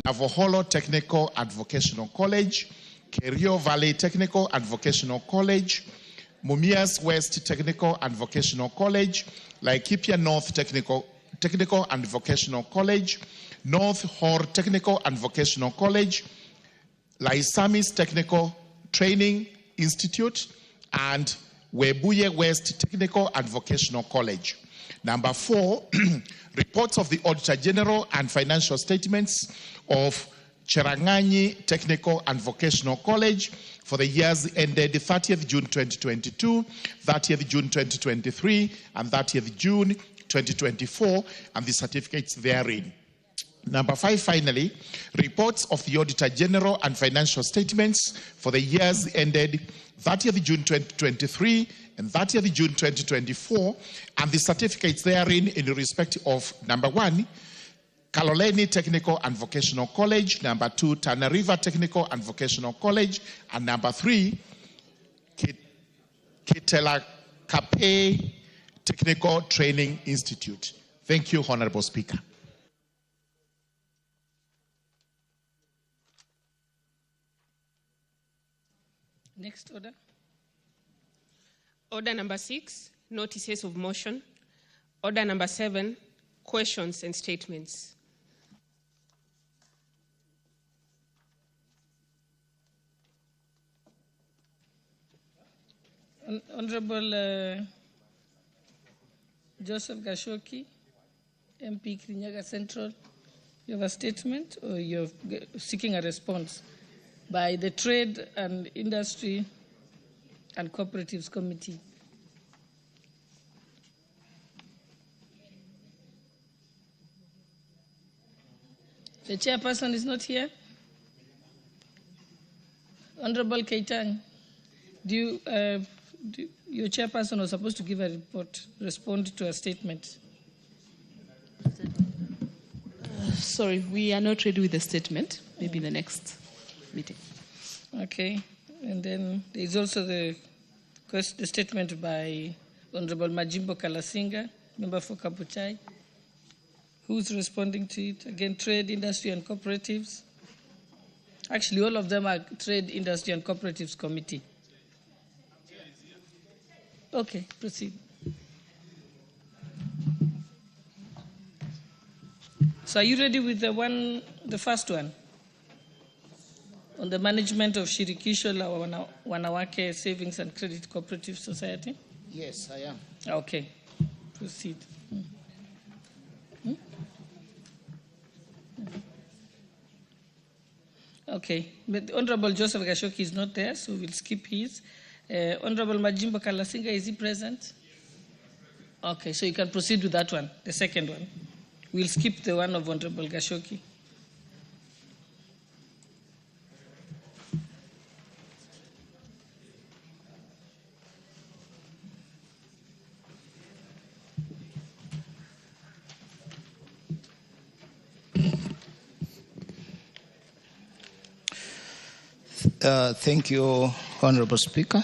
Navoholo Technical and Vocational College, Kerio Valley Technical and Vocational College, Mumias West Technical and Vocational College, Laikipia North Technical and Vocational College, North Hor Technical and Vocational College, Laisamis Technical Training Institute, and Webuye West Technical and Vocational College. Number 4, reports of the Auditor General and financial statements of Cherangani Technical and Vocational College for the years ended 30th June 2022, 30th June 2023, and 30th June 2024, and the certificates therein. Number 5, finally, reports of the Auditor General and financial statements for the years ended 30th June 2023 and 30th June 2024, and the certificates therein in respect of number 1, Kaloleni Technical and Vocational College, number 2, Tana River Technical and Vocational College, and number 3, Kitelakape Technical Training Institute. Thank you, Honorable Speaker. Next order. Order number 6, notices of motion. Order number 7, questions and statements. Honorable Joseph Gashoki, MP Kirinyaga Central, you have a statement or you're seeking a response by the Trade and Industry and Cooperatives Committee. The chairperson is not here. Honorable Keitang, your chairperson was supposed to give a report, respond to a statement. Sorry, we are not ready with the statement. Maybe the next meeting. Okay, and then there is also the statement by Honorable Majimbo Kalasinga, member for Kapuchai. Who's responding to it? Again, Trade, Industry and Cooperatives. Actually, all of them are Trade, Industry and Cooperatives Committee. Okay, proceed. So are you ready with the first one? On the management of Shirikisho la Wanawake Savings and Credit Cooperative Society? Yes, I am. Okay, proceed. Okay, but Honorable Joseph Gashoki is not there, so we'll skip his. Honorable Majimbo Kalasinga, is he present? Okay, so you can proceed with that one, the second one. We'll skip the one of Honorable Gashoki. Thank you, Honorable Speaker.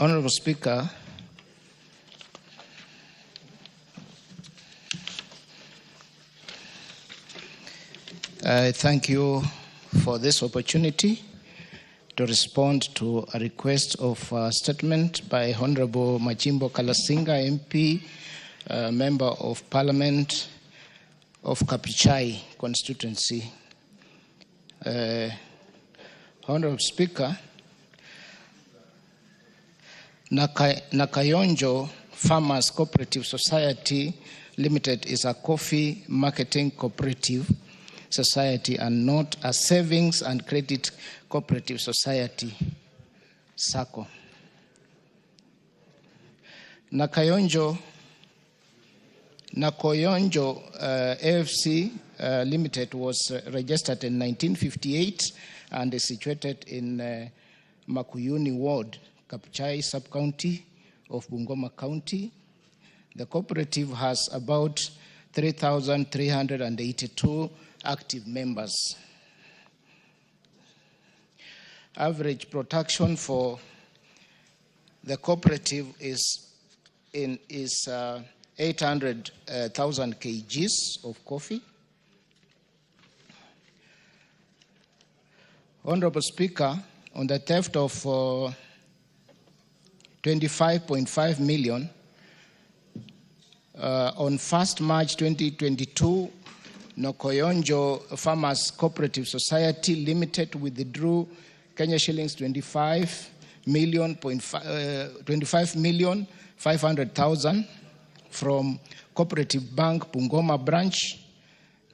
Honorable Speaker, I thank you for this opportunity to respond to a request of a statement by Honorable Majimbo Kalasinga, MP, Member of Parliament of Kapichai constituency. Honorable Speaker, Nakoyonjo Farmers Cooperative Society Limited is a coffee marketing cooperative society and not a savings and credit cooperative society, Sacco. Nakoyonjo AFC Limited was registered in 1958 and is situated in Makuyuni Ward, Kapuchai Sub-County of Bungoma County. The cooperative has about 3,382 active members. Average production for the cooperative is 800,000 kgs of coffee. Honorable Speaker, on the theft of 25.5 million, on 1st March 2022, Nakoyonjo Farmers Cooperative Society Limited withdrew Kenya shillings 25,500,000 from Cooperative Bank Bungoma branch.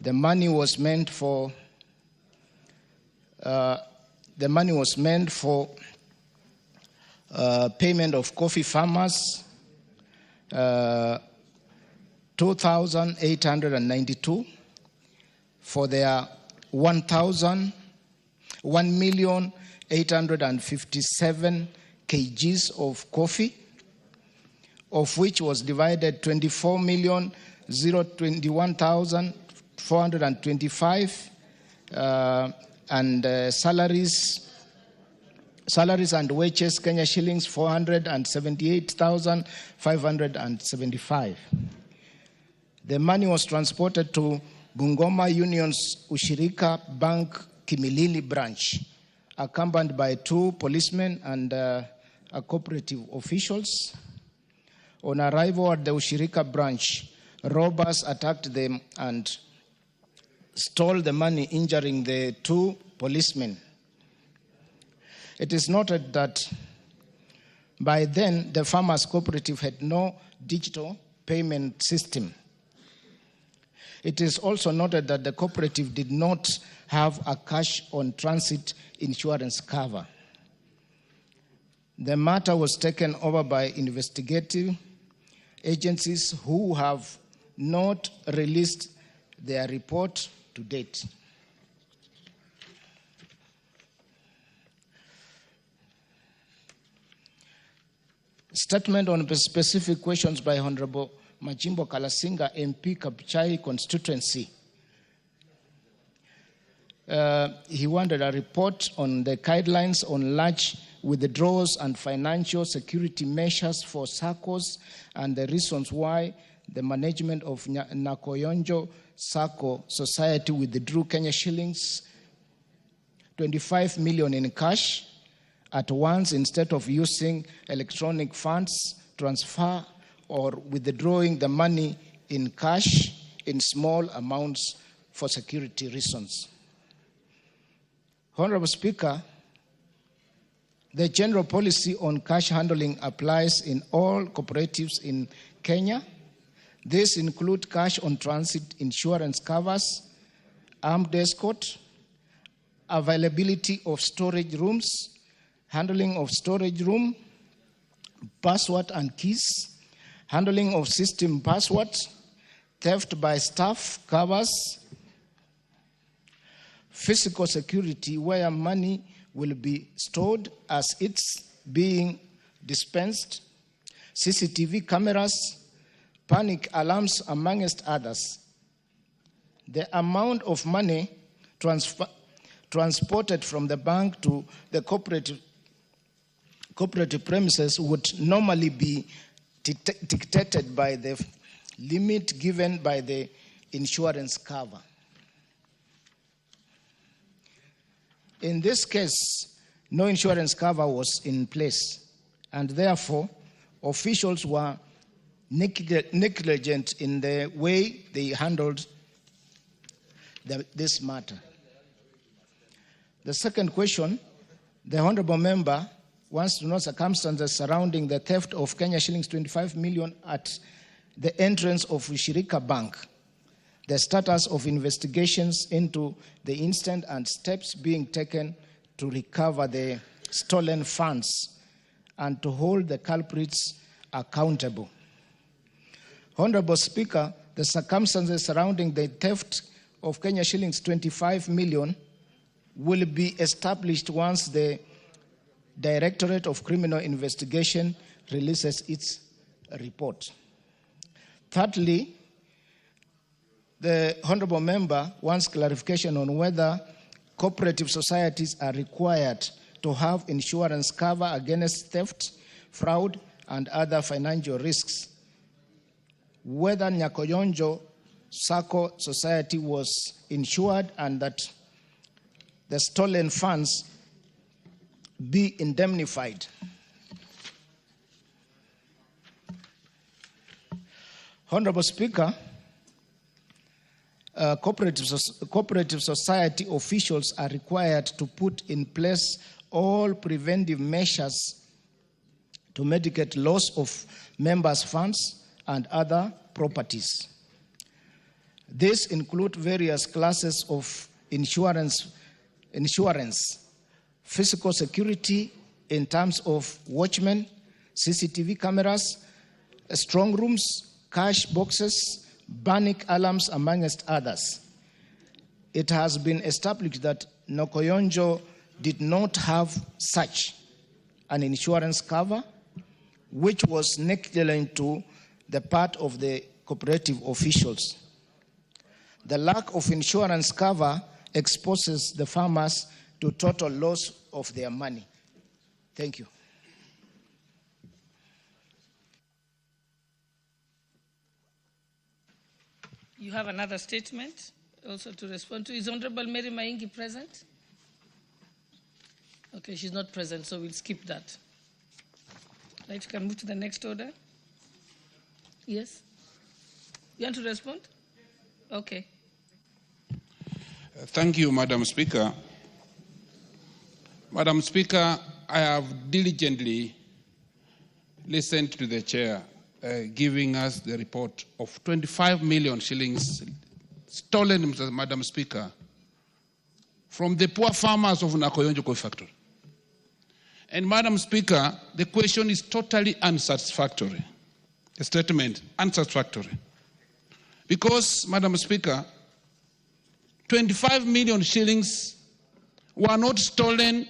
The money was meant for payment of coffee farmers, 2,892 for their 1,857 kgs of coffee, of which was divided 24,021,425 and salaries and wages, Kenya shillings 478,575. The money was transported to Bungoma Union's Ushirika Bank Kimilili branch, accompanied by 2 policemen and cooperative officials. On arrival at the Ushirika branch, robbers attacked them and stole the money, injuring the 2 policemen. It is noted that by then the farmers' cooperative had no digital payment system. It is also noted that the cooperative did not have a cash on transit insurance cover. The matter was taken over by investigative agencies who have not released their report to date. Statement on specific questions by Honorable Majimbo Kalasinga, MP, Kabuchai constituency. He wanted a report on the guidelines on large withdrawals and financial security measures for SACCOs and the reasons why the management of Nakoyonjo Sacco Society withdrew Kenya shillings 25 million in cash at once instead of using electronic funds transfer or withdrawing the money in cash in small amounts for security reasons. Honorable Speaker, the general policy on cash handling applies in all cooperatives in Kenya. This includes cash on transit insurance covers, armed escort, availability of storage rooms, handling of storage room, password and keys, handling of system passwords, theft by staff covers, physical security where money will be stored as it's being dispensed, CCTV cameras, panic alarms, amongst others. The amount of money transported from the bank to the cooperative premises would normally be dictated by the limit given by the insurance cover. In this case, no insurance cover was in place, and therefore officials were negligent in the way they handled this matter. The second question, the honorable member wants to know circumstances surrounding the theft of Kenya shillings 25 million at the entrance of Ushirika Bank, the status of investigations into the incident and steps being taken to recover the stolen funds and to hold the culprits accountable. Honorable Speaker, the circumstances surrounding the theft of Kenya shillings 25 million will be established once the Directorate of Criminal Investigation releases its report. Thirdly, the honorable member wants clarification on whether cooperative societies are required to have insurance cover against theft, fraud, and other financial risks whether Nakoyonjo Sacco Society was insured and that the stolen funds be indemnified. Honorable Speaker, cooperative society officials are required to put in place all preventive measures to mitigate loss of members' funds and other properties. These include various classes of insurance, physical security in terms of watchmen, CCTV cameras, strong rooms, cash boxes, panic alarms, amongst others. It has been established that Nakoyonjo did not have such an insurance cover, which was negligent to the part of the cooperative officials. The lack of insurance cover exposes the farmers to total loss of their money. Thank you. You have another statement also to respond to. Is Honorable Mary Maingi present? Okay, she's not present, so we'll skip that. Right, you can move to the next order. Yes? You want to respond? Okay. Thank you, Madam Speaker. Madam Speaker, I have diligently listened to the chair giving us the report of 25 million shillings stolen, Madam Speaker, from the poor farmers of Nakoyonjo Coffee Factory. And Madam Speaker, the question is totally unsatisfactory. The statement, unsatisfactory. Because, Madam Speaker, 25 million shillings were not stolen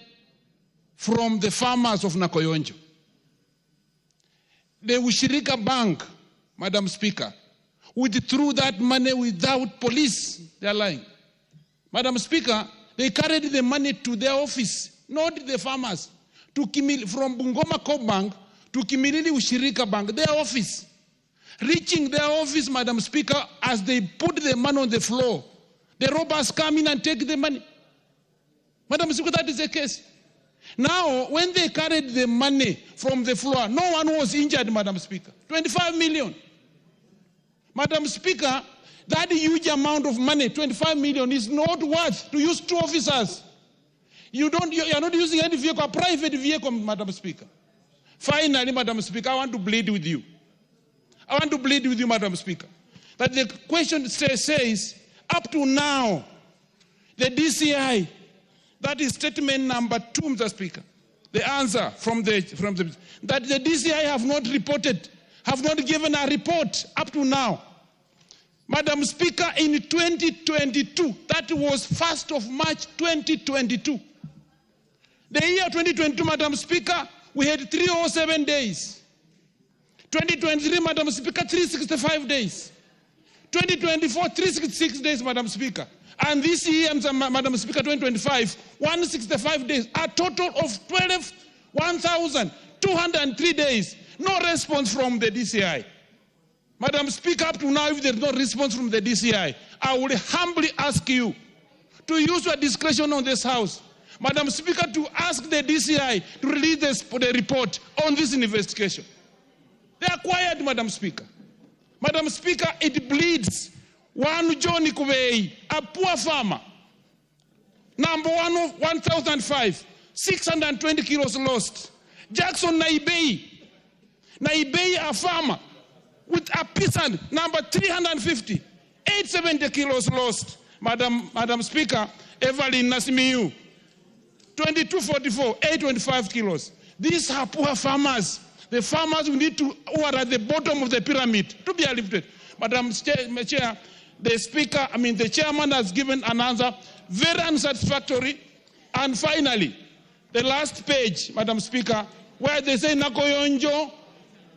from the farmers of Nakoyonjo. The Ushirika Bank, Madam Speaker, withdrew that money without police. They are lying. Madam Speaker, they carried the money to their office, not the farmers. From Bungoma Co Bank to Kimilili Ushirika Bank, their office. Reaching their office, Madam Speaker, as they put the money on the floor, the robbers come in and take the money. Madam Speaker, that is the case. Now, when they carried the money from the floor, no one was injured, Madam Speaker. 25 million. Madam Speaker, that huge amount of money, 25 million, is not worth to use 2 officers. You are not using any vehicle, a private vehicle, Madam Speaker. Finally, Madam Speaker, I want to plead with you. Madam Speaker, that the question says, up to now, the DCI, that is statement number 2, Mr. Speaker, the answer from the that the DCI have not reported, have not given a report up to now. Madam Speaker, in 2022, that was 1st of March 2022. The year 2022, Madam Speaker, we had 307 days. 2023, Madam Speaker, 365 days. 2024, 366 days, Madam Speaker. And this year, Madam Speaker, 2025, 165 days. A total of 1,203 days. No response from the DCI. Madam Speaker, up to now, if there is no response from the DCI, I would humbly ask you to use your discretion on this House, Madam Speaker, to ask the DCI to release the report on this investigation. They are quiet, Madam Speaker. Madam Speaker, it bleeds. One Johnny Kuwei, a poor farmer. Number 1,005, 620 kilos lost. Jackson Naibei, a farmer with a peasant, number 350, 870 kilos lost. Madam Speaker, Evelyn Nasimiyu, 2244, 825 kilos. These are poor farmers. The farmers we need to, who are at the bottom of the pyramid, to be lifted. Madam Chair, the chairman has given an answer, very unsatisfactory. And finally, the last page, Madam Speaker, where they say Nakoyonjo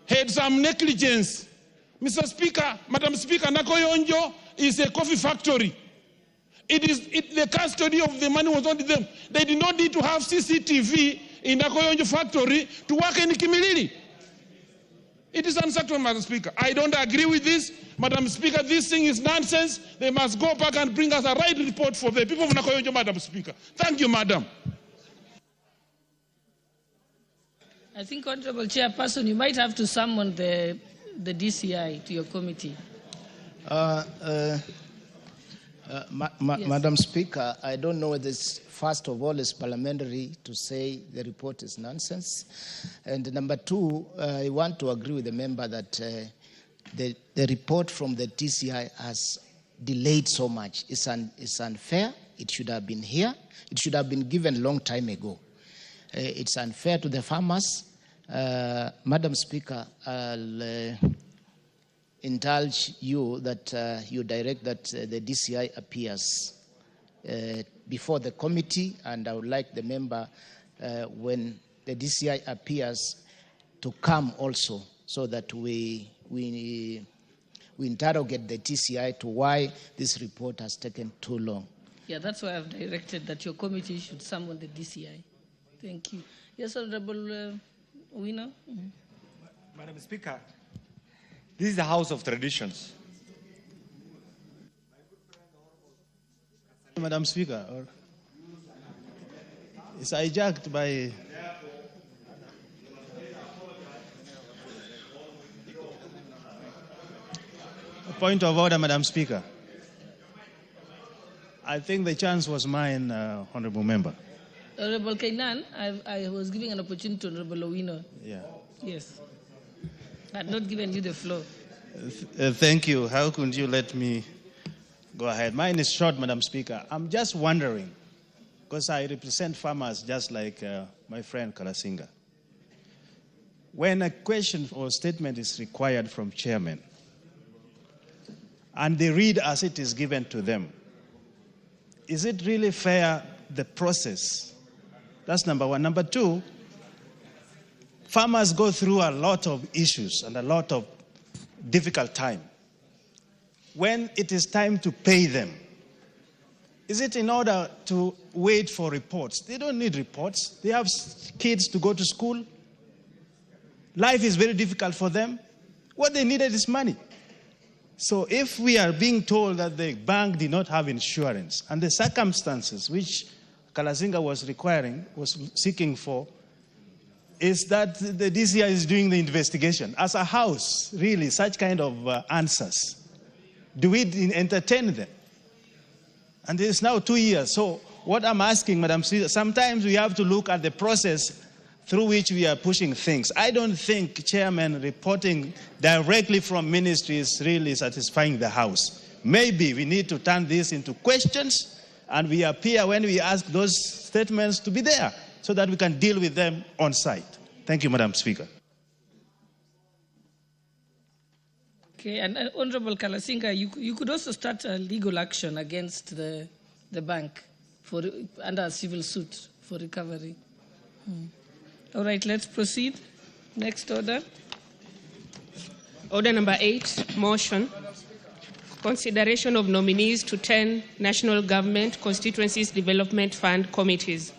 had some negligence. Mr. Speaker, Madam Speaker, Nakoyonjo is a coffee factory. The custody of the money was not them. They did not need to have CCTV in Nakoyonjo factory to work in Kimilili. It is unacceptable, Madam Speaker. I don't agree with this. Madam Speaker, this thing is nonsense. They must go back and bring us a right report for the people of Nakoyonjo, Madam Speaker. Thank you, Madam. I think, Honorable Chairperson, you might have to summon the DCI to your committee. Madam Speaker, I don't know whether this, first of all, is parliamentary to say the report is nonsense. And number two, I want to agree with the member that the report from the DCI has delayed so much. It's unfair. It should have been here. It should have been given a long time ago. It's unfair to the farmers. Madam Speaker, I'll indulge you that you direct that the DCI appears before the committee, and I would like the member, when the DCI appears, to come also, so that we interrogate the DCI to why this report has taken too long. Yeah, that's why I've directed that your committee should summon the DCI. Thank you. Yes, Honorable Owino. Madam Speaker, this is a house of traditions. Madam Speaker, it's hijacked by... A point of order, Madam Speaker. I think the chance was mine, Honorable Member. Honorable Kainan, I was giving an opportunity to Honorable Owino. Yeah. Yes. I had not given you the floor. Thank you. How could you let me go ahead? Mine is short, Madam Speaker. I'm just wondering, because I represent farmers just like my friend Kalasinga. When a question or statement is required from chairman, and they read as it is given to them, is it really fair, the process? That's number one. Number two, farmers go through a lot of issues and a lot of difficult time. When it is time to pay them, is it in order to wait for reports? They don't need reports. They have kids to go to school. Life is very difficult for them. What they needed is money. So if we are being told that the bank did not have insurance, and the circumstances which Kalasinga was seeking for, is that the DCI is doing the investigation. As a house, really, such kind of answers, do we entertain them? And it's now 2 years. So what I'm asking, Madam Speaker, sometimes we have to look at the process through which we are pushing things. I don't think chairman reporting directly from ministry is really satisfying the House. Maybe we need to turn this into questions, and we appear when we ask those statements to be there, so that we can deal with them on site. Thank you, Madam Speaker. Okay, and Honorable Kalasinga, you could also start a legal action against the bank under a civil suit for recovery. All right, let's proceed. Next order. Order number 8, motion. Consideration of nominees to 10 National Government Constituencies Development Fund committees.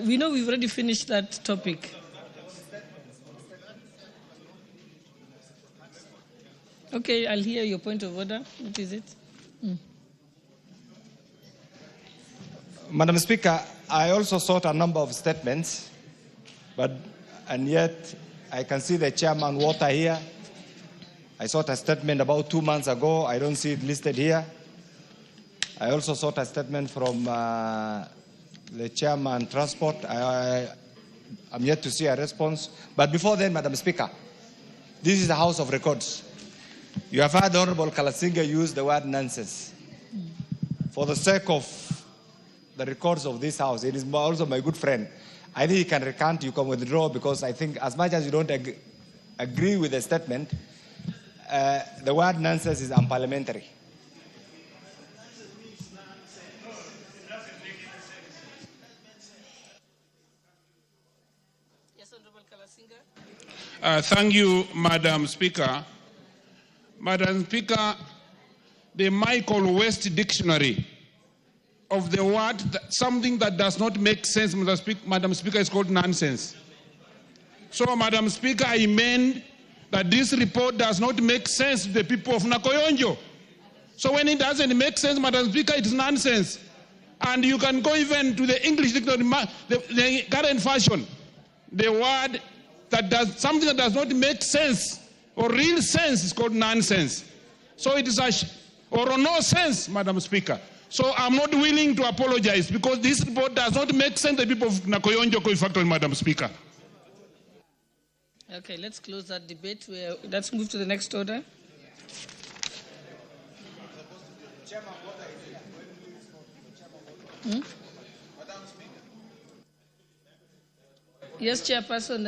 We know we've already finished that topic. Okay, I'll hear your point of order. What is it? Madam Speaker, I also sought a number of statements, and yet I can see the chairman Water here. I sought a statement about 2 months ago. I don't see it listed here. I also sought a statement from the chairman Transport. I'm yet to see a response. But before then, Madam Speaker, this is the House of Records. You have heard Honorable Kalasinga use the word nonsense. For the sake of the records of this House, it is also my good friend. I think you can recant, you can withdraw, because I think as much as you don't agree with the statement, the word nonsense is unparliamentary. Yes, Honorable Kalasinga. Thank you, Madam Speaker. Madam Speaker, the Michael West Dictionary of the word, something that does not make sense, Madam Speaker, is called nonsense. So, Madam Speaker, I meant that this report does not make sense to the people of Nakoyonjo. So when it doesn't make sense, Madam Speaker, it's nonsense. And you can go even to the English dictionary, the current fashion. The word that does something that does not make sense or real sense is called nonsense. So it is or no sense, Madam Speaker. So I'm not willing to apologize because this report does not make sense to the people of Nakoyonjo Coal Factory, Madam Speaker. Okay, let's close that debate. Let's move to the next order. Yes, Chairperson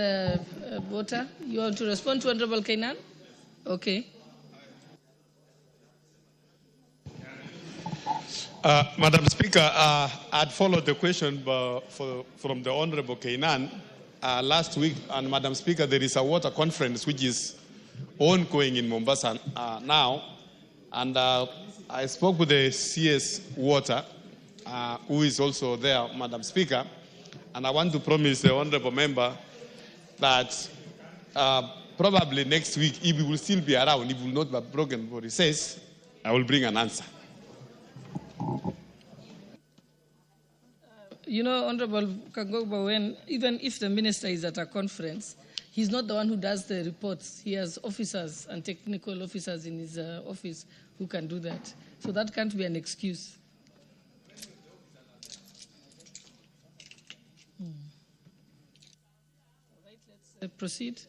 Bota, you want to respond to Honorable Kainan? Okay. Madam Speaker, I'd followed the question from the Honorable Kainan last week, and Madam Speaker, there is a water conference which is ongoing in Mombasa now, and I spoke with the CS Water, who is also there, Madam Speaker, and I want to promise the Honorable Member that probably next week, if he will still be around, if he will not be broken for recess, I will bring an answer. You know, Honorable Kangogba, even if the minister is at a conference, he's not the one who does the reports. He has officers and technical officers in his office who can do that. So that can't be an excuse. All right, let's proceed.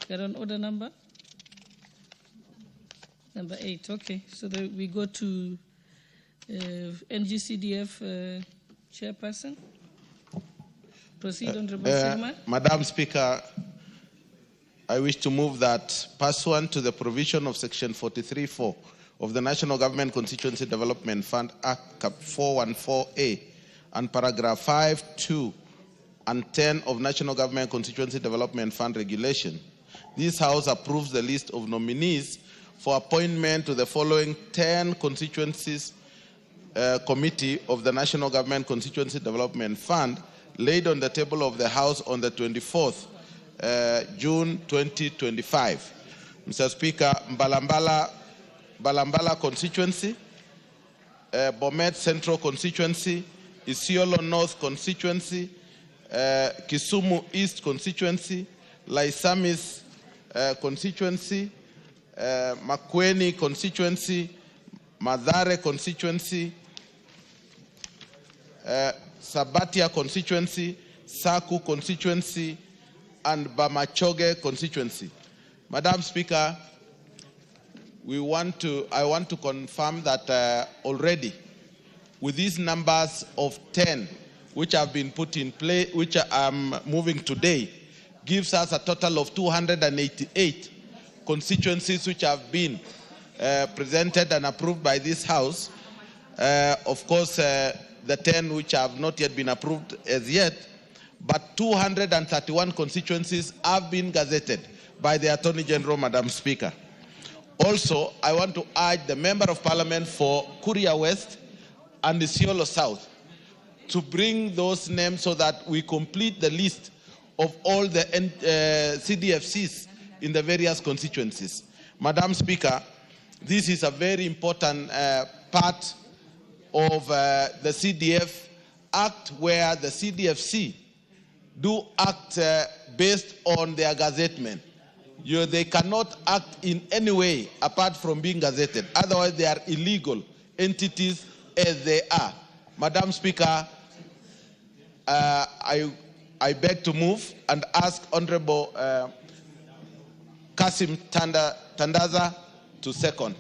You're on order number 8. Okay, so we go to NGCDF Chairperson. Proceed, Honorable Sigma. Madam Speaker, I wish to move that pursuant to the provision of Section 43(4) of the National Government Constituency Development Fund Act Cap 414A and paragraph 5, 2 and 10 of National Government Constituency Development Fund Regulation, this House approves the list of nominees for appointment to the following 10 constituencies Committee of the National Government Constituency Development Fund laid on the table of the House on the 24th June 2025. Mr. Speaker, Balambala constituency, Bomet Central constituency, Isiolo North constituency, Kisumu East constituency, Laisamis constituency, Makueni constituency, Madare constituency, Sabatia constituency, Saku constituency, and Bamachoge constituency. Madam Speaker, I want to confirm that already with these numbers of 10 which have been put in play, which I'm moving today, gives us a total of 288 constituencies which have been presented and approved by this House. Of course, the 10 which have not yet been approved as yet, but 231 constituencies have been gazetted by the Attorney General, Madam Speaker. Also, I want to urge the Member of Parliament for Kuria West and Isiolo South to bring those names so that we complete the list of all the CDFCs in the various constituencies. Madam Speaker, this is a very important part of the CDF Act, where the CDFC do act based on their gazettement. They cannot act in any way apart from being gazetted. Otherwise, they are illegal entities as they are. Madam Speaker, I beg to move and ask Honorable Kasim Tandaza to second.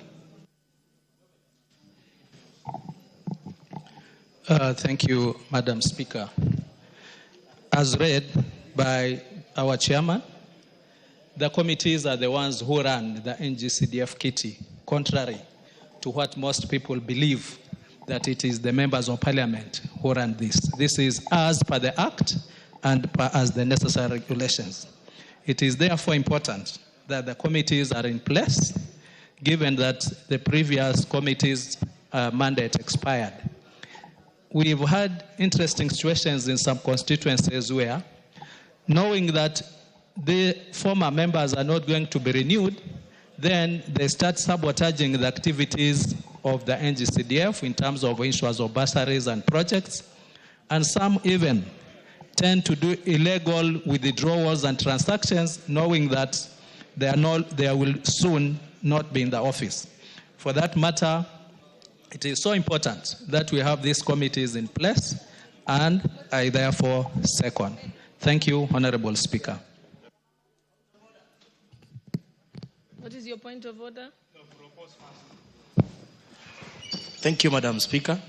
Thank you, Madam Speaker. As read by our chairman, the committees are the ones who run the NGCDF kitty, contrary to what most people believe, that it is the members of parliament who run this. This is as per the Act and as the necessary regulations. It is therefore important that the committees are in place, given that the previous committee's mandate expired. We've had interesting situations in some constituencies where, knowing that the former members are not going to be renewed, then they start sabotaging the activities of the NGCDF in terms of issues of bursaries and projects, and some even tend to do illegal withdrawals and transactions, knowing that they will soon not be in the office. For that matter, it is so important that we have these committees in place, and I therefore second. Thank you, Honorable Speaker. What is your point of order? Thank you, Madam Speaker.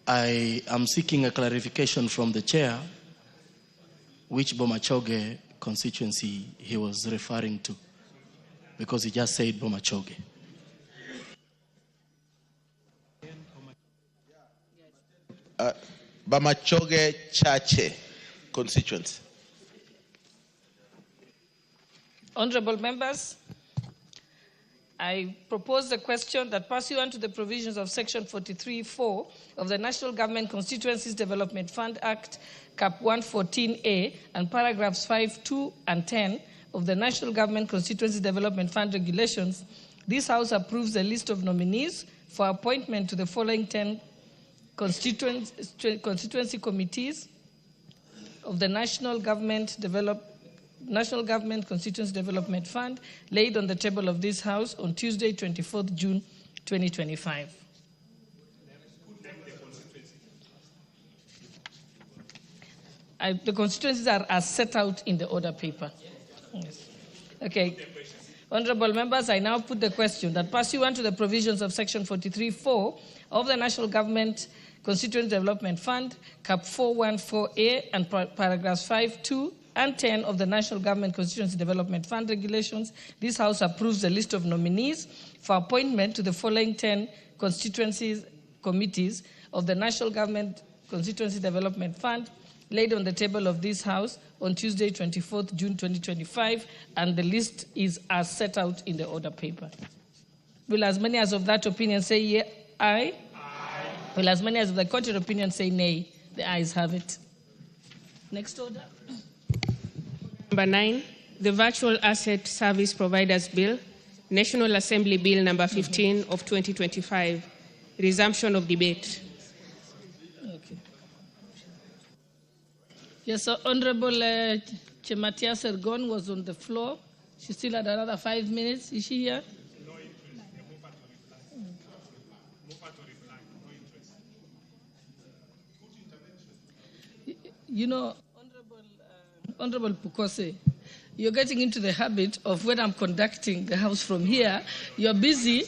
I am seeking a clarification from the chair which Bomachoge constituency he was referring to, because he just said Bomachoge. Bamachoge Chache constituency. Honorable members, I propose the question that pursuant to the provisions of Section 43(4) of the National Government Constituencies Development Fund Act, Cap 114A, and paragraphs 5, 2, and 10 of the National Government Constituencies Development Fund Regulations, this House approves the list of nominees for appointment to the following 10 constituency committees of the National Government Constituency Development Fund, laid on the table of this House on Tuesday, 24th June, 2025. The constituencies are as set out in the order paper. Yes. Okay. Honorable members, I now put the question that pursuant to the provisions of Section 43(4) of the National Government Constituency Development Fund, Cap 414A, and paragraphs 5, 2, and 10 of the National Government Constituency Development Fund Regulations, this House approves the list of nominees for appointment to the following 10 constituencies committees of the National Government Constituency Development Fund, laid on the table of this House on Tuesday, 24th June 2025, and the list is as set out in the order paper. Will as many as of that opinion say aye? Aye. Will as many as of the contrary opinion say nay? The ayes have it. Next order. Number 9, the Virtual Asset Service Providers Bill, National Assembly Bill number 15 of 2025. Resumption of debate. Okay. Yes, so Honorable Chematia Sergon was on the floor. She still had another 5 minutes. Is she here? You know, Honorable Pukose, you're getting into the habit of when I'm conducting the House from here, you're busy.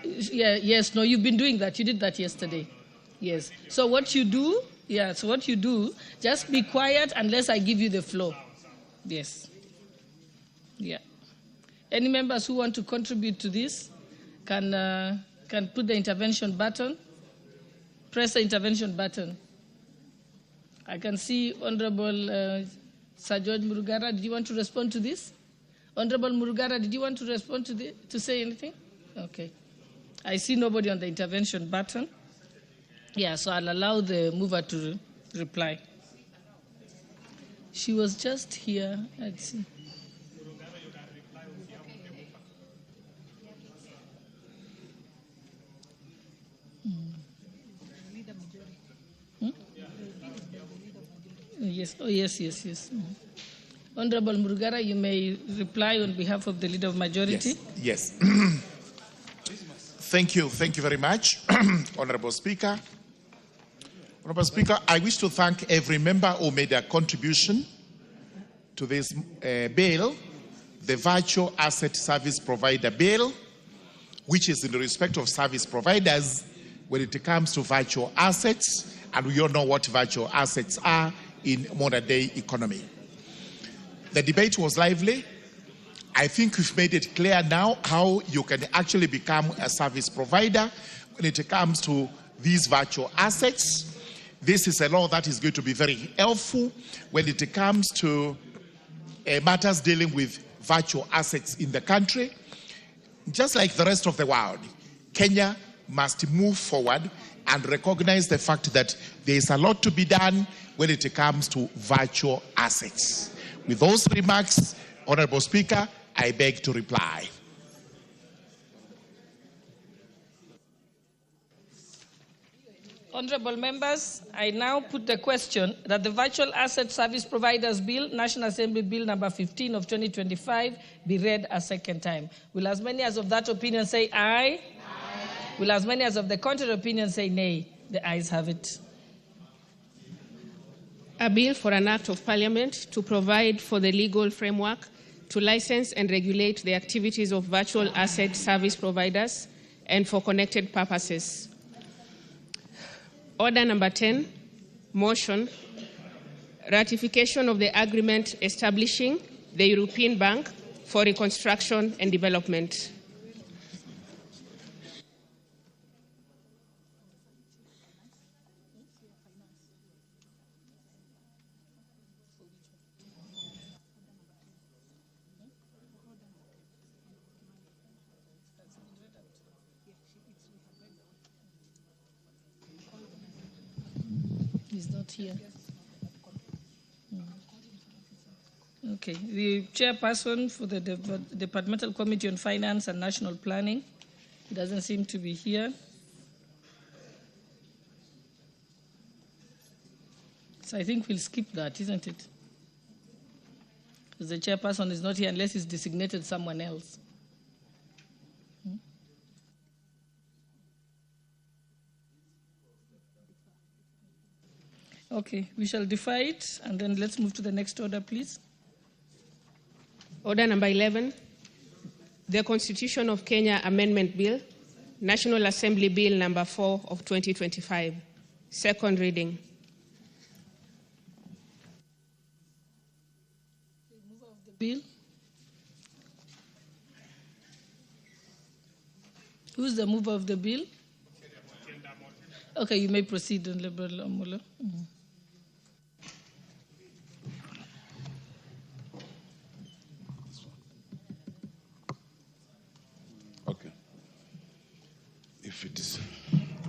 Yeah, yes, no, you've been doing that. You did that yesterday. Yes. So what you do, just be quiet unless I give you the floor. Yes. Yeah. Any members who want to contribute to this can put the intervention button. Press the intervention button. I can see Honorable Sir George Murugara. Did you want to respond to this? Honorable Murugara, did you want to respond to say anything? Okay. I see nobody on the intervention button. Yeah, so I'll allow the mover to reply. She was just here. Let's see. Yes. Oh, yes. Honorable Murugara, you may reply on behalf of the Leader of Majority. Yes. Thank you very much, Honorable Speaker. Honorable Speaker, I wish to thank every member who made a contribution to this bill, the Virtual Asset Service Provider Bill, which is in the respect of service providers when it comes to virtual assets, and we all know what virtual assets are in modern day economy. The debate was lively. I think we've made it clear now how you can actually become a service provider when it comes to these virtual assets. This is a law that is going to be very helpful when it comes to matters dealing with virtual assets in the country. just like the rest of the world, Kenya must move forward and recognize the fact that there is a lot to be done when it comes to virtual assets. With those remarks, Honorable Speaker, I beg to reply. Honorable members, I now put the question that the Virtual Asset Service Providers Bill, National Assembly Bill number 15 of 2025, be read a second time. Will as many as of that opinion say aye? Aye. Will as many as of the contrary opinion say nay? The ayes have it. A bill for an act of parliament to provide for the legal framework to license and regulate the activities of virtual asset service providers and for connected purposes. Order number 10, motion, ratification of the agreement establishing the European Bank for Reconstruction and Development. He's not here. Okay, the chairperson for the Departmental Committee on Finance and National Planning, he doesn't seem to be here. So I think we'll skip that, isn't it? Because the chairperson is not here unless he's designated someone else. Okay, we shall defer it, and then let's move to the next order, please. Order number 11, the Constitution of Kenya Amendment Bill, National Assembly Bill number 4 of 2025, second reading. The mover of the bill. Who's the mover of the bill? Okay, you may proceed, Honorable Omolo. Okay. If it is.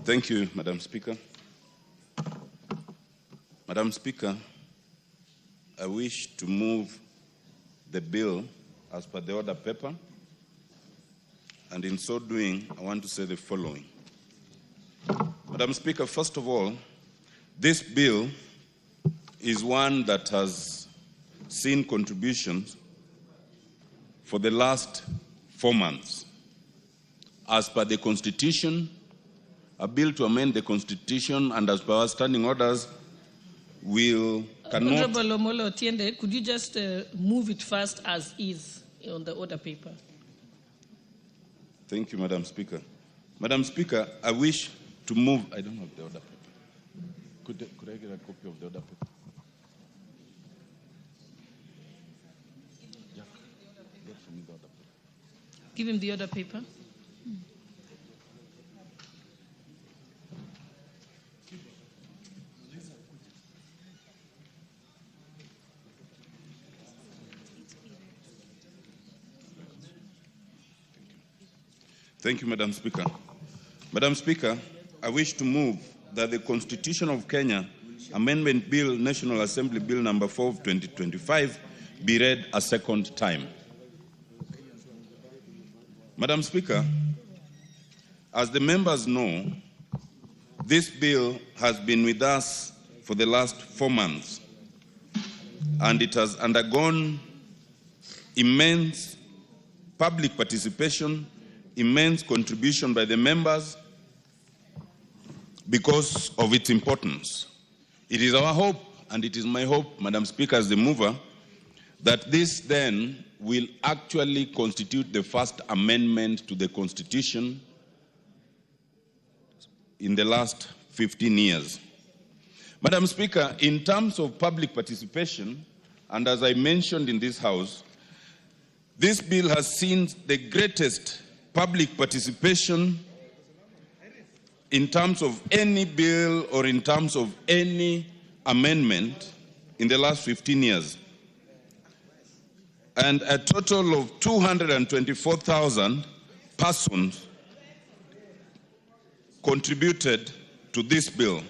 Thank you, Madam Speaker. Madam Speaker, I wish to move the bill as per the order paper, and in so doing, I want to say the following. Madam Speaker, first of all, this bill is one that has seen contributions for the last 4 months. As per the Constitution, a bill to amend the Constitution and as per our standing orders cannot... Honorable Omolo Otiende, could you just move it first as is on the order paper? Thank you, Madam Speaker. Madam Speaker, I wish to move... I don't have the order paper. Could I get a copy of the order paper? Yeah. Get for me the order paper. Give him the order paper. Thank you, Madam Speaker. Madam Speaker, I wish to move that the Constitution of Kenya Amendment Bill, National Assembly Bill number 4 of 2025, be read a second time. Madam Speaker, as the members know, this bill has been with us for the last 4 months, and it has undergone immense public participation, immense contribution by the members because of its importance. It is our hope, and it is my hope, Madam Speaker, as the mover, that this then will actually constitute the first amendment to the Constitution in the last 15 years. Madam Speaker, in terms of public participation, and as I mentioned in this House, this bill has seen the greatest public participation in terms of any bill or in terms of any amendment in the last 15 years. And a total of persons contributed to this bill.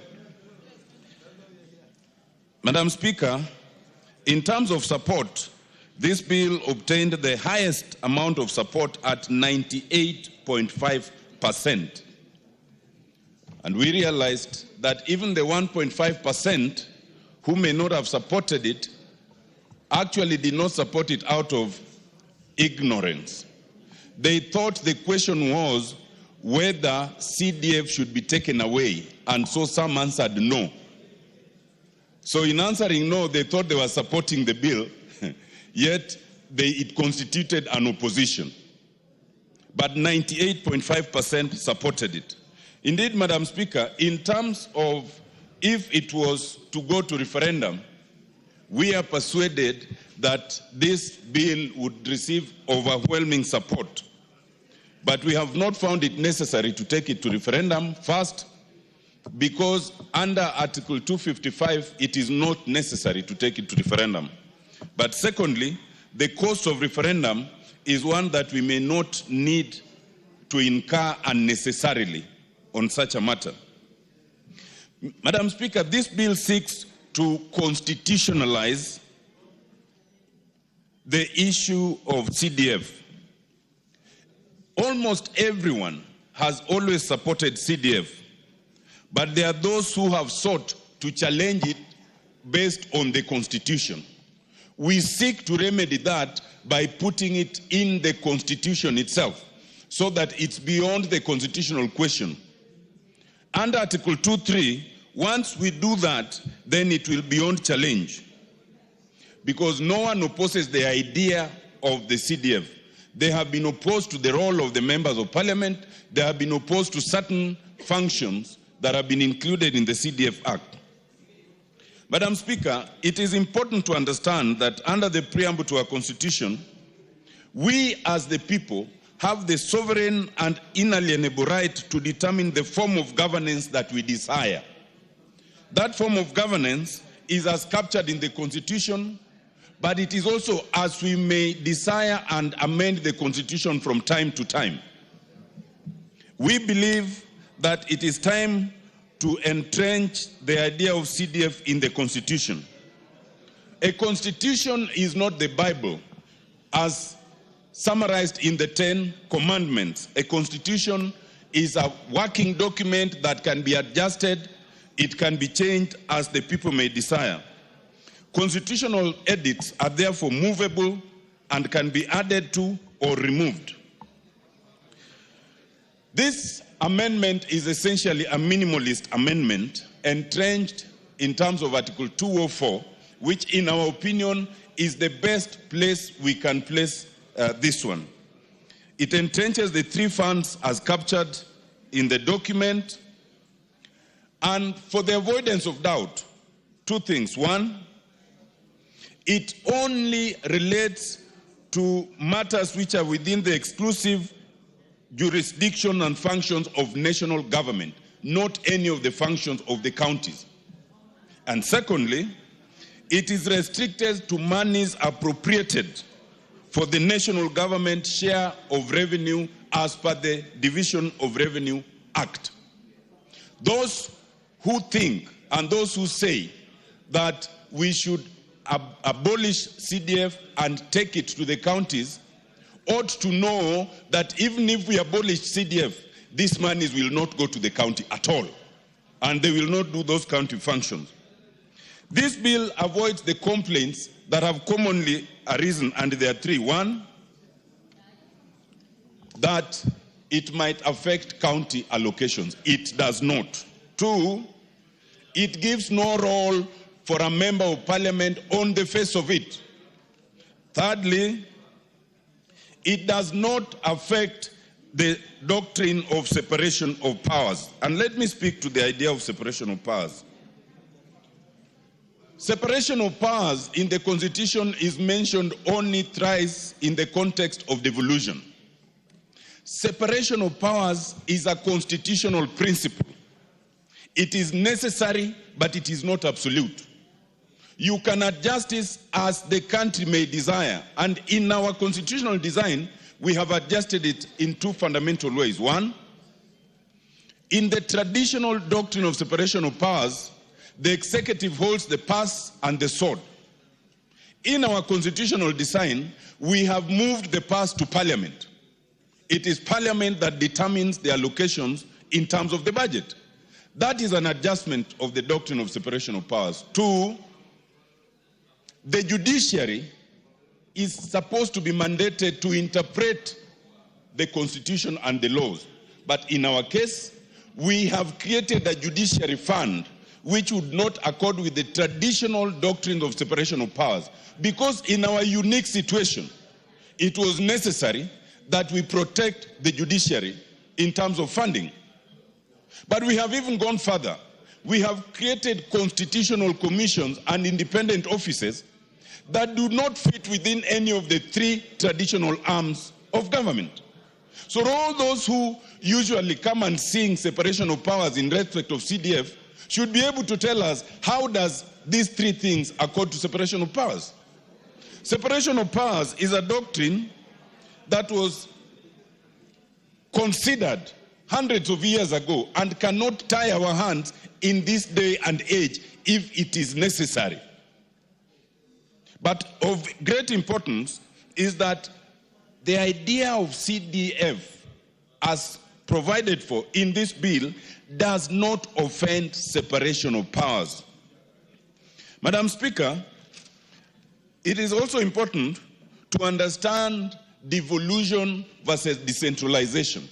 Madam Speaker, in terms of support, this bill obtained the highest amount of support at 98.5%. And we realized that even the 1.5% who may not have supported it actually did not support it out of ignorance. They thought the question was whether CDF should be taken away, and so some answered no. So in answering no, they thought they were supporting the bill, yet it constituted an opposition. But 98.5% supported it. Indeed, Madam Speaker, in terms of if it was to go to referendum, we are persuaded that this bill would receive overwhelming support. But we have not found it necessary to take it to referendum. First, because under Article 255, it is not necessary to take it to referendum. But secondly, the cost of referendum is one that we may not need to incur unnecessarily on such a matter. Madam Speaker, this bill seeks to constitutionalize the issue of CDF. Almost everyone has always supported CDF, but there are those who have sought to challenge it based on the Constitution. We seek to remedy that by putting it in the Constitution itself, so that it's beyond the constitutional question. Under Article 2.3, once we do that, then it will be beyond challenge, because no one opposes the idea of the CDF. They have been opposed to the role of the members of parliament. They have been opposed to certain functions that have been included in the CDF Act. Madam Speaker, it is important to understand that under the preamble to our Constitution, we as the people have the sovereign and inalienable right to determine the form of governance that we desire. That form of governance is as captured in the Constitution, but it is also as we may desire and amend the Constitution from time to time. We believe that it is time to entrench the idea of CDF in the Constitution. A Constitution is not the Bible, as summarized in the 10 Commandments. A Constitution is a working document that can be adjusted, it can be changed as the people may desire. Constitutional edicts are therefore movable and can be added to or removed. This amendment is essentially a minimalist amendment entrenched in terms of Article 204, which in our opinion is the best place we can place this one. It entrenches the three funds as captured in the document, and for the avoidance of doubt, two things. One, it only relates to matters which are within the exclusive jurisdiction and functions of national government, not any of the functions of the counties. And secondly, it is restricted to monies appropriated for the national government share of revenue as per the Division of Revenue Act. Those who think and those who say that we should abolish CDF and take it to the counties ought to know that even if we abolish CDF, these monies will not go to the county at all, and they will not do those county functions. This bill avoids the complaints that have commonly arisen, and there are three. One, that it might affect county allocations. It does not. Two, it gives no role for a member of parliament on the face of it. Thirdly, it does not affect the doctrine of separation of powers. And let me speak to the idea of separation of powers. Separation of powers in the Constitution is mentioned only thrice in the context of devolution. Separation of powers is a constitutional principle. It is necessary, but it is not absolute. You can adjust this as the country may desire. And in our constitutional design, we have adjusted it in two fundamental ways. One, in the traditional doctrine of separation of powers, the executive holds the purse and the sword. In our constitutional design, we have moved the purse to Parliament. It is Parliament that determines the allocations in terms of the budget. That is an adjustment of the doctrine of separation of powers. Two, the judiciary is supposed to be mandated to interpret the Constitution and the laws. But in our case, we have created a judiciary fund which would not accord with the traditional doctrine of separation of powers. Because in our unique situation, it was necessary that we protect the judiciary in terms of funding. But we have even gone further. We have created constitutional commissions and independent offices that do not fit within any of the three traditional arms of government. So all those who usually come and sing separation of powers in respect of CDF should be able to tell us, how does these three things accord to separation of powers? Separation of powers is a doctrine that was considered hundreds of years ago and cannot tie our hands in this day and age if it is necessary. But of great importance is that the idea of CDF as provided for in this bill does not offend separation of powers. Madam Speaker, it is also important to understand devolution versus decentralization.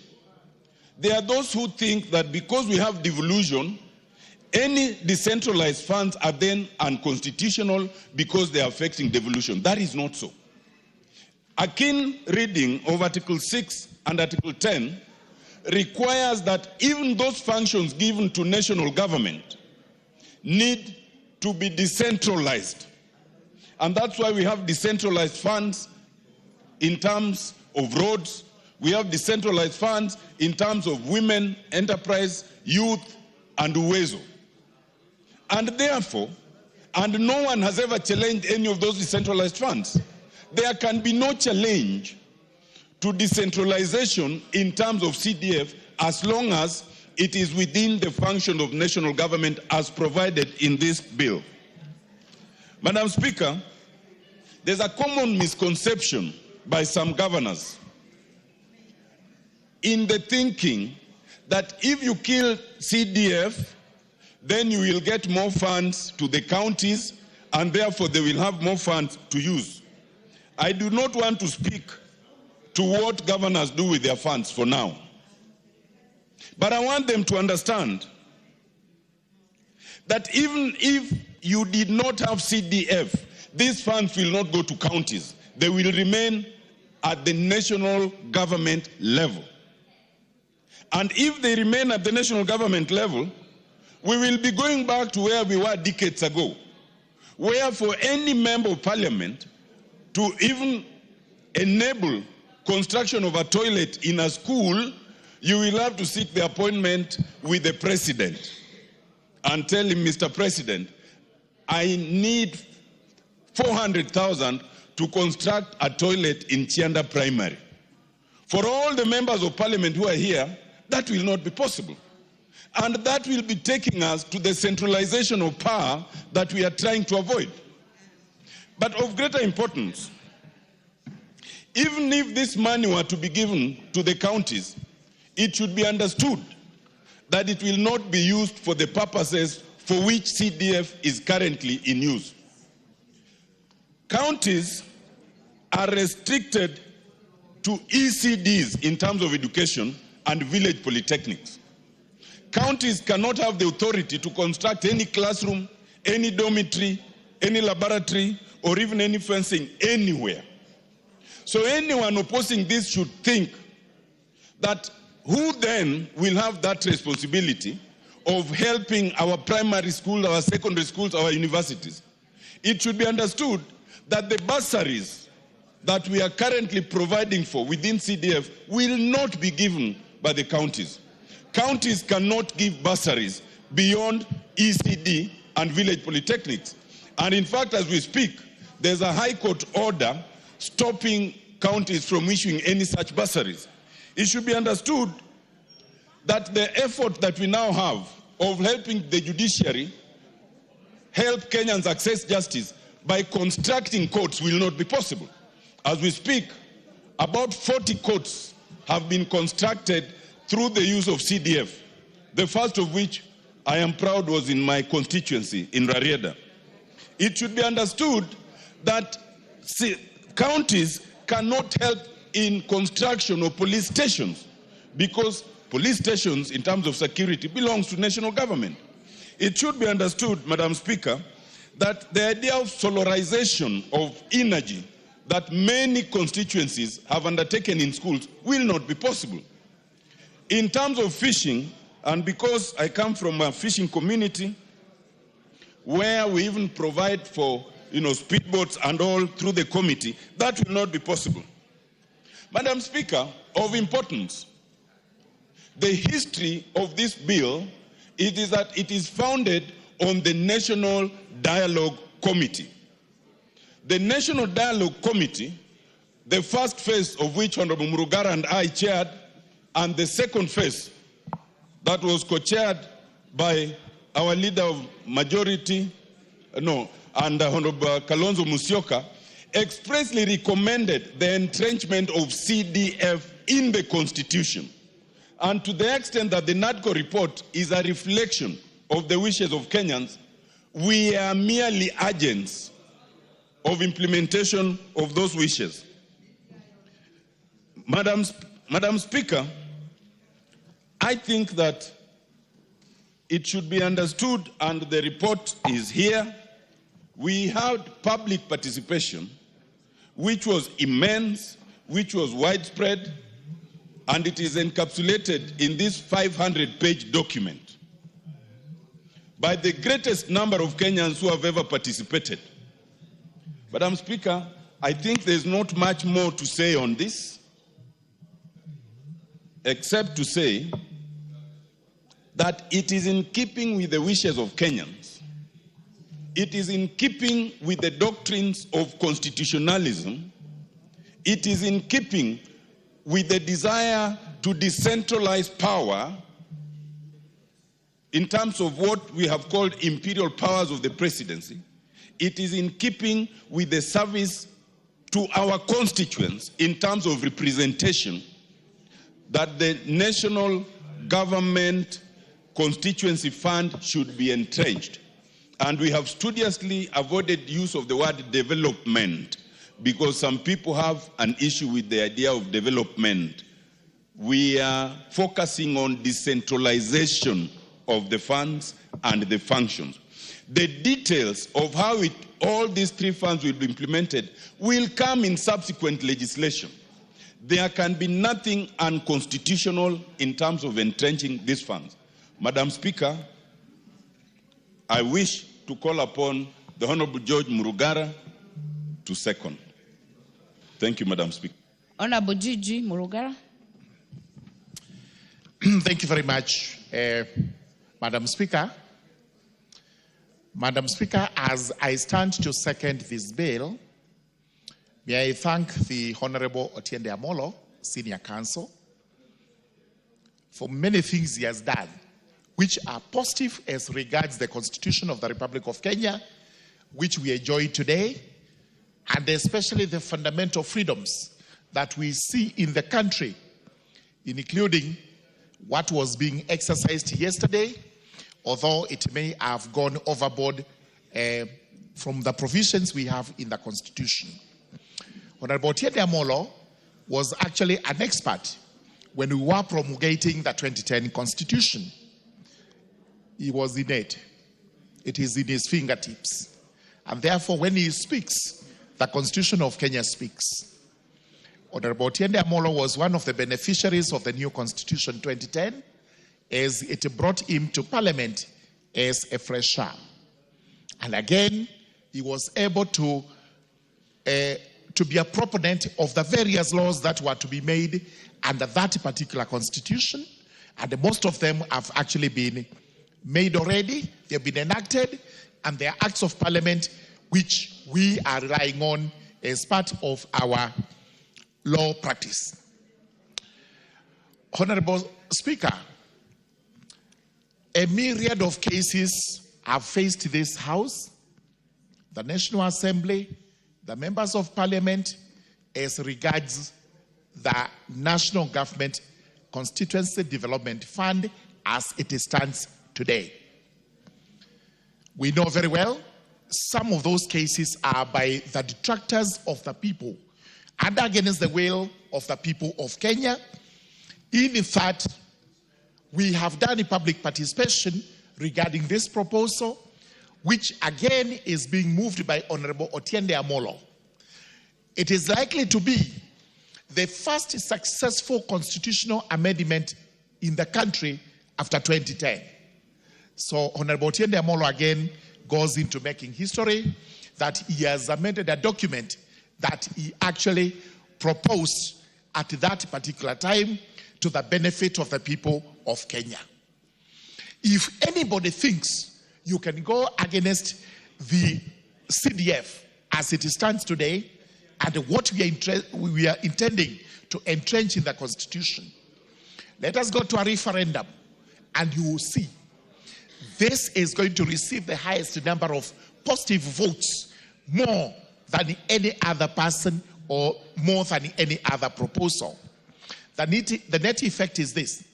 There are those who think that because we have devolution, any decentralized funds are then unconstitutional because they are affecting devolution. That is not so. A keen reading of Article 6 and Article 10 requires that even those functions given to national government need to be decentralized. And that's why we have decentralized funds in terms of roads. We have decentralized funds in terms of women, enterprise, youth, and Uwezo. And therefore, and no one has ever challenged any of those decentralized funds, there can be no challenge to decentralization in terms of CDF as long as it is within the function of national government as provided in this bill. Madam Speaker, there's a common misconception by some governors in the thinking that if you kill CDF, then you will get more funds to the counties and therefore they will have more funds to use. I do not want to speak to what governors do with their funds for now. But I want them to understand that even if you did not have CDF, these funds will not go to counties. They will remain at the national government level. And if they remain at the national government level, we will be going back to where we were decades ago, where for any member of parliament to even enable construction of a toilet in a school, you will have to seek the appointment with the president and tell him, Mr. President, I need 400,000 to construct a toilet in Chianda Primary. For all the members of parliament who are here, that will not be possible. And that will be taking us to the centralization of power that we are trying to avoid. But of greater importance, even if this money were to be given to the counties, it should be understood that it will not be used for the purposes for which CDF is currently in use. Counties are restricted to ECDs in terms of education and village polytechnics. Counties cannot have the authority to construct any classroom, any dormitory, any laboratory, or even any fencing anywhere. So anyone opposing this should think that who then will have that responsibility of helping our primary schools, our secondary schools, our universities? It should be understood that the bursaries that we are currently providing for within CDF will not be given by the counties. Counties cannot give bursaries beyond ECD and village polytechnics. And in fact, as we speak, there's a High Court order stopping counties from issuing any such bursaries. It should be understood that the effort that we now have of helping the judiciary help Kenyans access justice by constructing courts will not be possible. As we speak, about 40 courts have been constructed through the use of CDF, the first of which I am proud was in my constituency in Rarieda. It should be understood that counties cannot help in construction of police stations because police stations, in terms of security, belongs to national government. It should be understood, Madam Speaker, that the idea of solarization of energy that many constituencies have undertaken in schools will not be possible. In terms of fishing, and because I come from a fishing community where we even provide for speedboats and all through the committee, that will not be possible. Madam Speaker, of importance, the history of this bill is that it is founded on the National Dialogue Committee. The National Dialogue Committee, the first phase of which Honorable Murugara and I chaired, and the second phase that was co-chaired by our leader of majority, and Honorable Kalonzo Musyoka, expressly recommended the entrenchment of CDF in the Constitution. And to the extent that the NADCO report is a reflection of the wishes of Kenyans, we are merely agents of implementation of those wishes. Madam Speaker, I think that it should be understood, and the report is here, we had public participation, which was immense, which was widespread, and it is encapsulated in this 500-page document by the greatest number of Kenyans who have ever participated. Madam Speaker, I think there's not much more to say on this, except to say that it is in keeping with the wishes of Kenyans. It is in keeping with the doctrines of constitutionalism. It is in keeping with the desire to decentralize power in terms of what we have called imperial powers of the presidency. It is in keeping with the service to our constituents in terms of representation that the national government constituency fund should be entrenched. And we have studiously avoided use of the word development because some people have an issue with the idea of development. We are focusing on decentralization of the funds and the functions. The details of how all these three funds will be implemented will come in subsequent legislation. There can be nothing unconstitutional in terms of entrenching these funds. Madam Speaker, I wish to call upon the Honorable George Murugara to second. Thank you, Madam Speaker. Honorable Gigi Murugara. Thank you very much, Madam Speaker. Madam Speaker, as I stand to second this bill, may I thank the Honorable Otiende Amolo, Senior Counsel, for many things he has done, which are positive as regards the Constitution of the Republic of Kenya, which we enjoy today, and especially the fundamental freedoms that we see in the country, including what was being exercised yesterday, although it may have gone overboard from the provisions we have in the Constitution. Honorable Otiende Amolo was actually an expert when we were promulgating the 2010 Constitution. He was in it. It is in his fingertips. And therefore, when he speaks, the Constitution of Kenya speaks. Honorable Otiende Amolo was one of the beneficiaries of the new Constitution 2010, as it brought him to Parliament as a fresher. And again, he was able to be a proponent of the various laws that were to be made under that particular Constitution. And most of them have actually been made already, they've been enacted, and they are acts of Parliament which we are relying on as part of our law practice. Honorable Speaker, a myriad of cases have faced this House, the National Assembly, the members of Parliament, as regards the National Government Constituency Development Fund as it stands today. We know very well some of those cases are by the detractors of the people and against the will of the people of Kenya. In fact, we have done a public participation regarding this proposal, which again is being moved by Honorable Otiende Amolo. It is likely to be the first successful constitutional amendment in the country after 2010. So Honorable Otiende Amolo again goes into making history that he has amended a document that he actually proposed at that particular time to the benefit of the people of Kenya. If anybody thinks you can go against the CDF as it stands today and what we are intending to entrench in the Constitution, let us go to a referendum and you will see this is going to receive the highest number of positive votes, more than any other person or more than any other proposal. The net effect is this: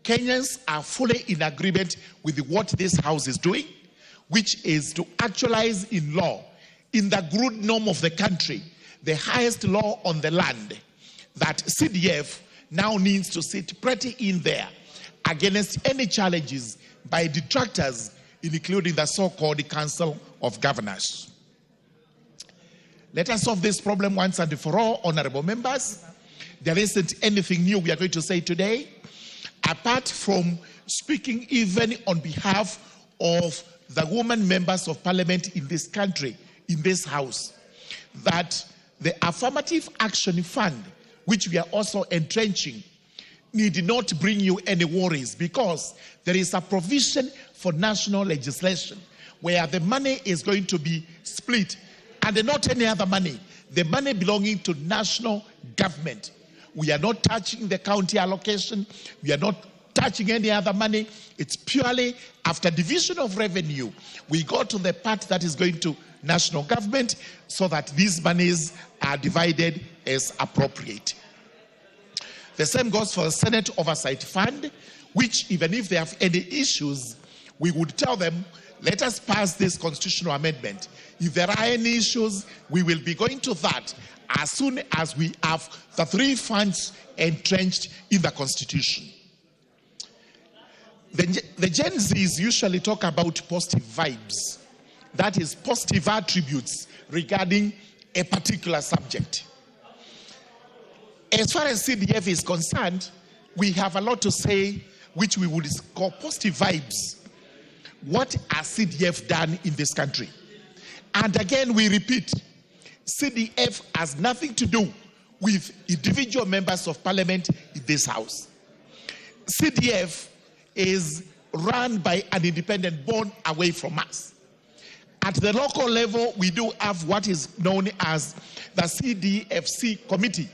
Kenyans are fully in agreement with what this House is doing, which is to actualize in law, in the good norm of the country, the highest law on the land, that CDF now needs to sit pretty in there against any challenges by detractors, including the so-called Council of Governors. Let us solve this problem once and for all, honorable members. There isn't anything new we are going to say today, apart from speaking even on behalf of the women members of Parliament in this country, in this House, that the Affirmative Action Fund, which we are also entrenching, need not bring you any worries, because there is a provision for national legislation where the money is going to be split, and not any other money, the money belonging to national government. We are not touching the county allocation. We are not touching any other money. It's purely after division of revenue. We go to the part that is going to national government so that these monies are divided as appropriate. The same goes for the Senate Oversight Fund, which even if they have any issues, we would tell them, let us pass this constitutional amendment. If there are any issues, we will be going to that as soon as we have the three funds entrenched in the Constitution. The Gen Zs usually talk about positive vibes, that is, positive attributes regarding a particular subject. As far as CDF is concerned, we have a lot to say, which we would call positive vibes. What has CDF done in this country? And again, we repeat, CDF has nothing to do with individual members of Parliament in this House. CDF is run by an independent board away from us. At the local level, we do have what is known as the CDFC committee,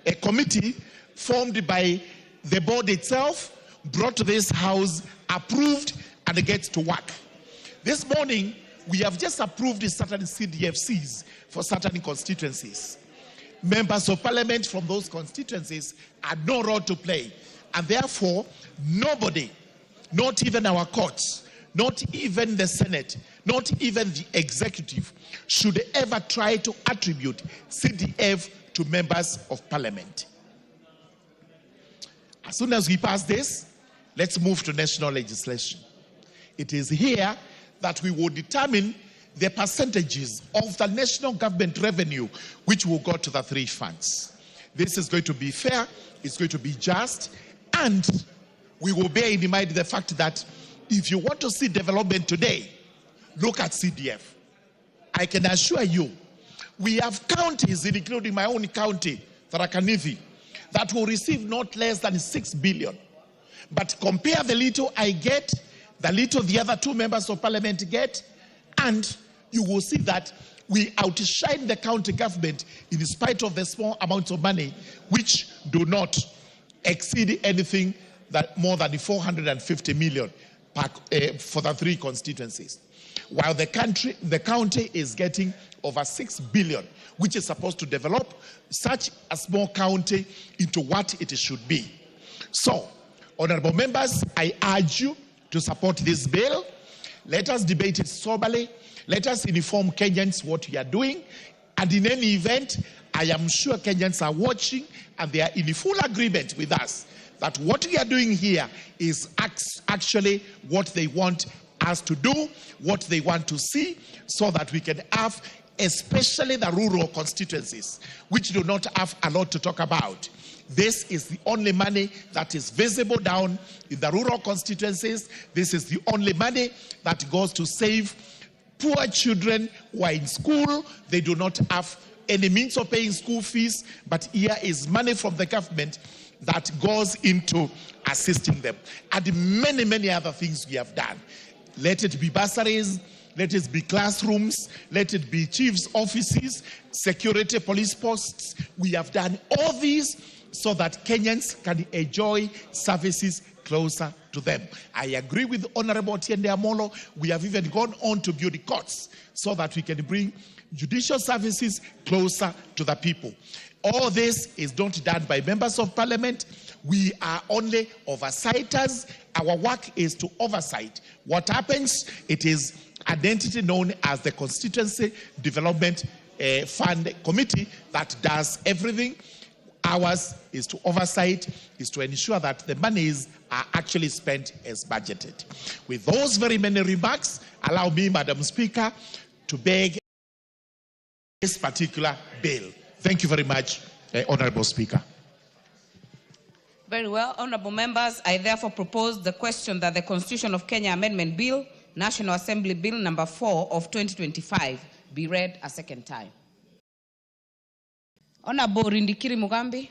a committee formed by the board itself, brought to this House, approved, and gets to work. This morning, we have just approved certain CDFCs for certain constituencies. Members of Parliament from those constituencies had no role to play, and therefore, nobody, not even our courts, not even the Senate, not even the executive, should ever try to attribute CDF to members of Parliament. As soon as we pass this, let's move to national legislation. It is here that we will determine the percentages of the national government revenue which will go to the three funds. This is going to be fair, it's going to be just, and we will bear in mind the fact that if you want to see development today, look at CDF. I can assure you, we have counties, including my own county, Tharaka Nithi, that will receive not less than 6 billion. But compare the little I get, the little the other two members of Parliament get, and you will see that we outshine the county government in spite of the small amounts of money, which do not exceed anything that more than 450 million for the 3 constituencies. While the county is getting over 6 billion, which is supposed to develop such a small county into what it should be. So, honorable members, I urge you to support this bill. Let us debate it soberly. Let us inform Kenyans what we are doing. And in any event, I am sure Kenyans are watching and they are in full agreement with us that what we are doing here is actually what they want us to do, what they want to see, so that we can have, especially the rural constituencies, which do not have a lot to talk about. This is the only money that is visible down in the rural constituencies. This is the only money that goes to save poor children who are in school. They do not have any means of paying school fees, but here is money from the government that goes into assisting them. And many, many other things we have done. Let it be bursaries, let it be classrooms, let it be chief's offices, security police posts. We have done all these so that Kenyans can enjoy services closer to them. I agree with Honorable Otiende Amolo. We have even gone on to build courts so that we can bring judicial services closer to the people. All this is not done by members of parliament. We are only oversights. Our work is to oversight what happens. It is an entity known as the Constituency Development Fund Committee that does everything. Ours is to oversight, is to ensure that the monies are actually spent as budgeted. With those very many remarks, allow me, Madam Speaker, to beg this particular bill. Thank you very much, Honorable Speaker. Very well, honorable members, I therefore propose the question that the Constitution of Kenya Amendment Bill, National Assembly Bill number 4 of 2025 be read a second time. Honorable Rindikiri Mugambi.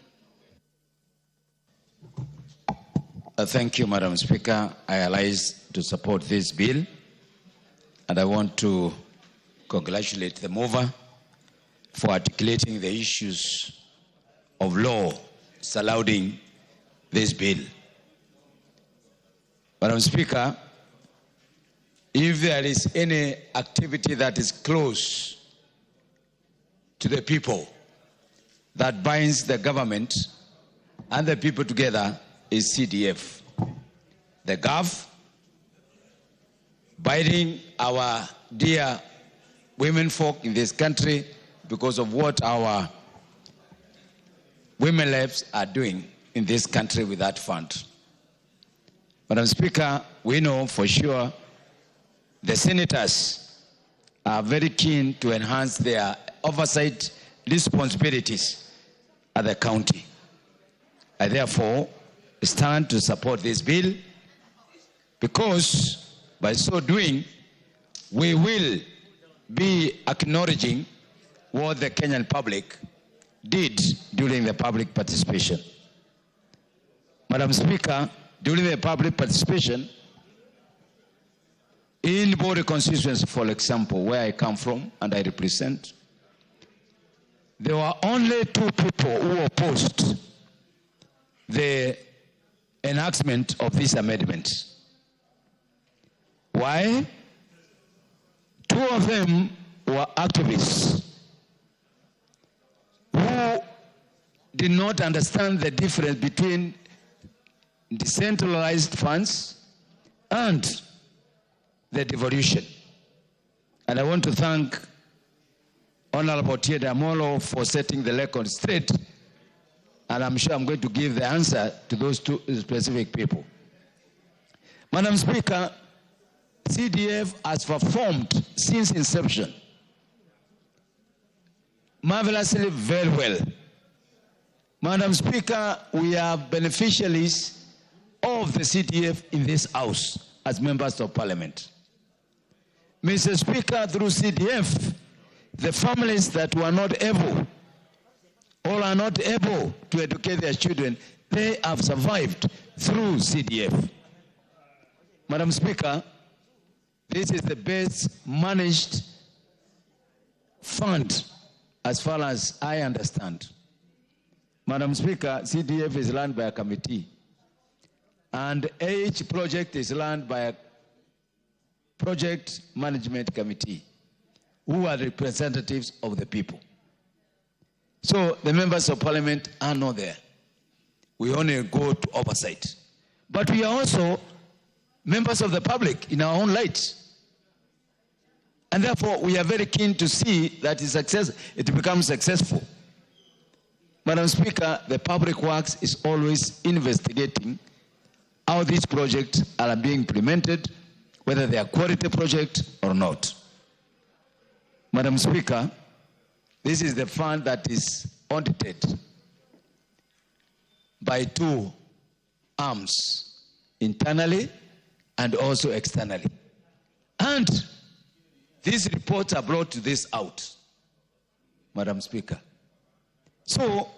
Thank you, Madam Speaker. I rise to support this bill, and I want to congratulate the mover for articulating the issues of law surrounding this bill. Madam Speaker, if there is any activity that is close to the people, that binds the government and the people together, is CDF. The Gov, binding our dear women folk in this country because of what our women lives are doing in this country with that fund. Madam Speaker, we know for sure the senators are very keen to enhance their oversight responsibilities at the county. I therefore stand to support this bill because by so doing, we will be acknowledging what the Kenyan public did during the public participation. Madam Speaker, during the public participation, in Bori constituency, for example, where I come from and I represent, there were only 2 people who opposed the enactment of this amendment. Why? 2 of them were activists who did not understand the difference between decentralized funds and the devolution. And I want to thank Honorable Otiende Amolo for setting the record straight, and I'm sure I'm going to give the answer to those 2 specific people. Madam Speaker, CDF has performed since inception marvelously very well. Madam Speaker, we are beneficiaries of the CDF in this House as members of Parliament. Mr. Speaker, through CDF, the families that were not able or are not able to educate their children, they have survived through CDF. Madam Speaker, this is the best managed fund, as far as I understand, Madam Speaker, CDF is run by a committee, and each project is run by a project management committee, who are representatives of the people. So the members of parliament are not there. We only go to oversight. But we are also members of the public in our own light. And therefore, we are very keen to see that it becomes successful. Madam Speaker, the Public Works is always investigating how these projects are being implemented, whether they are quality projects or not. Madam Speaker, this is the fund that is audited by two arms, internally and also externally. And these reports are brought to this out, Madam Speaker. So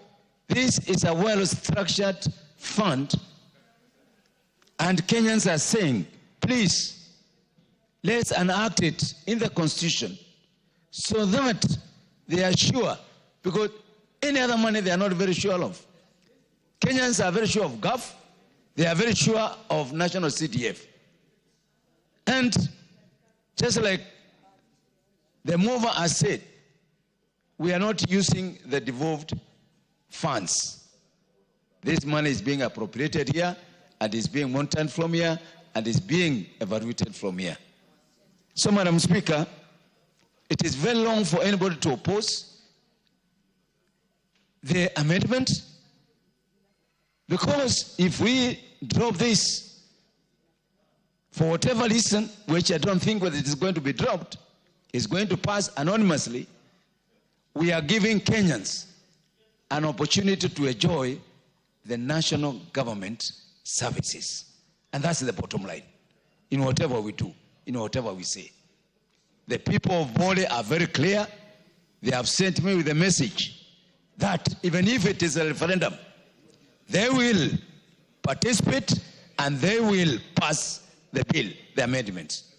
this is a well-structured fund, and Kenyans are saying, please, let's enact it in the Constitution so that they are sure, because any other money they are not very sure of. Kenyans are very sure of GAF, they are very sure of National CDF. And just like the mover has said, we are not using the devolved funds. This money is being appropriated here, and is being monitored from here, and is being evaluated from here. So, Madam Speaker, it is very long for anybody to oppose the amendment, because if we drop this for whatever reason, which I don't think whether it is going to be dropped, is going to pass anonymously, we are giving Kenyans an opportunity to enjoy the national government services. And that's the bottom line, in whatever we do, in whatever we say. The people of Bole are very clear. They have sent me with a message that even if it is a referendum, they will participate and they will pass the bill, the amendments.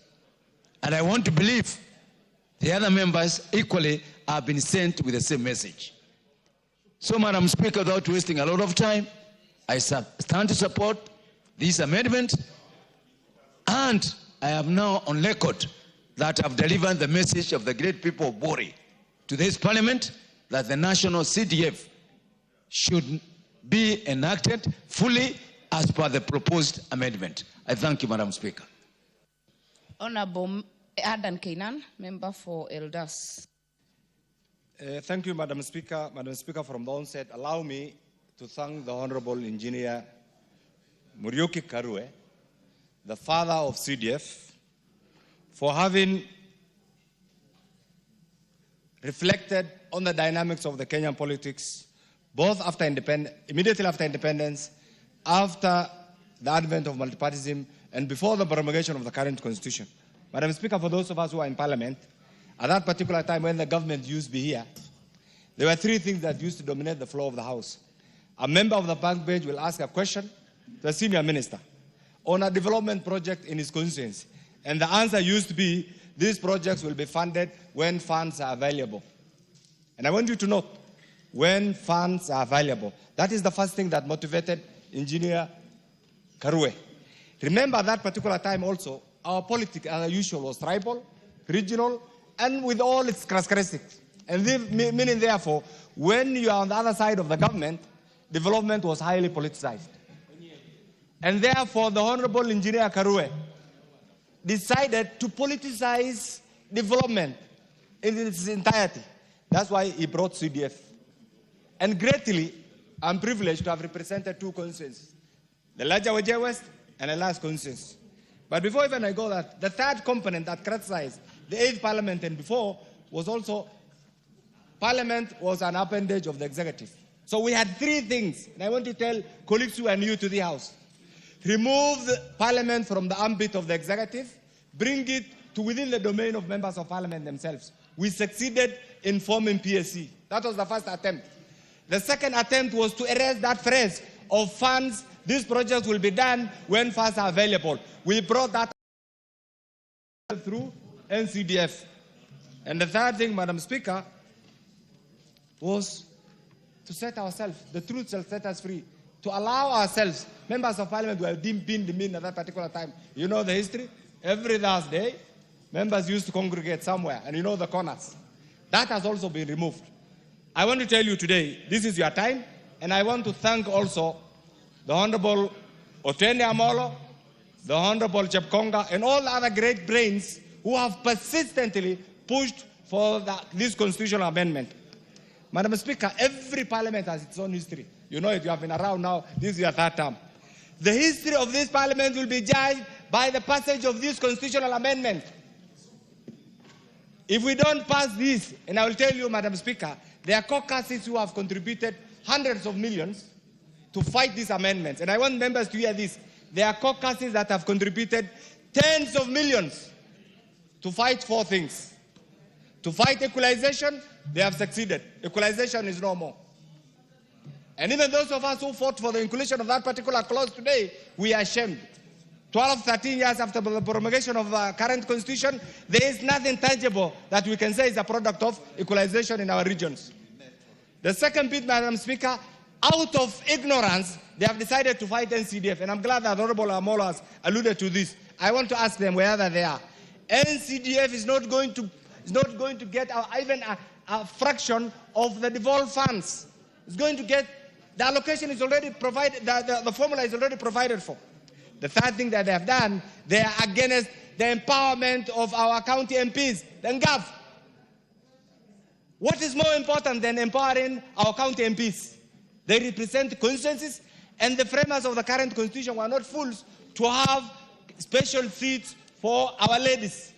And I want to believe the other members equally have been sent with the same message. So, Madam Speaker, without wasting a lot of time, I stand to support this amendment, and I am now on record that I've delivered the message of the great people of Bori to this parliament that the National CDF should be enacted fully as per the proposed amendment. I thank you, Madam Speaker. Honorable Adan Kainan, member for Eldas. Thank you, Madam Speaker. Madam Speaker, from the onset, allow me to thank the Honorable Engineer Muriuki Karue, the father of CDF, for having reflected on the dynamics of the Kenyan politics, both after immediately after independence, after the advent of multipartyism, and before the promulgation of the current constitution. Madam Speaker, for those of us who are in parliament, at that particular time when the government used to be here, there were three things that used to dominate the flow of the House. A member of the back bench will ask a question to the senior minister on a development project in his constituency. And the answer used to be, these projects will be funded when funds are available. And I want you to note, when funds are available. That is the first thing that motivated Engineer Karue. Remember, at that particular time also, our politics, as usual, was tribal, regional, and with all its characteristics. And meaning, therefore, when you are on the other side of the government, development was highly politicized. And therefore, the Honorable Engineer Karue decided to politicize development in its entirety. That's why he brought CDF. And greatly, I'm privileged to have represented two constituencies, the larger Wajir West and the last constituency. But before even I go that, the third component that criticized the 8th Parliament and before was also, Parliament was an appendage of the executive. So we had three things, and I want to tell colleagues who are new to the House. Remove the Parliament from the ambit of the executive, bring it to within the domain of members of Parliament themselves. We succeeded in forming PSC. That was the first attempt. The second attempt was to erase that phrase of funds. These projects will be done when funds are available. We brought that through NCDF. And the third thing, Madam Speaker, was to set ourselves, the truth shall set us free, to allow ourselves, members of parliament who have been demeaned at that particular time. You know the history? Every Thursday, members used to congregate somewhere, and you know the corners. That has also been removed. I want to tell you today, this is your time, and I want to thank also the Honorable Otene Amolo, the Honorable Chepkonga, and all the other great brains who have persistently pushed for this constitutional amendment. Madam Speaker, every parliament has its own history. You know it, you have been around now, this is your third term. The history of this parliament will be judged by the passage of this constitutional amendment. If we don't pass this, and I will tell you, Madam Speaker, there are caucuses who have contributed hundreds of millions to fight these amendments. And I want members to hear this. There are caucuses that have contributed tens of millions to fight four things. To fight equalization, they have succeeded. Equalization is no more. And even those of us who fought for the inclusion of that particular clause today, we are ashamed. 12, 13 years after the promulgation of the current constitution, there is nothing tangible that we can say is a product of equalization in our regions. The second bit, Madam Speaker, out of ignorance, they have decided to fight NCDF. And I'm glad that Honorable Amolo has alluded to this. I want to ask them wherever they are. NCDF is not going to get even a fraction of the devolved funds. It's going to get, the allocation is already provided, the formula is already provided for. The third thing that they have done, they are against the empowerment of our county MPs, the NGAF. What is more important than empowering our county MPs? They represent consensus, and the framers of the current constitution were not fools to have special seats for our ladies.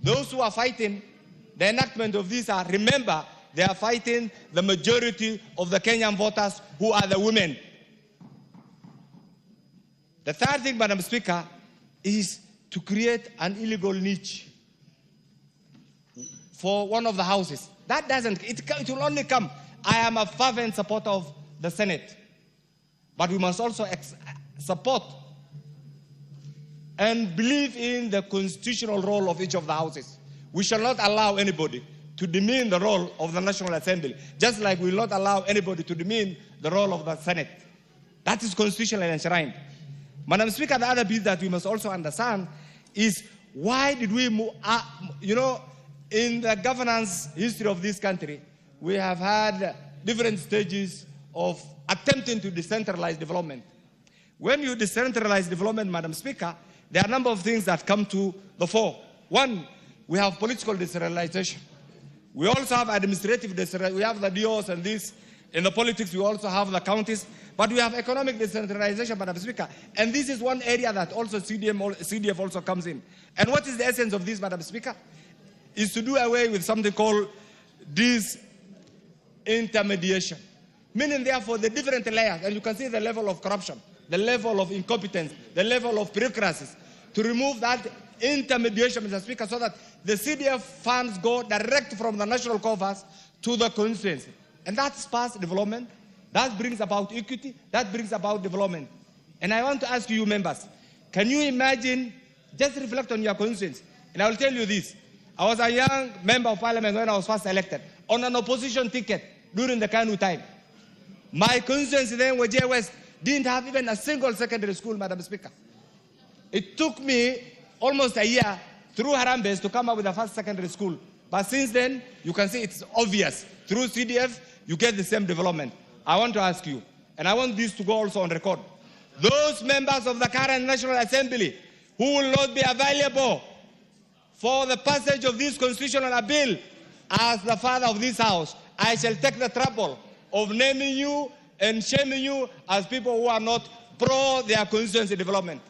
Those who are fighting the enactment of this are, remember, they are fighting the majority of the Kenyan voters who are the women. The third thing, Madam Speaker, is to create an illegal niche for one of the houses. That doesn't, it will only come. I am a fervent supporter of the Senate. But we must also support and believe in the constitutional role of each of the houses. We shall not allow anybody to demean the role of the National Assembly, just like we will not allow anybody to demean the role of the Senate. That is constitutionally enshrined. Madam Speaker, the other bit that we must also understand is why did we move, in the governance history of this country, we have had different stages of attempting to decentralize development. When you decentralize development, Madam Speaker, there are a number of things that come to the fore. One, we have political decentralization. We also have administrative decentralization. We have the DOs and this. In the politics, we also have the counties. But we have economic decentralization, Madam Speaker. And this is one area that also CDF also comes in. And what is the essence of this, Madam Speaker? Is to do away with something called disintermediation. Meaning, therefore, the different layers, and you can see the level of corruption, the level of incompetence, the level of bureaucracies, to remove that intermediation, Mr. Speaker, so that the CDF funds go direct from the national coffers to the constituency. And that spurs development, that brings about equity, that brings about development. And I want to ask you members, can you imagine, just reflect on your constituency, and I will tell you this. I was a young member of parliament when I was first elected, on an opposition ticket during the Kanu time. My constituency then, Wajir West, didn't have even a single secondary school, Madam Speaker. It took me almost a year through Harambes to come up with a first secondary school. But since then, you can see it's obvious. Through CDF, you get the same development. I want to ask you, and I want this to go also on record, those members of the current National Assembly who will not be available for the passage of this constitutional bill, as the father of this house, I shall take the trouble of naming you and shaming you as people who are not pro their constituency development.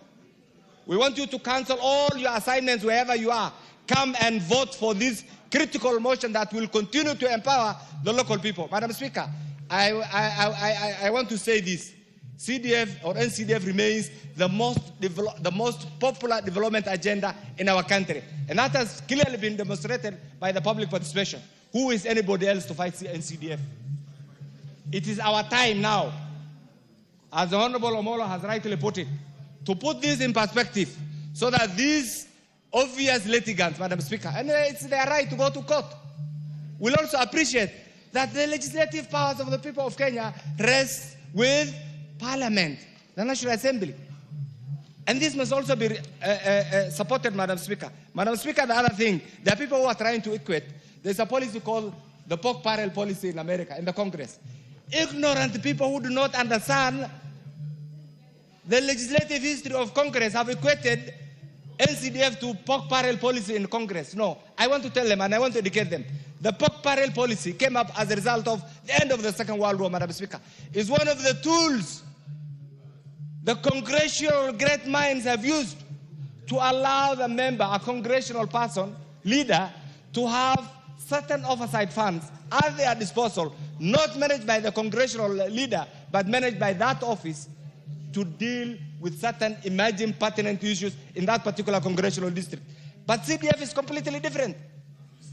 We want you to cancel all your assignments wherever you are. Come and vote for this critical motion that will continue to empower the local people. Madam Speaker, I want to say this. CDF or NCDF remains the most popular development agenda in our country. And that has clearly been demonstrated by the public participation. Who is anybody else to fight NCDF? It is our time now, as the Honorable Omolo has rightly put it, to put this in perspective so that these obvious litigants, Madam Speaker, and it's their right to go to court, will also appreciate that the legislative powers of the people of Kenya rest with Parliament, the National Assembly. And this must also be supported, Madam Speaker. Madam Speaker, the other thing, there are people who are trying to equate. There's a policy called the pork barrel policy in America, in the Congress. Ignorant people who do not understand the legislative history of Congress have equated NCDF to pork barrel policy in Congress. No, I want to tell them and I want to educate them. The pork barrel policy came up as a result of the end of the Second World War, Madam Speaker. It's one of the tools the congressional great minds have used to allow the member, a congressional person, leader, to have certain oversight funds at their disposal, not managed by the congressional leader, but managed by that office to deal with certain emerging pertinent issues in that particular congressional district. But CDF is completely different.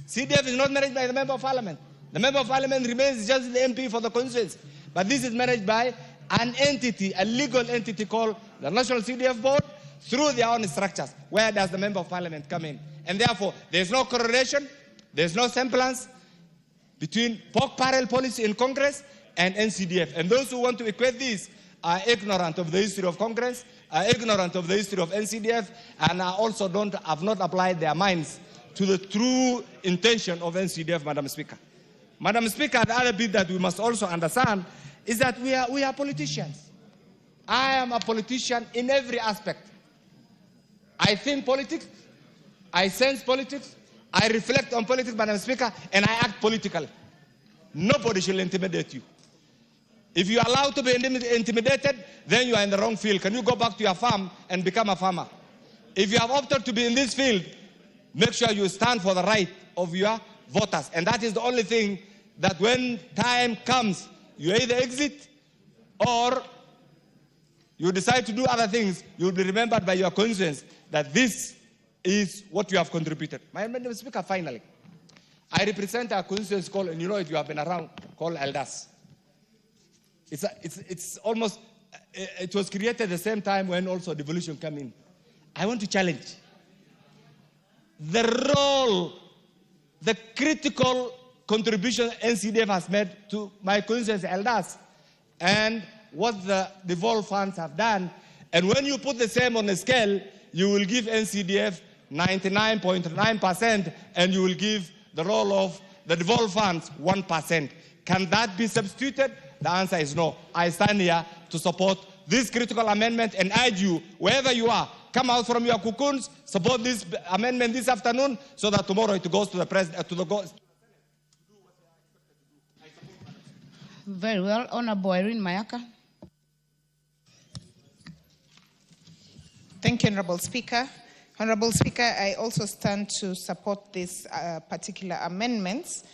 CDF is not managed by the Member of Parliament. The Member of Parliament remains just the MP for the constituency. But this is managed by an entity, a legal entity called the National CDF Board, through their own structures. Where does the Member of Parliament come in? And therefore, there's no correlation, there's no semblance between pork barrel policy in Congress and NCDF. And those who want to equate this are ignorant of the history of Congress, are ignorant of the history of NCDF, and are also have not applied their minds to the true intention of NCDF, Madam Speaker. Madam Speaker, the other bit that we must also understand is that we are politicians. I am a politician in every aspect. I think politics, I sense politics, I reflect on politics, Madam Speaker, and I act politically. Nobody shall intimidate you. If you are allowed to be intimidated, then you are in the wrong field. Can you go back to your farm and become a farmer? If you have opted to be in this field, make sure you stand for the right of your voters. And that is the only thing that when time comes, you either exit or you decide to do other things, you will be remembered by your conscience that this is what you have contributed. Madam Speaker, finally, I represent a constituency called, and you know if you have been around, called Eldas. It's almost, it was created at the same time when also devolution came in. I want to challenge the role, the critical contribution NCDF has made to my constituency Eldas and what the devolved funds have done. And when you put the same on a scale, you will give NCDF 99.9% and you will give the role of the devolved funds 1%. Can that be substituted? The answer is no. I stand here to support this critical amendment and urge you, wherever you are, come out from your cocoons, support this amendment this afternoon so that tomorrow it goes to the president, Very well. Honorable Irene Mayaka. Thank you, Honorable Speaker. Honorable Speaker, I also stand to support these particular amendments,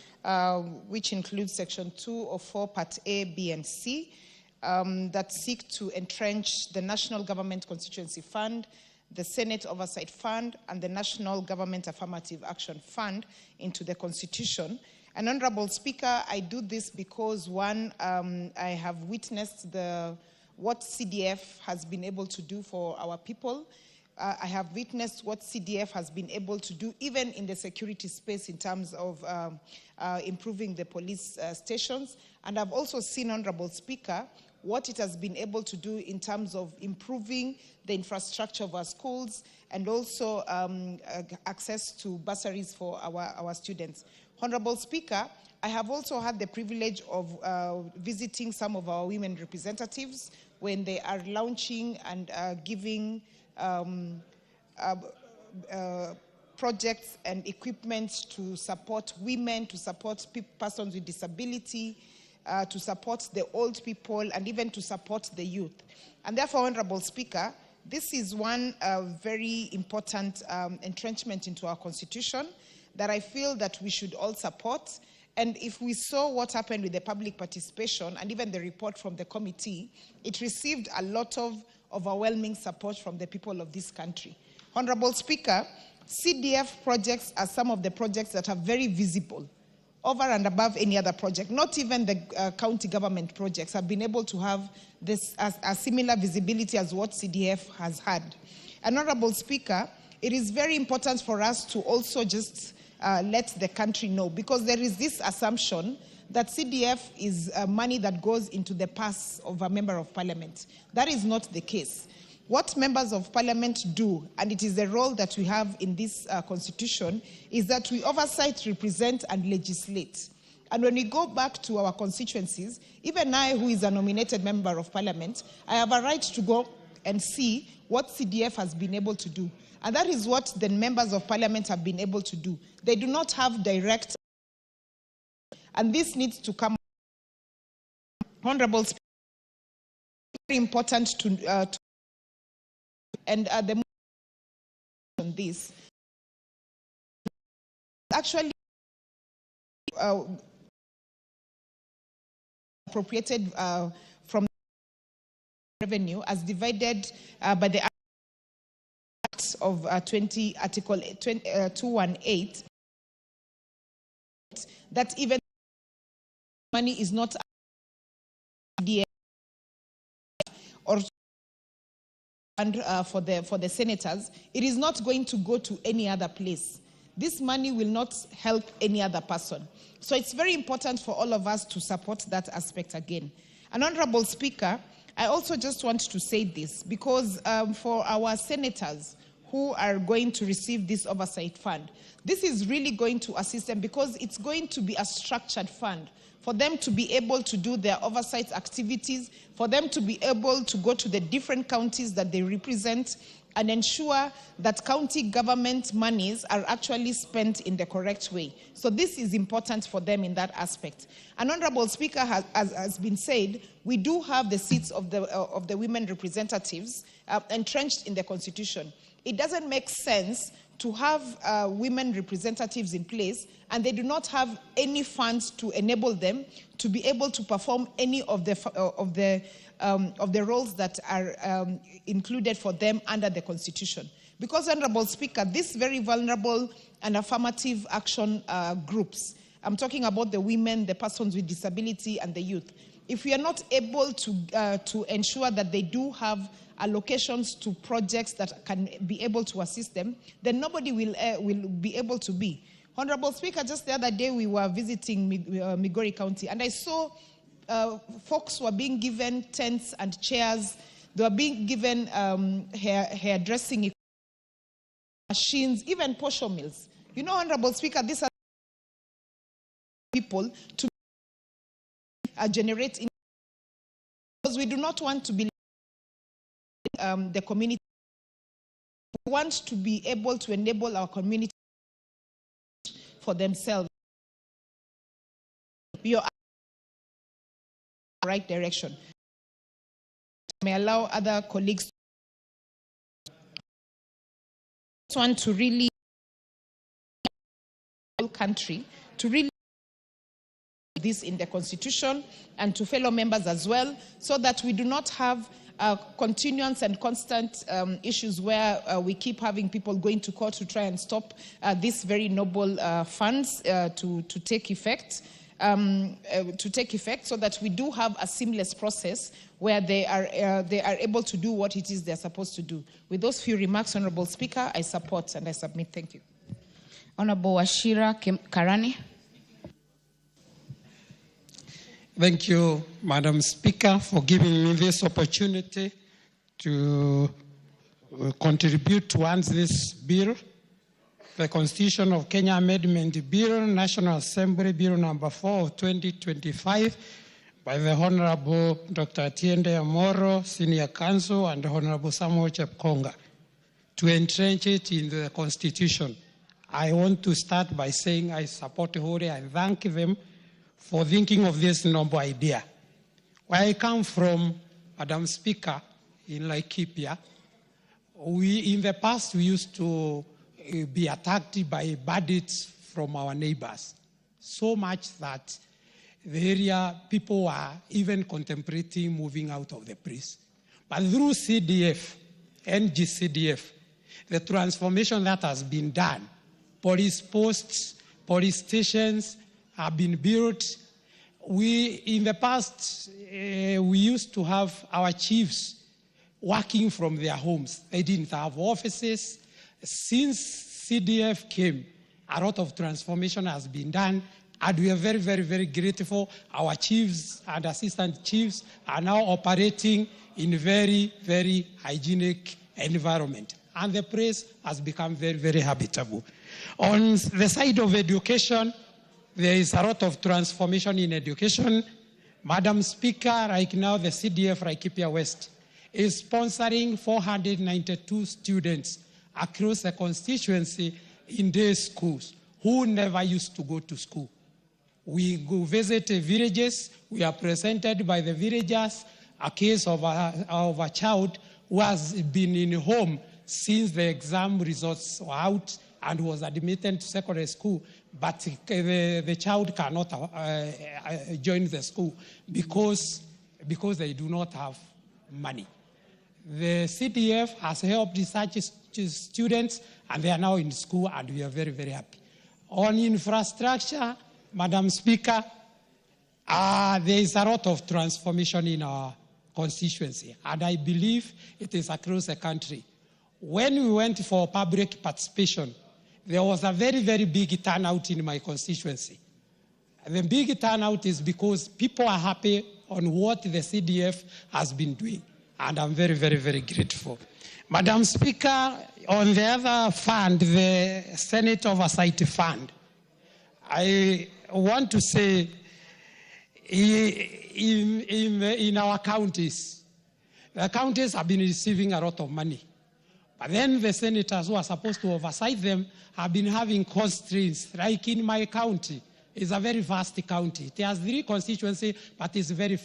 which include Section 204, Part A, B, and C, that seek to entrench the National Government Constituency Fund, the Senate Oversight Fund, and the National Government Affirmative Action Fund into the Constitution. And Honorable Speaker, I do this because, one, I have witnessed what CDF has been able to do for our people. I have witnessed what CDF has been able to do even in the security space in terms of improving the police stations. And I've also seen, Honorable Speaker, what it has been able to do in terms of improving the infrastructure of our schools and also access to bursaries for our students. Honorable Speaker, I have also had the privilege of visiting some of our women representatives when they are launching and giving projects and equipment to support women, to support persons with disability, to support the old people, and even to support the youth. And therefore, Honorable Speaker, this is one very important entrenchment into our Constitution that I feel that we should all support. And if we saw what happened with the public participation and even the report from the committee, it received a lot of overwhelming support from the people of this country. Honorable Speaker, CDF projects are some of the projects that are very visible, over and above any other project. Not even the county government projects have been able to have this a similar visibility as what CDF has had. And Honorable Speaker, it is very important for us to also just let the country know, because there is this assumption that CDF is money that goes into the purse of a member of parliament. That is not the case. What members of parliament do, and it is the role that we have in this constitution, is that we oversight, represent, and legislate. And when we go back to our constituencies, even I, who is a nominated member of parliament, I have a right to go and see what CDF has been able to do. And that is what the members of parliament have been able to do. They do not have direct, and this needs to come. Honorable Speaker, very important to and the on this actually appropriated from revenue as divided by the Act of Article 218, that even money is not or for the senators, it is not going to go to any other place. This money will not help any other person. So it's very important for all of us to support that aspect again. And Honorable Speaker, I also just want to say this, because for our senators who are going to receive this oversight fund, this is really going to assist them, because it's going to be a structured fund for them to be able to do their oversight activities, for them to be able to go to the different counties that they represent and ensure that county government monies are actually spent in the correct way. So this is important for them in that aspect. And Honorable Speaker, has been said, we do have the seats of the women representatives entrenched in the Constitution. It doesn't make sense to have women representatives in place and they do not have any funds to enable them to be able to perform any of the roles that are included for them under the Constitution. Because, Honorable Speaker, these very vulnerable and affirmative action groups, I'm talking about the women, the persons with disability, and the youth, if we are not able to ensure that they do have allocations to projects that can be able to assist them, then nobody will be able to be. Honorable Speaker, just the other day we were visiting Migori County, and I saw folks were being given tents and chairs. They were being given hairdressing machines, even posho mills. You know, Honorable Speaker, these are people to generate, because we do not want to be the community. We want to be able to enable our community for themselves. We are in the right direction. May allow other colleagues to want to really country to really this in the Constitution and to fellow members as well, so that we do not have continuance and constant issues where we keep having people going to court to try and stop these very noble funds to take effect. So that we do have a seamless process where they are able to do what it is they're supposed to do. With those few remarks, Honorable Speaker, I support and I submit. Thank you. Honorable Wachira Karani. Thank you, Madam Speaker, for giving me this opportunity to contribute towards this bill, the Constitution of Kenya Amendment Bill, National Assembly Bill number 4 of 2025, by the Honorable Dr. Atiende Amoro, Senior Counsel, and Honorable Samuel Chepkonga, to entrench it in the Constitution. I want to start by saying I support wholly and thank them for thinking of this noble idea. Where I come from, Madam Speaker, in Laikipia, in the past we used to be attacked by bandits from our neighbors, so much that the area people were even contemplating moving out of the place. But through CDF, NGCDF, the transformation that has been done, police posts, police stations have been built. In the past, we used to have our chiefs working from their homes. They didn't have offices. Since CDF came, a lot of transformation has been done, and we are very, very, very grateful. Our chiefs and assistant chiefs are now operating in a very, very hygienic environment. And the place has become very, very habitable. On the side of education, there is a lot of transformation in education. Madam Speaker, right now the CDF Laikipia West is sponsoring 492 students across the constituency in day schools who never used to go to school. We go visit villages. We are presented by the villagers a case of a child who has been in home since the exam results were out and was admitted to secondary school, but the child cannot join the school because they do not have money. The CDF has helped such students, and they are now in school, and we are very, very happy. On infrastructure, Madam Speaker, there is a lot of transformation in our constituency, and I believe it is across the country. When we went for public participation, there was a very, very big turnout in my constituency. And the big turnout is because people are happy on what the CDF has been doing, and I'm very, very, very grateful. Madam Speaker, on the other fund, the Senate Oversight Fund, I want to say in our counties, the counties have been receiving a lot of money. But then the senators who are supposed to oversight them have been having constraints. Like in my county, it's a very vast county. It has 3 constituencies, but it's very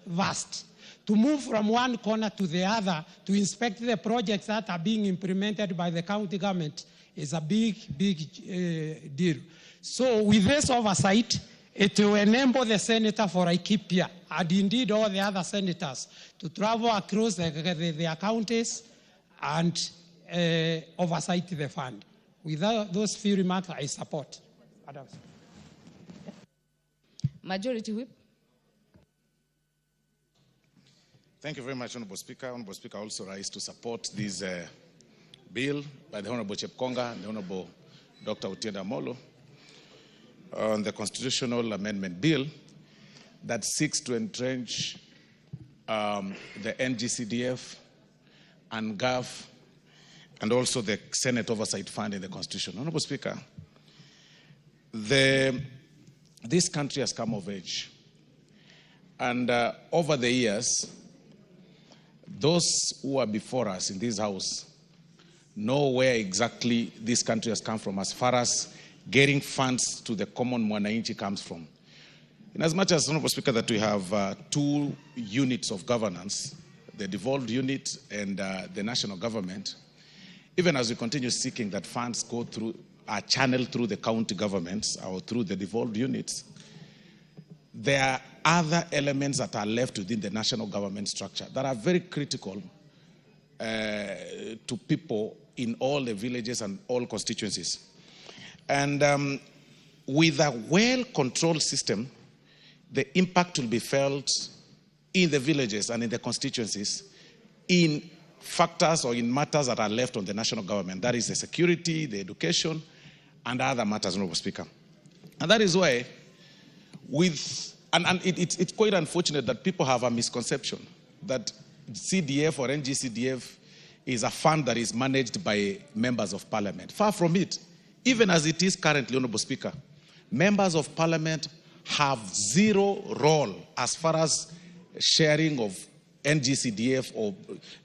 vast. To move from one corner to the other to inspect the projects that are being implemented by the county government is a big, big deal. So with this oversight, it will enable the senator for Laikipia, and indeed all the other senators, to travel across their counties and oversight the fund. Without those few remarks, I support. Madam. Majority Whip. Thank you very much, Honorable Speaker. Honorable Speaker, also rise to support this bill by the Honorable Chepkonga and the Honorable Dr. Otienda Molo on the constitutional amendment bill that seeks to entrench the NGCDF and GAF and also the Senate Oversight Fund in the Constitution. Honorable Speaker, this country has come of age. And over the years, those who are before us in this house know where exactly this country has come from as far as getting funds to the common mwananchi comes from. In as much as, Honorable Speaker, that we have 2 units of governance, the devolved unit and the national government, even as we continue seeking that funds go through, are channeled through the county governments or through the devolved units, there are other elements that are left within the national government structure that are very critical to people in all the villages and all constituencies. And with a well-controlled system, the impact will be felt in the villages and in the constituencies in factors or in matters that are left on the national government. That is the security, the education, and other matters, Honorable Speaker. And that is why it's quite unfortunate that people have a misconception that CDF or NGCDF is a fund that is managed by members of parliament. Far from it. Even as it is currently, Honorable Speaker, members of parliament have 0 role as far as sharing of NGCDF or,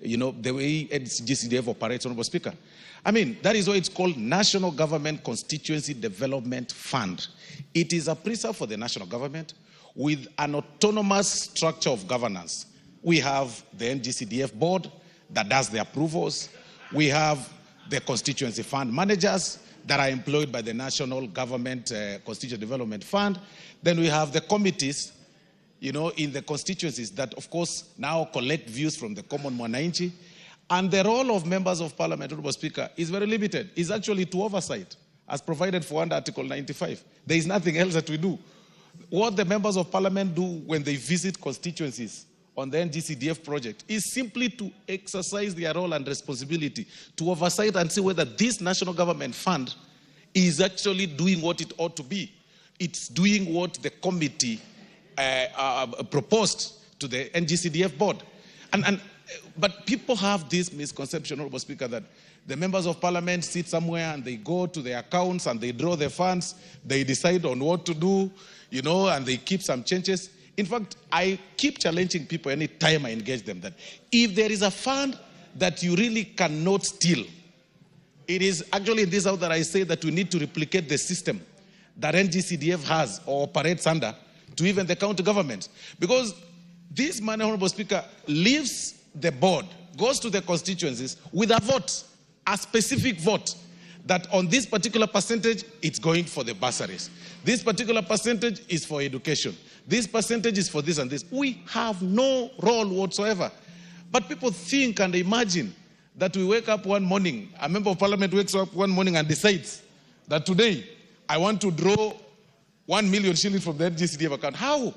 the way NGCDF operates, Honorable Speaker. I mean, that is why it's called National Government Constituency Development Fund. It is a preserve for the national government with an autonomous structure of governance. We have the NGCDF board that does the approvals. We have the constituency fund managers that are employed by the National Government Constituency Development Fund. Then we have the committees, in the constituencies that, of course, now collect views from the common mwananchi. And the role of members of parliament, Honorable Speaker, is very limited. It's actually to oversight, as provided for under Article 95. There is nothing else that we do. What the members of parliament do when they visit constituencies on the NGCDF project is simply to exercise their role and responsibility to oversight and see whether this national government fund is actually doing what it ought to be. It's doing what the committee proposed to the NGCDF board. But people have this misconception, Honorable Speaker, that the members of parliament sit somewhere and they go to their accounts and they draw their funds, they decide on what to do, you know, and they keep some changes. In fact, I keep challenging people any time I engage them that if there is a fund that you really cannot steal, it is actually in this house that I say that we need to replicate the system that NGCDF has or operates under to even the county government. Because this money, Honorable Speaker, leaves the board, goes to the constituencies with a vote, a specific vote, that on this particular percentage, it's going for the bursaries. This particular percentage is for education. This percentage is for this and this. We have no role whatsoever. But people think and imagine that we wake up one morning, a member of parliament wakes up one morning and decides that today, I want to draw 1 million shillings from the NGCDF account. How?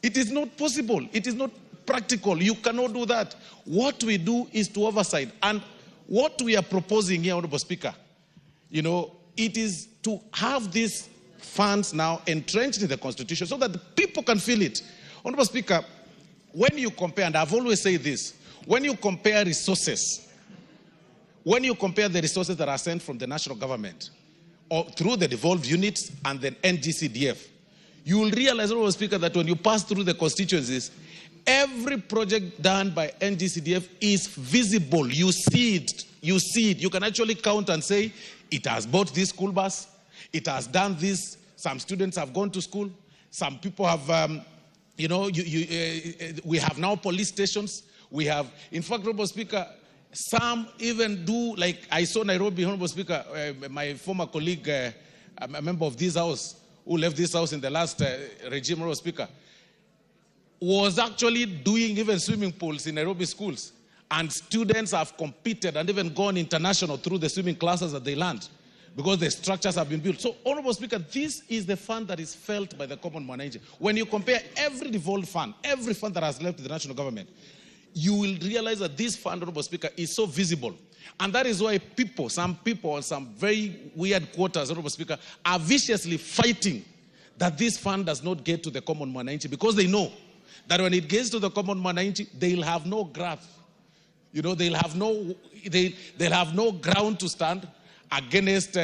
It is not possible. It is not practical. You cannot do that. What we do is to oversight. And what we are proposing here, Honorable Speaker, you know, it is to have these funds now entrenched in the Constitution so that the people can feel it. Honorable Speaker, when you compare, and I've always said this, when you compare resources, when you compare the resources that are sent from the national government or through the devolved units and the NGCDF, you will realize, Honorable Speaker, that when you pass through the constituencies, every project done by NGCDF is visible. You see it. You see it. You can actually count and say, it has bought this school bus. It has done this. Some students have gone to school. Some people have, we have now police stations. We have, in fact, Honorable Speaker, some even do, like I saw Nairobi, Honorable Speaker, my former colleague, a member of this house, who left this house in the last regime, Honorable Speaker, was actually doing even swimming pools in Nairobi schools. And students have competed and even gone international through the swimming classes that they learned because the structures have been built. So, Honorable Speaker, this is the fund that is felt by the common manager. When you compare every devolved fund, every fund that has left the national government, you will realize that this fund, Honorable Speaker, is so visible. And that is why people, some very weird quarters, Honorable Speaker, are viciously fighting that this fund does not get to the common manager because they know that when it gets to the common manager, they'll have no graph. You know, they'll have no ground to stand against,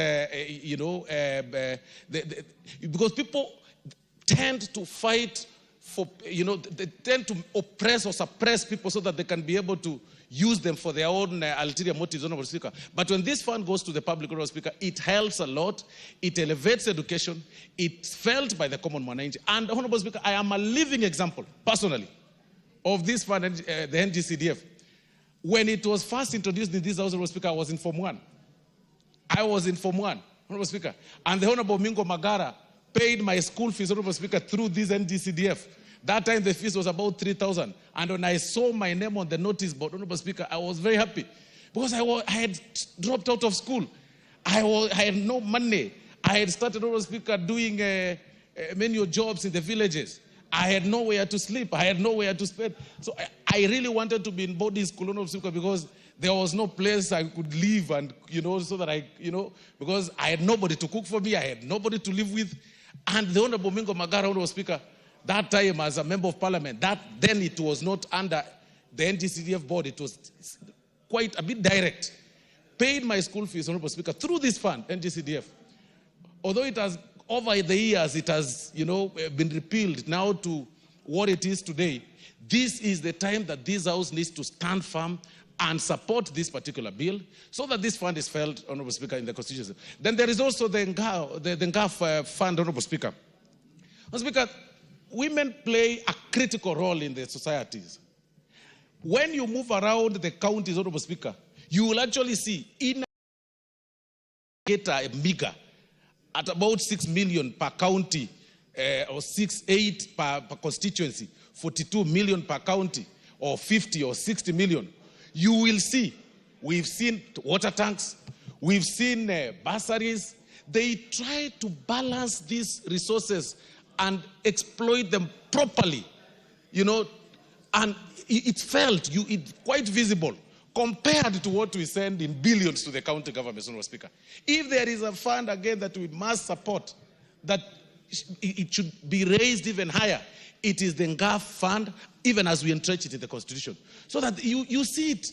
because people tend to fight for, they tend to oppress or suppress people so that they can be able to use them for their own ulterior motives, Honorable Speaker. But when this fund goes to the public, Honorable Speaker, it helps a lot. It elevates education. It's felt by the common man. And, Honorable Speaker, I am a living example, personally, of this fund, the NGCDF. When it was first introduced in this house, Honorable Speaker, I was in Form 1. I was in Form 1, Honorable Speaker. And the Honorable Mingo Magara paid my school fees, Honorable Speaker, through this NGCDF. That time the fees was about 3,000. And when I saw my name on the notice board, Honorable Speaker, I was very happy. Because I had dropped out of school. I had no money. I had started, Honorable Speaker, doing menial jobs in the villages. I had nowhere to sleep. I had nowhere to spend. So I really wanted to be in boarding school, Honorable Speaker, because there was no place I could live and, so that because I had nobody to cook for me. I had nobody to live with. And the Honorable Mingo Magara, Honorable Speaker, that time as a member of parliament, then it was not under the NGCDF board. It was quite a bit direct. Paid my school fees, Honorable Speaker, through this fund, NGCDF. Although it has, over the years, it has, been repealed now to what it is today. This is the time that this house needs to stand firm and support this particular bill so that this fund is felt, Honorable Speaker, in the Constitution. Then there is also the NGAF fund, Honorable Speaker. Honorable Speaker, women play a critical role in the societies. When you move around the counties, Honorable Speaker, you will actually see in get a meager at about 6 million per county, or 8 per constituency, 42 million per county, or 50 or 60 million. You will see, we've seen water tanks, we've seen bursaries. They try to balance these resources and exploit them properly, and it's felt, it's quite visible. compared to what we send in billions to the county governments, Mr. Speaker. If there is a fund, again, that we must support, that it should be raised even higher, it is the NGAF fund, even as we entrench it in the Constitution. So that you see it,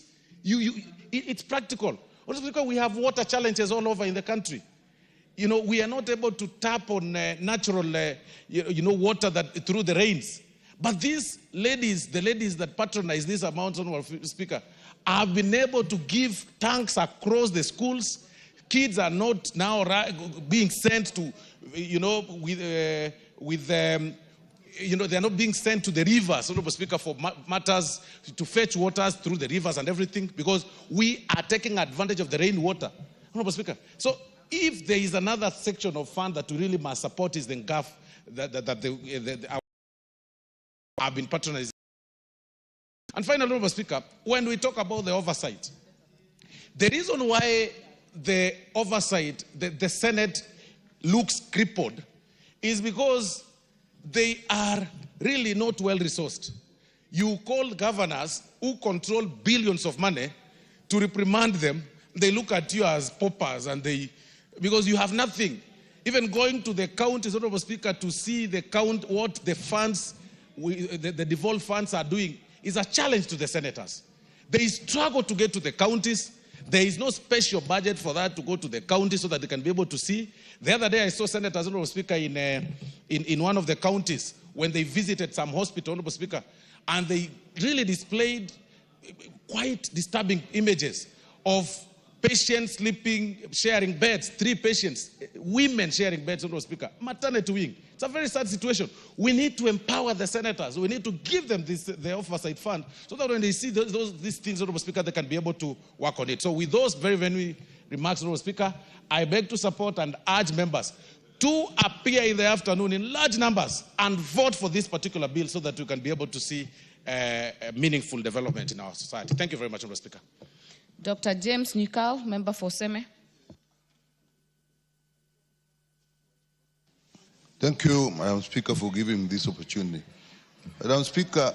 it's practical. Also because we have water challenges all over in the country. You know, we are not able to tap on natural, water that through the rains. But these ladies, the ladies that patronize these amounts, Mr. Speaker, have been able to give tanks across the schools. Kids are not now being sent to, they're not being sent to the rivers, Mr. Speaker, for matters to fetch waters through the rivers and everything, because we are taking advantage of the rainwater, Mr. Speaker. So if there is another section of fund that we really must support is the NGAF that have been patronizing. And finally, Mr. Speaker, when we talk about the oversight, the reason why the oversight, the Senate looks crippled is because they are really not well resourced. You call governors who control billions of money to reprimand them, they look at you as paupers, and because you have nothing. Even going to the counties, Mr. Speaker, to see what the funds, the devolved funds are doing is a challenge to the senators. They struggle to get to the counties. There is no special budget for that to go to the county so that they can be able to see. The other day I saw senators, Mr. Speaker, in one of the counties when they visited some hospital, Mr. Speaker, and they really displayed quite disturbing images of patients sleeping, sharing beds, 3 patients, women sharing beds, Mr. Speaker, maternity wing. It's a very sad situation. We need to empower the senators. We need to give them the oversight fund so that when they see these things, Mr. Speaker, they can be able to work on it. So with those very, very remarks, Mr. Speaker, I beg to support and urge members to appear in the afternoon in large numbers and vote for this particular bill so that we can be able to see meaningful development in our society. Thank you very much, Mr. Speaker. Dr. James Nyukal, member for Seme. Thank you, Madam Speaker, for giving me this opportunity. Madam Speaker,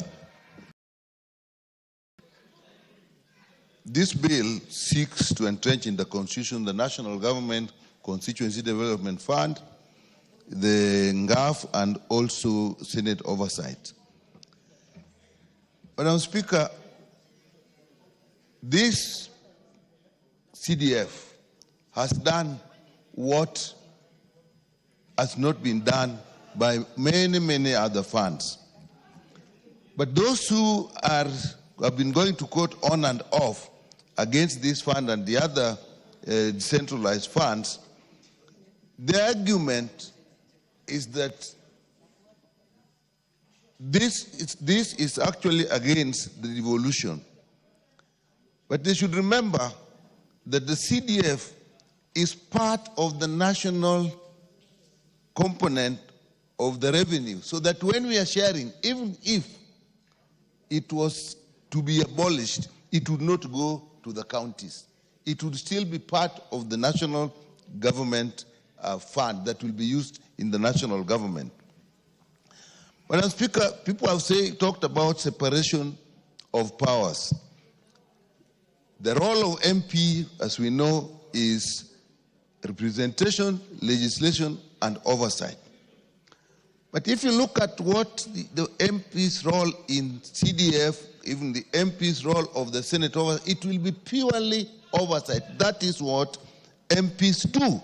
this bill seeks to entrench in the Constitution the National Government Constituency Development Fund, the NGAF, and also Senate oversight. Madam Speaker, this CDF has done what has not been done by many, many other funds. But those who have been going to court on and off against this fund and the other decentralized funds, the argument is that this is actually against the devolution. But they should remember that the CDF is part of the national component of the revenue, so that when we are sharing, even if it was to be abolished, it would not go to the counties. It would still be part of the national government fund that will be used in the national government. Madam Speaker, people have talked about separation of powers. The role of MP, as we know, is representation, legislation, and oversight. But if you look at what the MP's role in CDF, even the MP's role of the Senate, it will be purely oversight. That is what MPs do.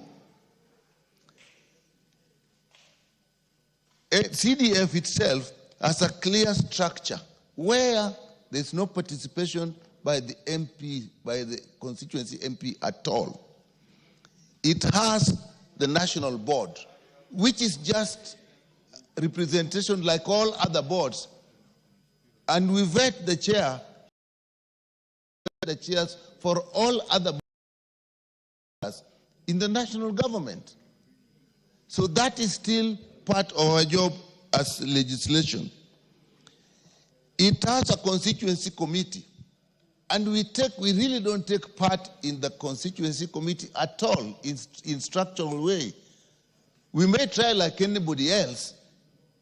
CDF itself has a clear structure where there's no participation by the MP, by the constituency MP at all. It has the national board, which is just representation like all other boards. And we vet the chairs for all other boards in the national government. So that is still part of our job as legislation. It has a constituency committee. And we really don't take part in the constituency committee at all in structural way. We may try like anybody else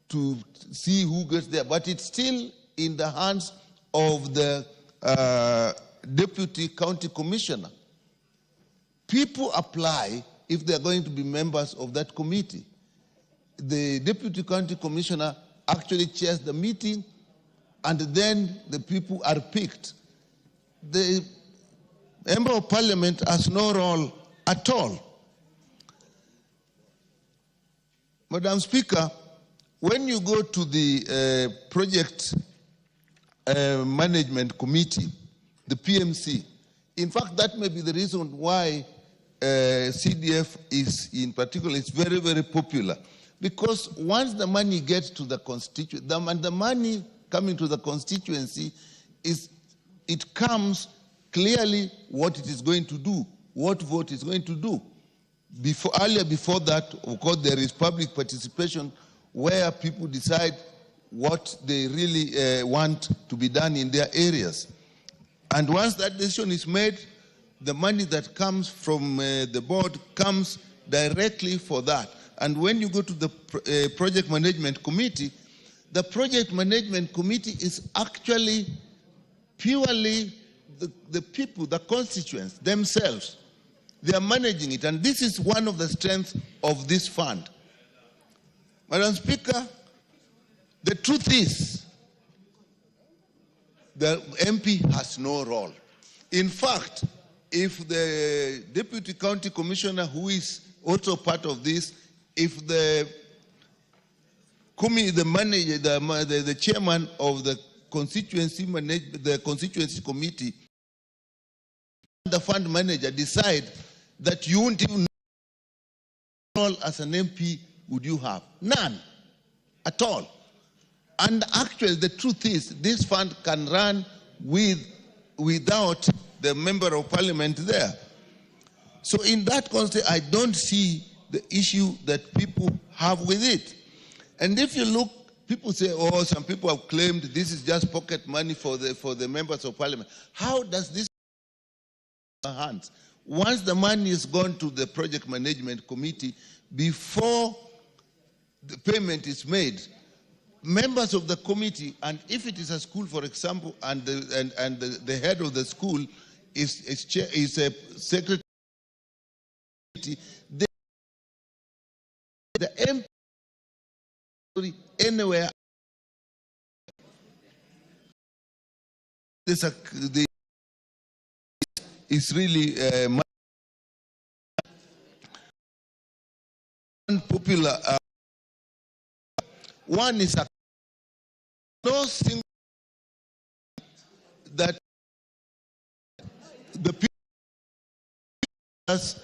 to see who gets there, but it's still in the hands of the deputy county commissioner. People apply if they are going to be members of that committee. The deputy county commissioner actually chairs the meeting, and then the people are picked. The member of parliament has no role at all. Madam Speaker, when you go to the project management committee, the PMC, in fact, that may be the reason why CDF is, in particular, is very, very popular. Because once the money gets to the constituency, the money coming to the constituency, it comes clearly what it is going to do, what vote is going to do. Earlier before that, of course, there is public participation where people decide what they really want to be done in their areas. And once that decision is made, the money that comes from the board comes directly for that. And when you go to the project management committee, the project management committee is actually purely the people, the constituents themselves. They are managing it, and this is one of the strengths of this fund. Madam Speaker, the truth is, the MP has no role. In fact, if the deputy county commissioner, who is also part of this, if the manager, the chairman of the constituency committee, the fund manager decide that you won't even know as an MP would you have? None at all. And actually, the truth is, this fund can run without the member of parliament there. So in that context, I don't see the issue that people have with it. And if you look, people say, oh, some people have claimed this is just pocket money for the members of parliament. How does this hands? Once the money is gone to the project management committee, before the payment is made, members of the committee, and if it is a school, for example, and the head of the school is a secretary, the MP anywhere is really unpopular. One is no single that the people as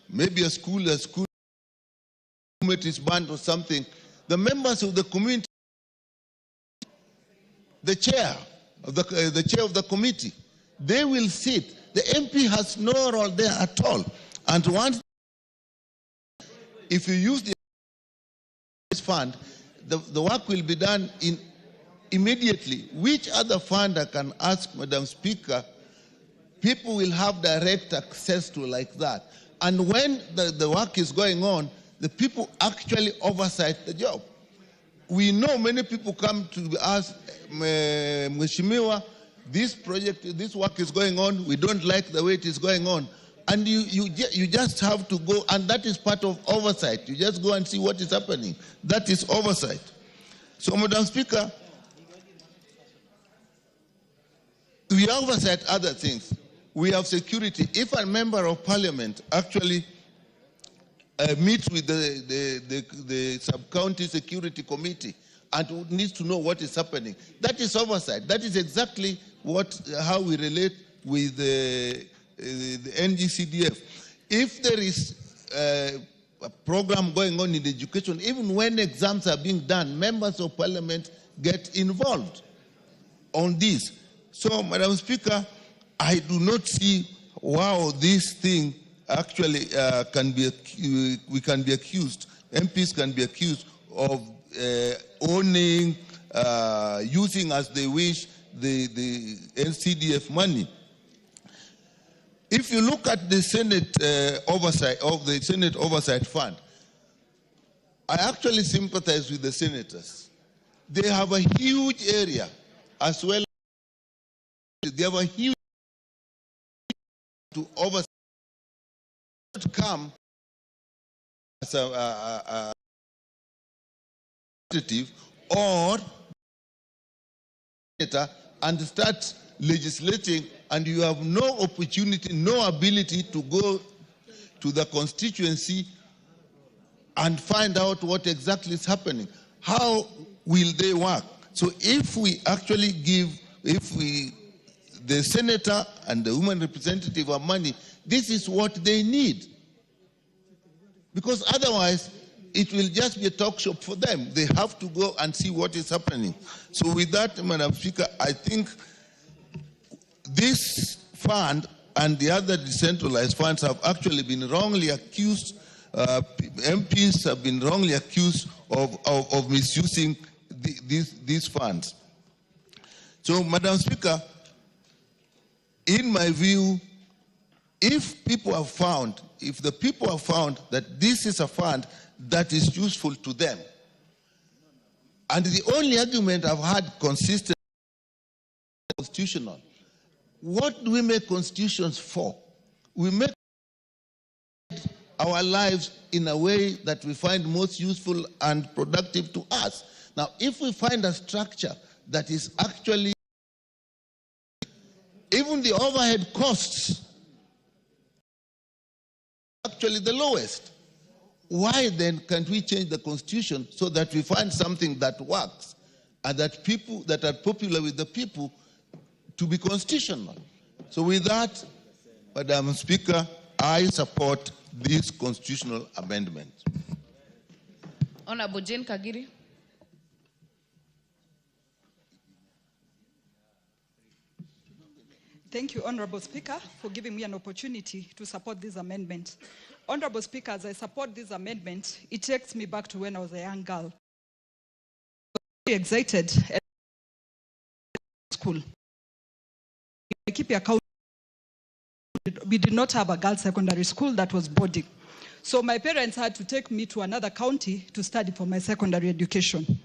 maybe a school is banned or something. The members of the community, the chair of the committee, they will sit. The MP has no role there at all. And once, if you use this fund, the work will be done immediately. Which other fund I can ask, Madam Speaker, people will have direct access to like that. And when the work is going on, the people actually oversight the job. We know many people come to us, Mheshimiwa, this work is going on, we don't like the way it is going on. And you just have to go, and that is part of oversight. You just go and see what is happening. That is oversight. So, Madam Speaker, we oversight other things. We have security. If a member of parliament actually meets with the sub-county security committee and needs to know what is happening, that is oversight. That is exactly how we relate with the NGCDF. If there is a program going on in education, even when exams are being done, members of parliament get involved on this. So, Madam Speaker, I do not see how this thing actually we can be accused, MPs can be accused of owning, using as they wish the NCDF money. If you look at the Senate oversight of the Senate Oversight Fund, I actually sympathize with the senators. They have a huge area as well. They have a huge to oversee to come as a representative or and start legislating, and you have no opportunity, no ability to go to the constituency and find out what exactly is happening. How will they work? So if we actually give, the senator and the woman representative have money, this is what they need. Because otherwise, it will just be a talk shop for them. They have to go and see what is happening. So with that, Madam Speaker, I think this fund and the other decentralized funds have actually been wrongly accused. MPs have been wrongly accused of misusing these funds. So, Madam Speaker, in my view, if the people have found that this is a fund that is useful to them, and the only argument I've had consistent constitutional, what do we make constitutions for? We make our lives in a way that we find most useful and productive to us. Now, if we find a structure that is actually, even the overhead costs, actually the lowest, why then can't we change the constitution so that we find something that works and that people that are popular with the people to be constitutional? So with that, Madam Speaker, I support this constitutional amendment. Honorable Jane Kagiri. Thank you, Honorable Speaker, for giving me an opportunity to support this amendment. Honorable Speaker, as I support this amendment, it takes me back to when I was a young girl. I was very excited at school. I keep your account. We did not have a girls' secondary school that was boarding. So my parents had to take me to another county to study for my secondary education.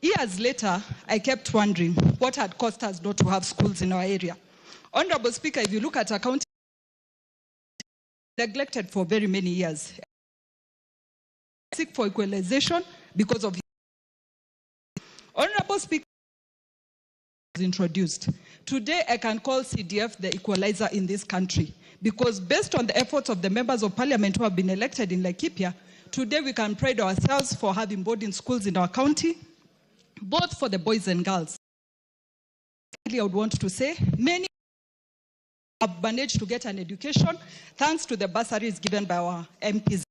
Years later, I kept wondering what had caused us not to have schools in our area. Honorable Speaker, if you look at our county, neglected for very many years. Seek for equalization because of Honorable Speaker was introduced. Today, I can call CDF the equalizer in this country because based on the efforts of the members of parliament who have been elected in Laikipia, today we can pride ourselves for having boarding schools in our county, both for the boys and girls. I would want to say many have managed to get an education thanks to the bursaries given by our MPs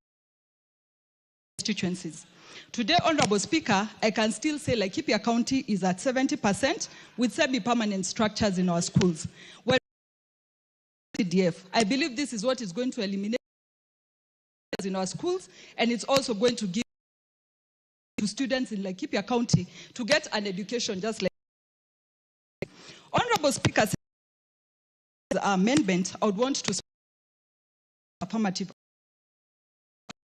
constituencies. Today, Honorable Speaker, I can still say Laikipia County is at 70% with semi-permanent structures in our schools. Where CDF, I believe this is what is going to eliminate in our schools, and it's also going to give to students in Laikipia County to get an education just like Honorable Speaker, amendment, I would want to affirmative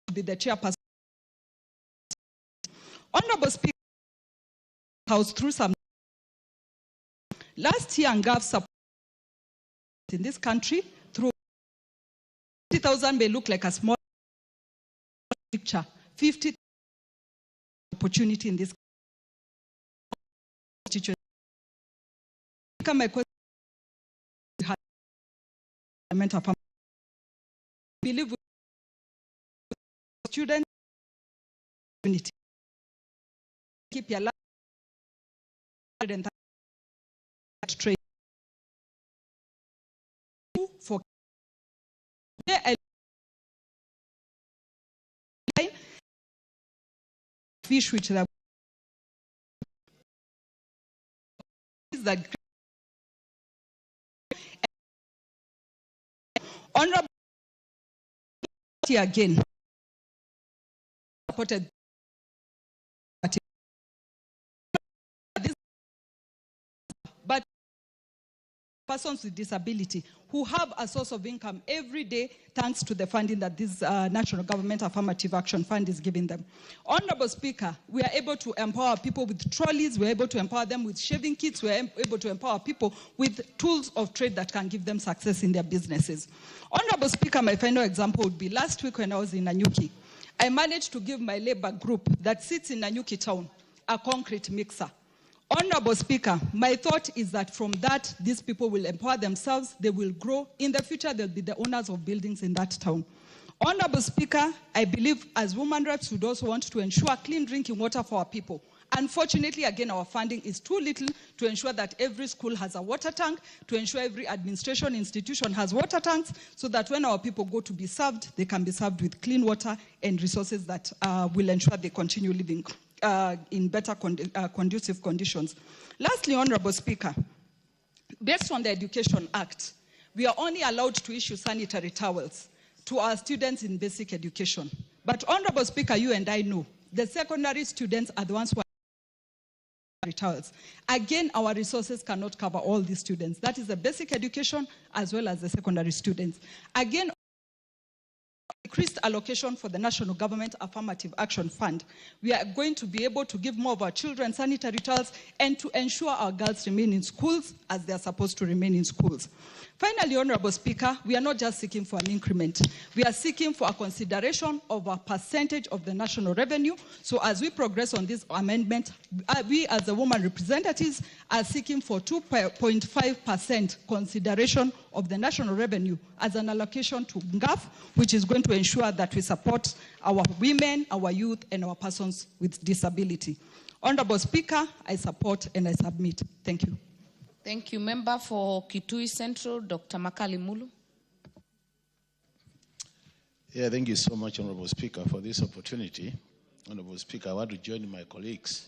to be the chairperson. Honorable Speaker, House through some last year, Angaf support in this country through 50,000 may look like a small picture. 50 opportunity in this constituency. My question. I believe students community keep your life trade for fish which is that Honorable again supported but persons with disability who have a source of income every day thanks to the funding that this National Government Affirmative Action Fund is giving them. Honorable Speaker, we are able to empower people with trolleys, we are able to empower them with shaving kits, we are able to empower people with tools of trade that can give them success in their businesses. Honorable Speaker, my final example would be last week when I was in Nanyuki. I managed to give my labor group that sits in Nanyuki town a concrete mixer. Honorable Speaker, my thought is that from that, these people will empower themselves, they will grow. In the future, they'll be the owners of buildings in that town. Honorable Speaker, I believe as women reps, we also want to ensure clean drinking water for our people. Unfortunately, again, our funding is too little to ensure that every school has a water tank, to ensure every administration institution has water tanks, so that when our people go to be served, they can be served with clean water and resources that will ensure they continue living in better conducive conditions. Lastly, Honorable Speaker, based on the Education Act, we are only allowed to issue sanitary towels to our students in basic education. But Honorable Speaker, you and I know the secondary students are the ones who are towels. Again, our resources cannot cover all these students. That is the basic education as well as the secondary students. Again, increased allocation for the National Government Affirmative Action Fund. We are going to be able to give more of our children sanitary towels and to ensure our girls remain in schools as they are supposed to remain in schools. Finally, Honorable Speaker, we are not just seeking for an increment. We are seeking for a consideration of a percentage of the national revenue. So as we progress on this amendment, we as the women representatives are seeking for 2.5% consideration of the national revenue as an allocation to NGAF, which is going to ensure that we support our women, our youth, and our persons with disability. Honorable Speaker, I support and I submit. Thank you. Thank you. Member for Kitui Central, Dr. Makali Mulu. Yeah, thank you so much, Honorable Speaker, for this opportunity. Honorable Speaker, I want to join my colleagues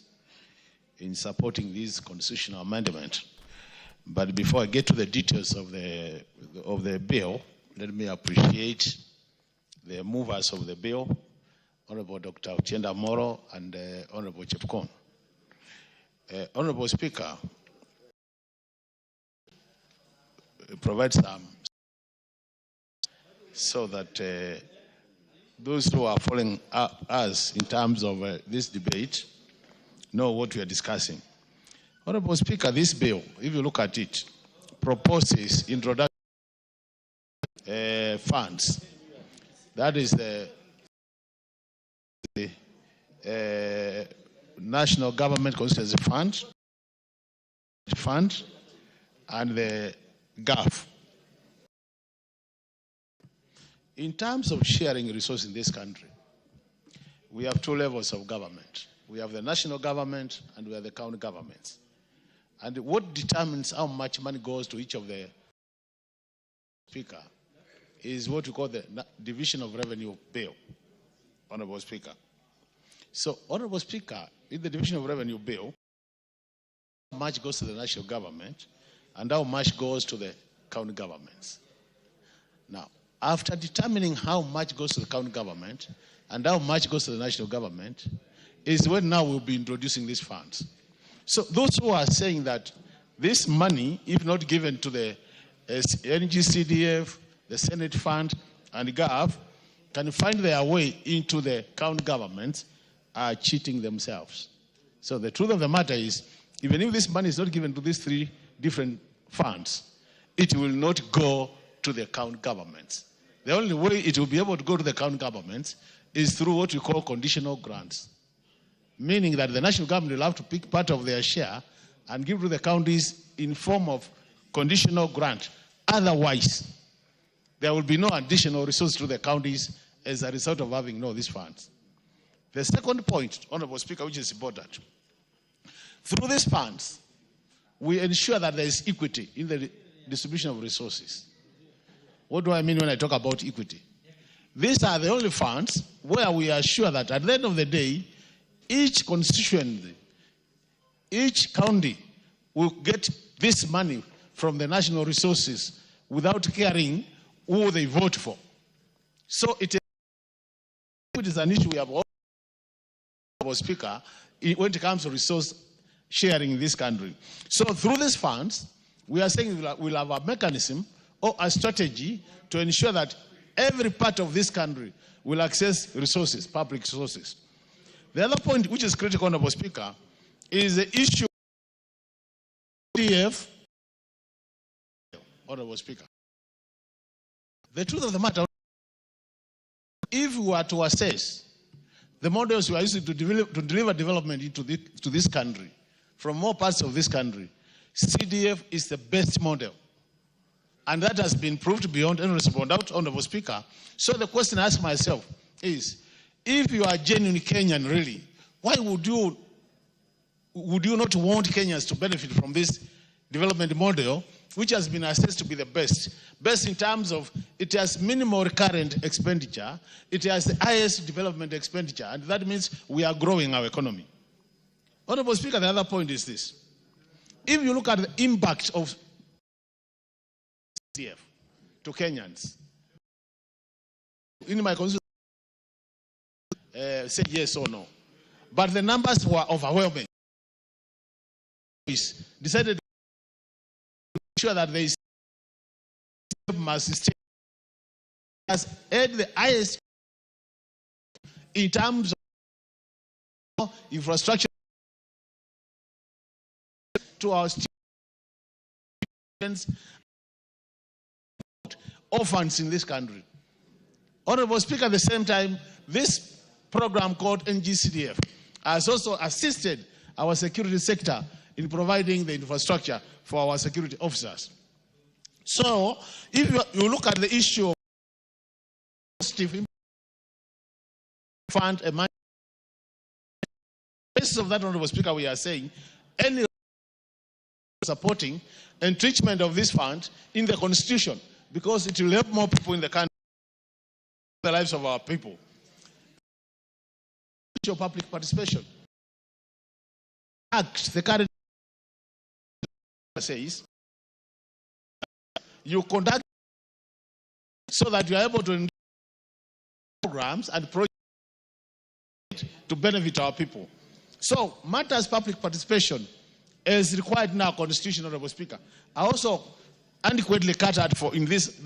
in supporting this constitutional amendment. But before I get to the details of the bill, let me appreciate the movers of the bill, Honorable Dr. Uchenda Moro and Honorable Chepkon. Honorable Speaker, provide some so that those who are following us in terms of this debate know what we are discussing. Honorable Speaker, this bill, if you look at it, proposes introduction funds. That is the National Government Constituency Fund and the GAF. In terms of sharing resources in this country, we have two levels of government. We have the national government and we have the county governments. And what determines how much money goes to each of the Speaker is what we call the Division of Revenue Bill, Honorable Speaker. So, Honorable Speaker, in the Division of Revenue Bill, how much goes to the national government and how much goes to the county governments. Now, after determining how much goes to the county government and how much goes to the national government, is when now we'll be introducing these funds. So those who are saying that this money, if not given to the NGCDF, the Senate Fund, and GAF, can find their way into the county governments, are cheating themselves. So the truth of the matter is, even if this money is not given to these three different funds, it will not go to the county governments. The only way it will be able to go to the county governments is through what we call conditional grants, meaning that the national government will have to pick part of their share and give to the counties in form of conditional grant. Otherwise, there will be no additional resources to the counties as a result of having these funds. The second point, Honorable Speaker, which is important, through these funds, we ensure that there is equity in the distribution of resources. What do I mean when I talk about equity? These are the only funds where we are sure that at the end of the day, each constituency, each county will get this money from the national resources without caring who they vote for. So it is an issue we have all, Speaker, when it comes to resource sharing in this country. So through these funds, We are saying we'll have a mechanism or a strategy to ensure that every part of this country will access resources, public resources. The other point which is critical, Honorable Speaker, is the issue of CDF, Honorable Speaker. The truth of the matter, if we were to assess the models we are using to deliver development into this country, from more parts of this country, CDF is the best model. And that has been proved beyond any reasonable doubt, Honorable Speaker. So the question I ask myself is, if you are genuine Kenyan really, why would you not want Kenyans to benefit from this development model, which has been assessed to be the best? Best in terms of it has minimal recurrent expenditure, it has the highest development expenditure, and that means we are growing our economy. Honorable Speaker, the other point is this. If you look at the impact of CDF to Kenyans, in my constituency, say yes or no. But the numbers were overwhelming. Decided to ensure that there is must stay has had the highest in terms of infrastructure to our students, orphans in this country. Honorable Speaker, at the same time, this program called NGCDF has also assisted our security sector in providing the infrastructure for our security officers. So, if you look at the issue of positive fund, a basis of that, Honorable Speaker, we are saying any supporting enrichment of this fund in the Constitution, because it will help more people in the country, the lives of our people. Issue of public participation. Act, the current says, you conduct so that you are able to programs and projects to benefit our people. So, matters public participation is required in our Constitution, Honorable Speaker. I also adequately catered for in this.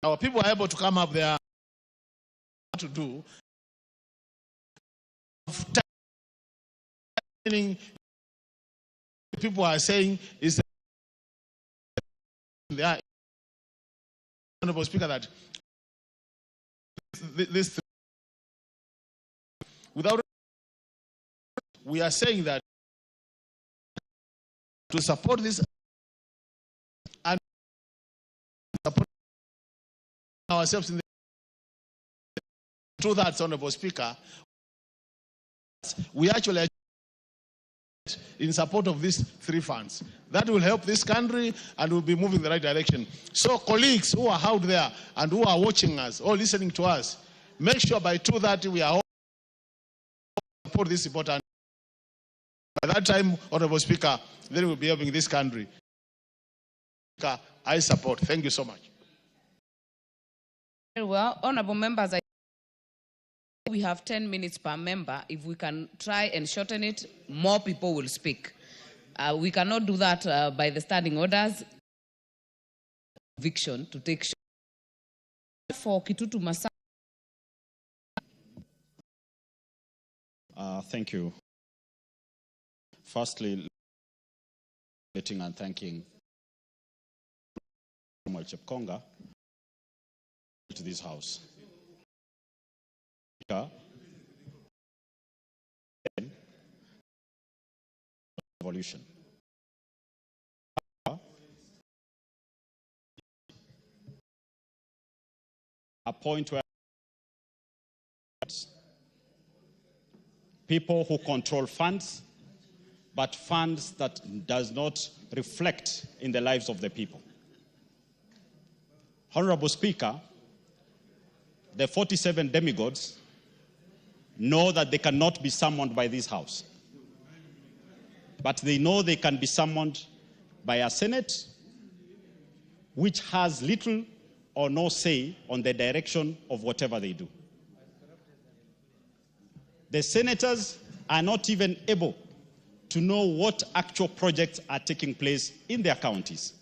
Our people are able to come up there to do. People are saying is there, Honorable Speaker, that this without we are saying that to support this and support ourselves in the through that, Honorable Speaker, we actually in support of these three funds. That will help this country and will be moving in the right direction. So colleagues who are out there and who are watching us or listening to us, make sure by 2:30 we are all support this important. By that time, Honorable Speaker, then we'll be helping this country. I support. Thank you so much. Very well, honorable members, we have 10 minutes per member. If we can try and shorten it, more people will speak. We cannot do that by the standing orders. Conviction to take for Kitutu Masa. Thank you. Firstly, meeting and thanking Chepkonga to this house. Revolution. A point where people who control funds, but funds that does not reflect in the lives of the people. Honorable Speaker, the 47 demigods know that they cannot be summoned by this house. But they know they can be summoned by a Senate which has little or no say on the direction of whatever they do. The senators are not even able to know what actual projects are taking place in their counties.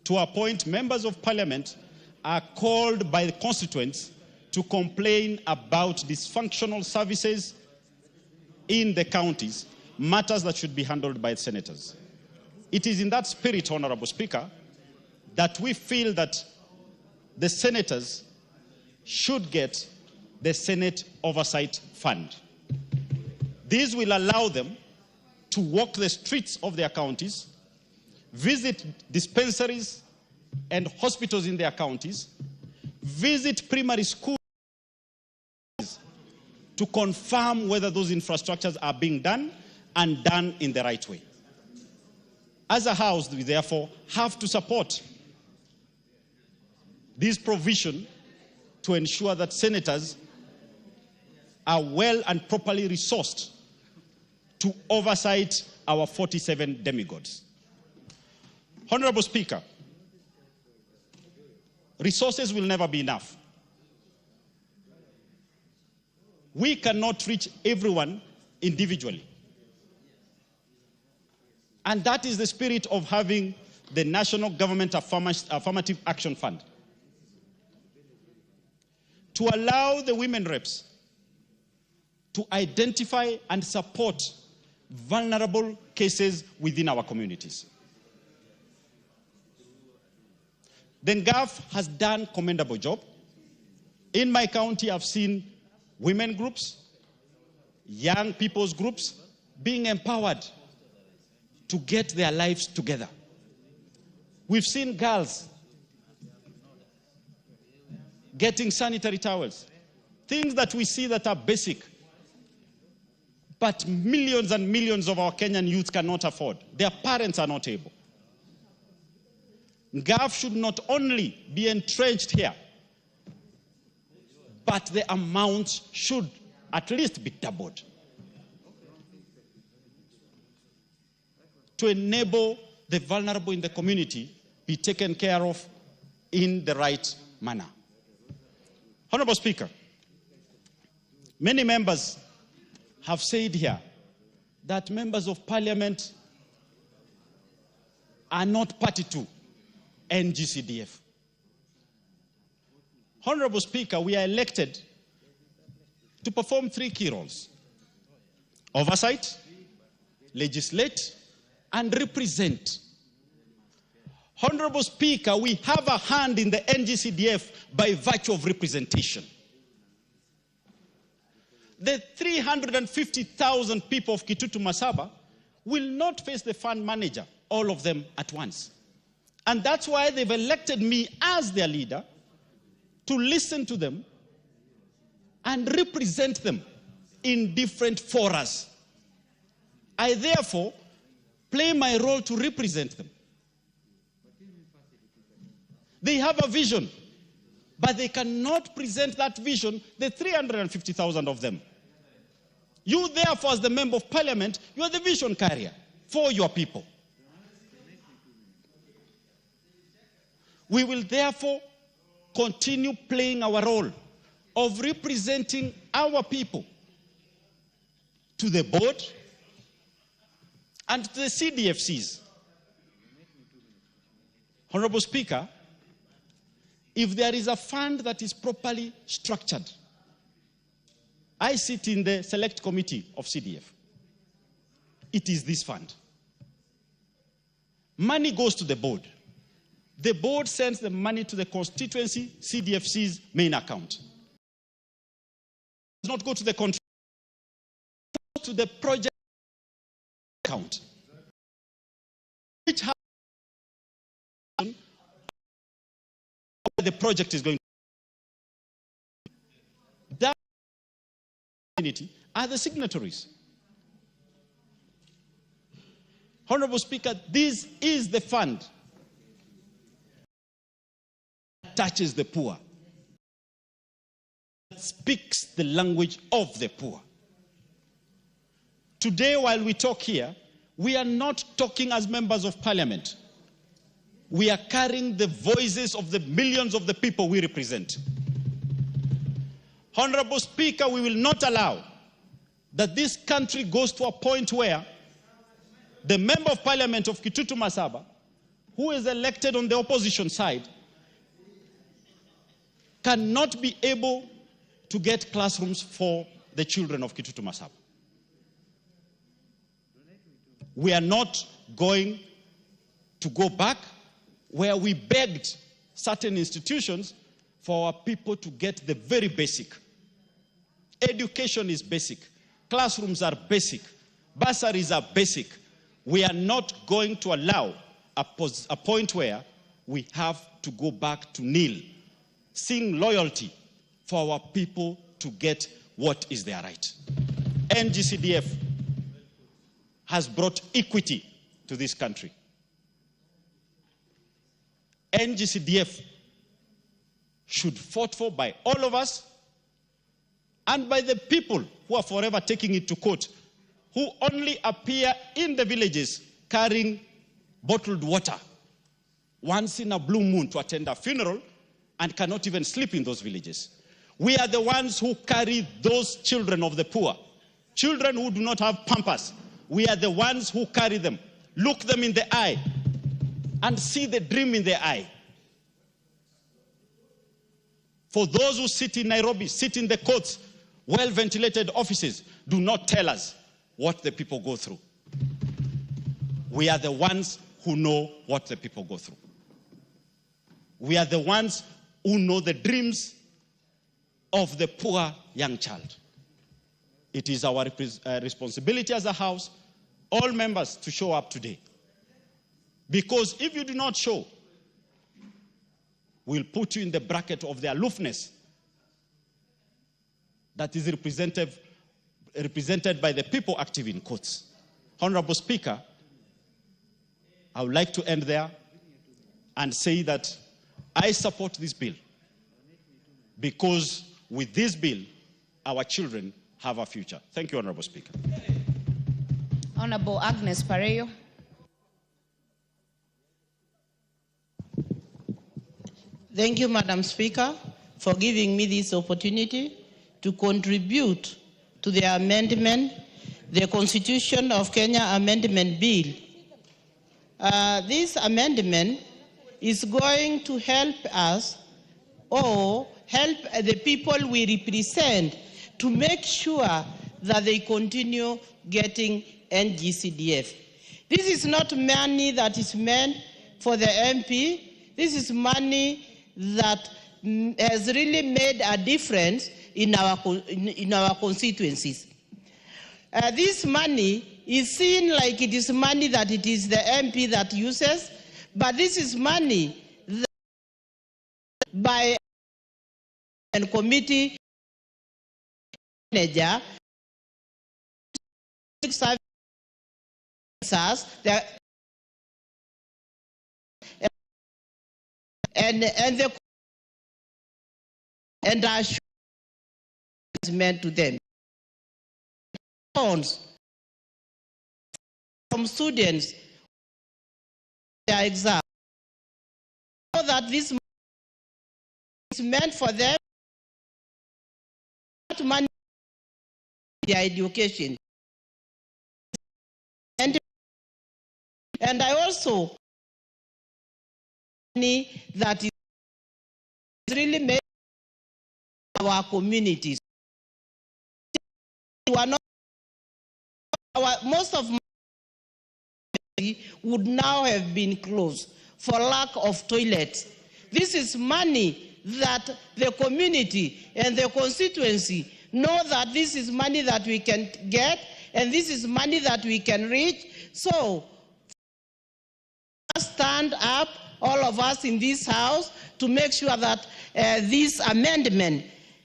To a point, members of parliament are called by the constituents to complain about dysfunctional services in the counties, matters that should be handled by the senators. It is in that spirit, Honorable Speaker, that we feel that the senators should get the Senate Oversight Fund. This will allow them to walk the streets of their counties, visit dispensaries and hospitals in their counties, visit primary schools to confirm whether those infrastructures are being done and done in the right way. As a House, we therefore have to support this provision to ensure that senators are well and properly resourced to oversight our 47 demigods. Honorable Speaker, resources will never be enough. We cannot reach everyone individually. And that is the spirit of having the National Government Affirmative Action Fund, to allow the women reps to identify and support vulnerable cases within our communities. The NGAF has done a commendable job. In my county, I've seen women groups, young people's groups being empowered to get their lives together. We've seen girls getting sanitary towels, things that we see that are basic, but millions and millions of our Kenyan youth cannot afford. Their parents are not able. NGAF should not only be entrenched here, but the amount should at least be doubled to enable the vulnerable in the community be taken care of in the right manner. Honorable Speaker, many members have said here that members of parliament are not party to NGCDF. Honorable Speaker, we are elected to perform three key roles: oversight, legislate, and represent. Honorable Speaker, we have a hand in the NGCDF by virtue of representation. The 350,000 people of Kitutu Masaba will not face the fund manager, all of them at once. And that's why they've elected me as their leader to listen to them and represent them in different forums. I therefore play my role to represent them. They have a vision, but they cannot present that vision, the 350,000 of them. You therefore, as the member of parliament, you are the vision carrier for your people. We will therefore continue playing our role of representing our people to the board and to the CDFCs. Honorable Speaker, if there is a fund that is properly structured, I sit in the select committee of CDF. It is this fund. Money goes to the board. The board sends the money to the constituency CDFC's main account. It does not go to the country, it goes to the project account, which has the project is going to. That community are the signatories. Honorable Speaker, this is the fund that touches the poor, that speaks the language of the poor. Today, while we talk here, we are not talking as members of parliament. We are carrying the voices of the millions of the people we represent. Honorable Speaker, we will not allow that this country goes to a point where the Member of Parliament of Kitutu Masaba, who is elected on the opposition side, cannot be able to get classrooms for the children of Kitutu Masaba. We are not going to go back where we begged certain institutions for our people to get the very basic. Education is basic. Classrooms are basic. Bursaries are basic. We are not going to allow a point where we have to go back to nil, seeing loyalty for our people to get what is their right. NGCDF has brought equity to this country. NGCDF should fought for by all of us and by the people who are forever taking it to court, who only appear in the villages carrying bottled water once in a blue moon to attend a funeral and cannot even sleep in those villages. We are the ones who carry those children of the poor, children who do not have pampers. We are the ones who carry them, look them in the eye, and see the dream in their eye. For those who sit in Nairobi, sit in the courts, well-ventilated offices, do not tell us what the people go through. We are the ones who know what the people go through. We are the ones who know the dreams of the poor young child. It is our responsibility as a House, all members, to show up today. Because if you do not show, we'll put you in the bracket of the aloofness that is represented by the people active in courts. Honorable Speaker, I would like to end there and say that I support this bill because with this bill, our children have a future. Thank you, Honorable Speaker. Honorable Agnes Pareyo. Thank you, Madam Speaker, for giving me this opportunity to contribute to the amendment, the Constitution of Kenya Amendment Bill. This amendment is going to help us or help the people we represent to make sure that they continue getting NGCDF. This is not money that is meant for the MP. This is money that has really made a difference in our constituencies. This money is seen like it is money that it is the MP that uses, but this is money that by a committee manager and are is meant to them. From students, their exam, so that this is meant for them, not money their education. And I also money that is really made our communities. Most of would now have been closed for lack of toilets. This is money that the community and the constituency know that this is money that we can get and this is money that we can reach. So stand up, all of us in this House, to make sure that this amendment,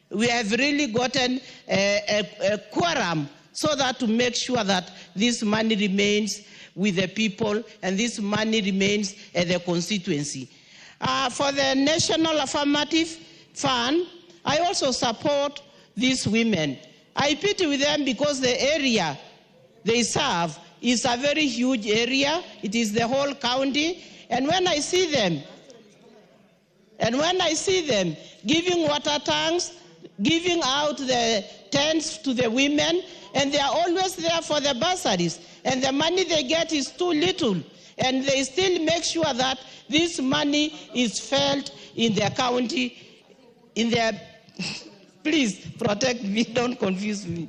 we have really gotten a quorum so that to make sure that this money remains with the people and this money remains at the constituency. For the National Affirmative Fund, I also support these women. I pity with them because the area they serve is a very huge area. It is the whole county. And when I see them, giving water tanks giving out the tents to the women, and they are always there for the bursaries, and the money they get is too little, and they still make sure that this money is felt in their county, in their, please protect me, don't confuse me.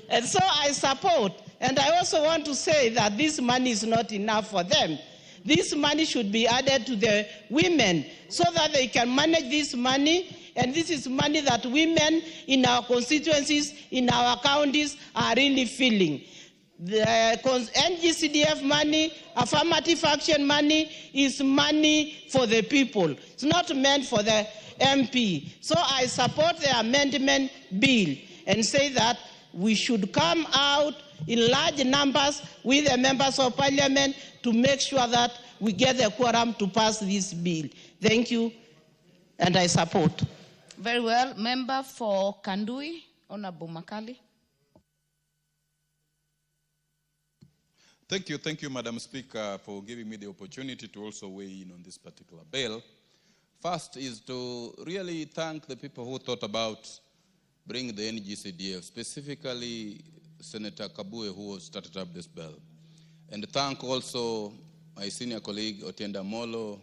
And so I support, and I also want to say that this money is not enough for them. This money should be added to the women so that they can manage this money. And this is money that women in our constituencies, in our counties are really feeling. The NGCDF money, affirmative action money, is money for the people. It's not meant for the MP. So I support the amendment bill and say that we should come out in large numbers with the members of parliament to make sure that we get the quorum to pass this bill. Thank you, and I support. Very well. Member for Kandui, Honorable Makali. Thank you, Madam Speaker, for giving me the opportunity to also weigh in on this particular bill. First is to really thank the people who thought about bringing the NGCDF, specifically Senator Kabue, who started up this bill. And thank also my senior colleague, Otienda Molo,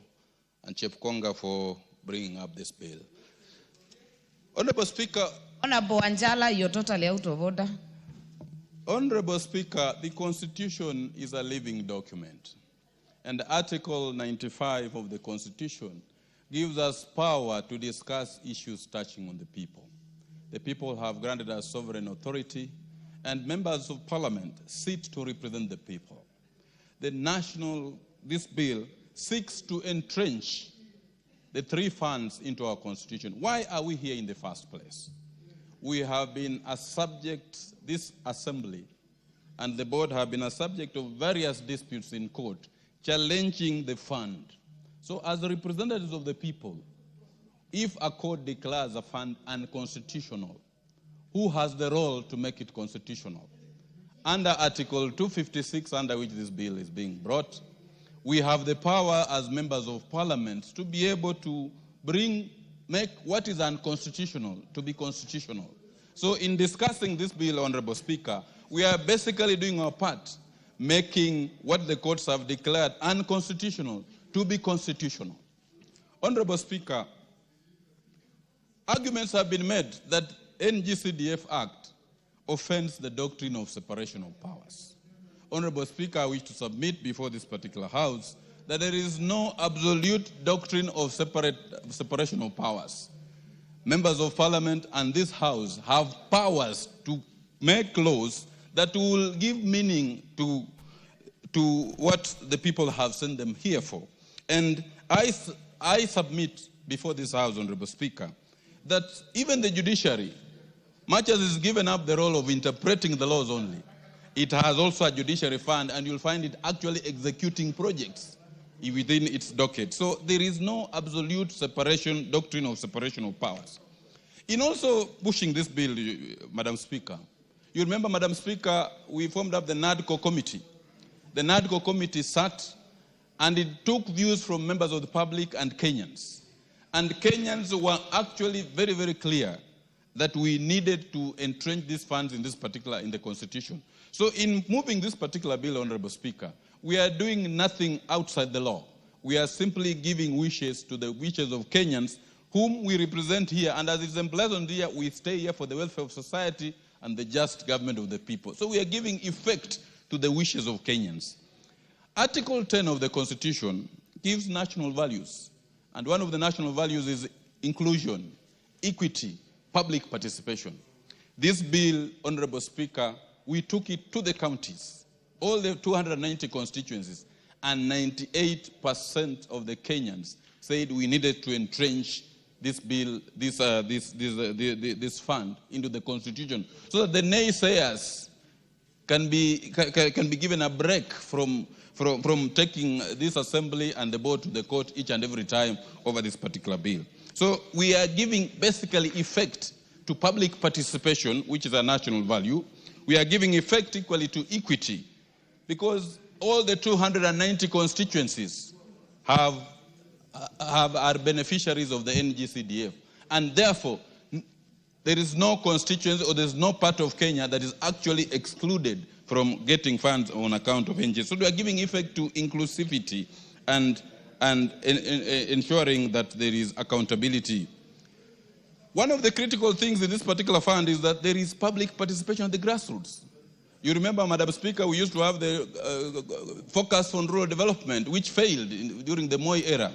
and Chief Konga for bringing up this bill. Honorable Speaker. Honorable Anjala, you're totally out of order. Honorable Speaker, the Constitution is a living document. And Article 95 of the Constitution gives us power to discuss issues touching on the people. The people have granted us sovereign authority, and members of parliament sit to represent the people. This bill seeks to entrench the three funds into our constitution. Why are we here in the first place? We have been a subject, this assembly and the board have been a subject of various disputes in court, challenging the fund. So as representatives of the people, if a court declares a fund unconstitutional, who has the role to make it constitutional? Under Article 256, under which this bill is being brought, we have the power as members of parliament to be able to make what is unconstitutional to be constitutional. So in discussing this bill, Honorable Speaker, we are basically doing our part, making what the courts have declared unconstitutional to be constitutional. Honorable Speaker, arguments have been made that NGCDF Act offends the doctrine of separation of powers. Honorable Speaker, I wish to submit before this particular House that there is no absolute doctrine of separation of powers. Members of Parliament and this House have powers to make laws that will give meaning to what the people have sent them here for. And I submit before this House, Honorable Speaker, that even the judiciary, much as is given up the role of interpreting the laws only, it has also a judiciary fund, and you'll find it actually executing projects within its docket. So there is no absolute doctrine of separation of powers. In also pushing this bill, Madam Speaker, you remember, Madam Speaker, we formed up the NADCO committee. The NADCO committee sat, and it took views from members of the public and Kenyans. And Kenyans were actually very, very clear that we needed to entrench these funds in the Constitution. So in moving this particular bill, Honorable Speaker, we are doing nothing outside the law. We are simply giving wishes to the wishes of Kenyans whom we represent here, and as it's emblazoned here, we stay here for the welfare of society and the just government of the people. So we are giving effect to the wishes of Kenyans. Article 10 of the Constitution gives national values, and one of the national values is inclusion, equity, public participation. This bill, Honorable Speaker, we took it to the counties, all the 290 constituencies, and 98% of the Kenyans said we needed to entrench this bill, this fund into the Constitution, so that the naysayers can be given a break from taking this assembly and the board to the court each and every time over this particular bill. So we are giving basically effect to public participation, which is a national value. We are giving effect equally to equity, because all the 290 constituencies are beneficiaries of the NGCDF, and therefore there is no constituency or there's no part of Kenya that is actually excluded from getting funds on account of NGCDF. So we are giving effect to inclusivity and ensuring that there is accountability. One of the critical things in this particular fund is that there is public participation at the grassroots. You remember, Madam Speaker, we used to have the focus on rural development, which failed during the Moi era.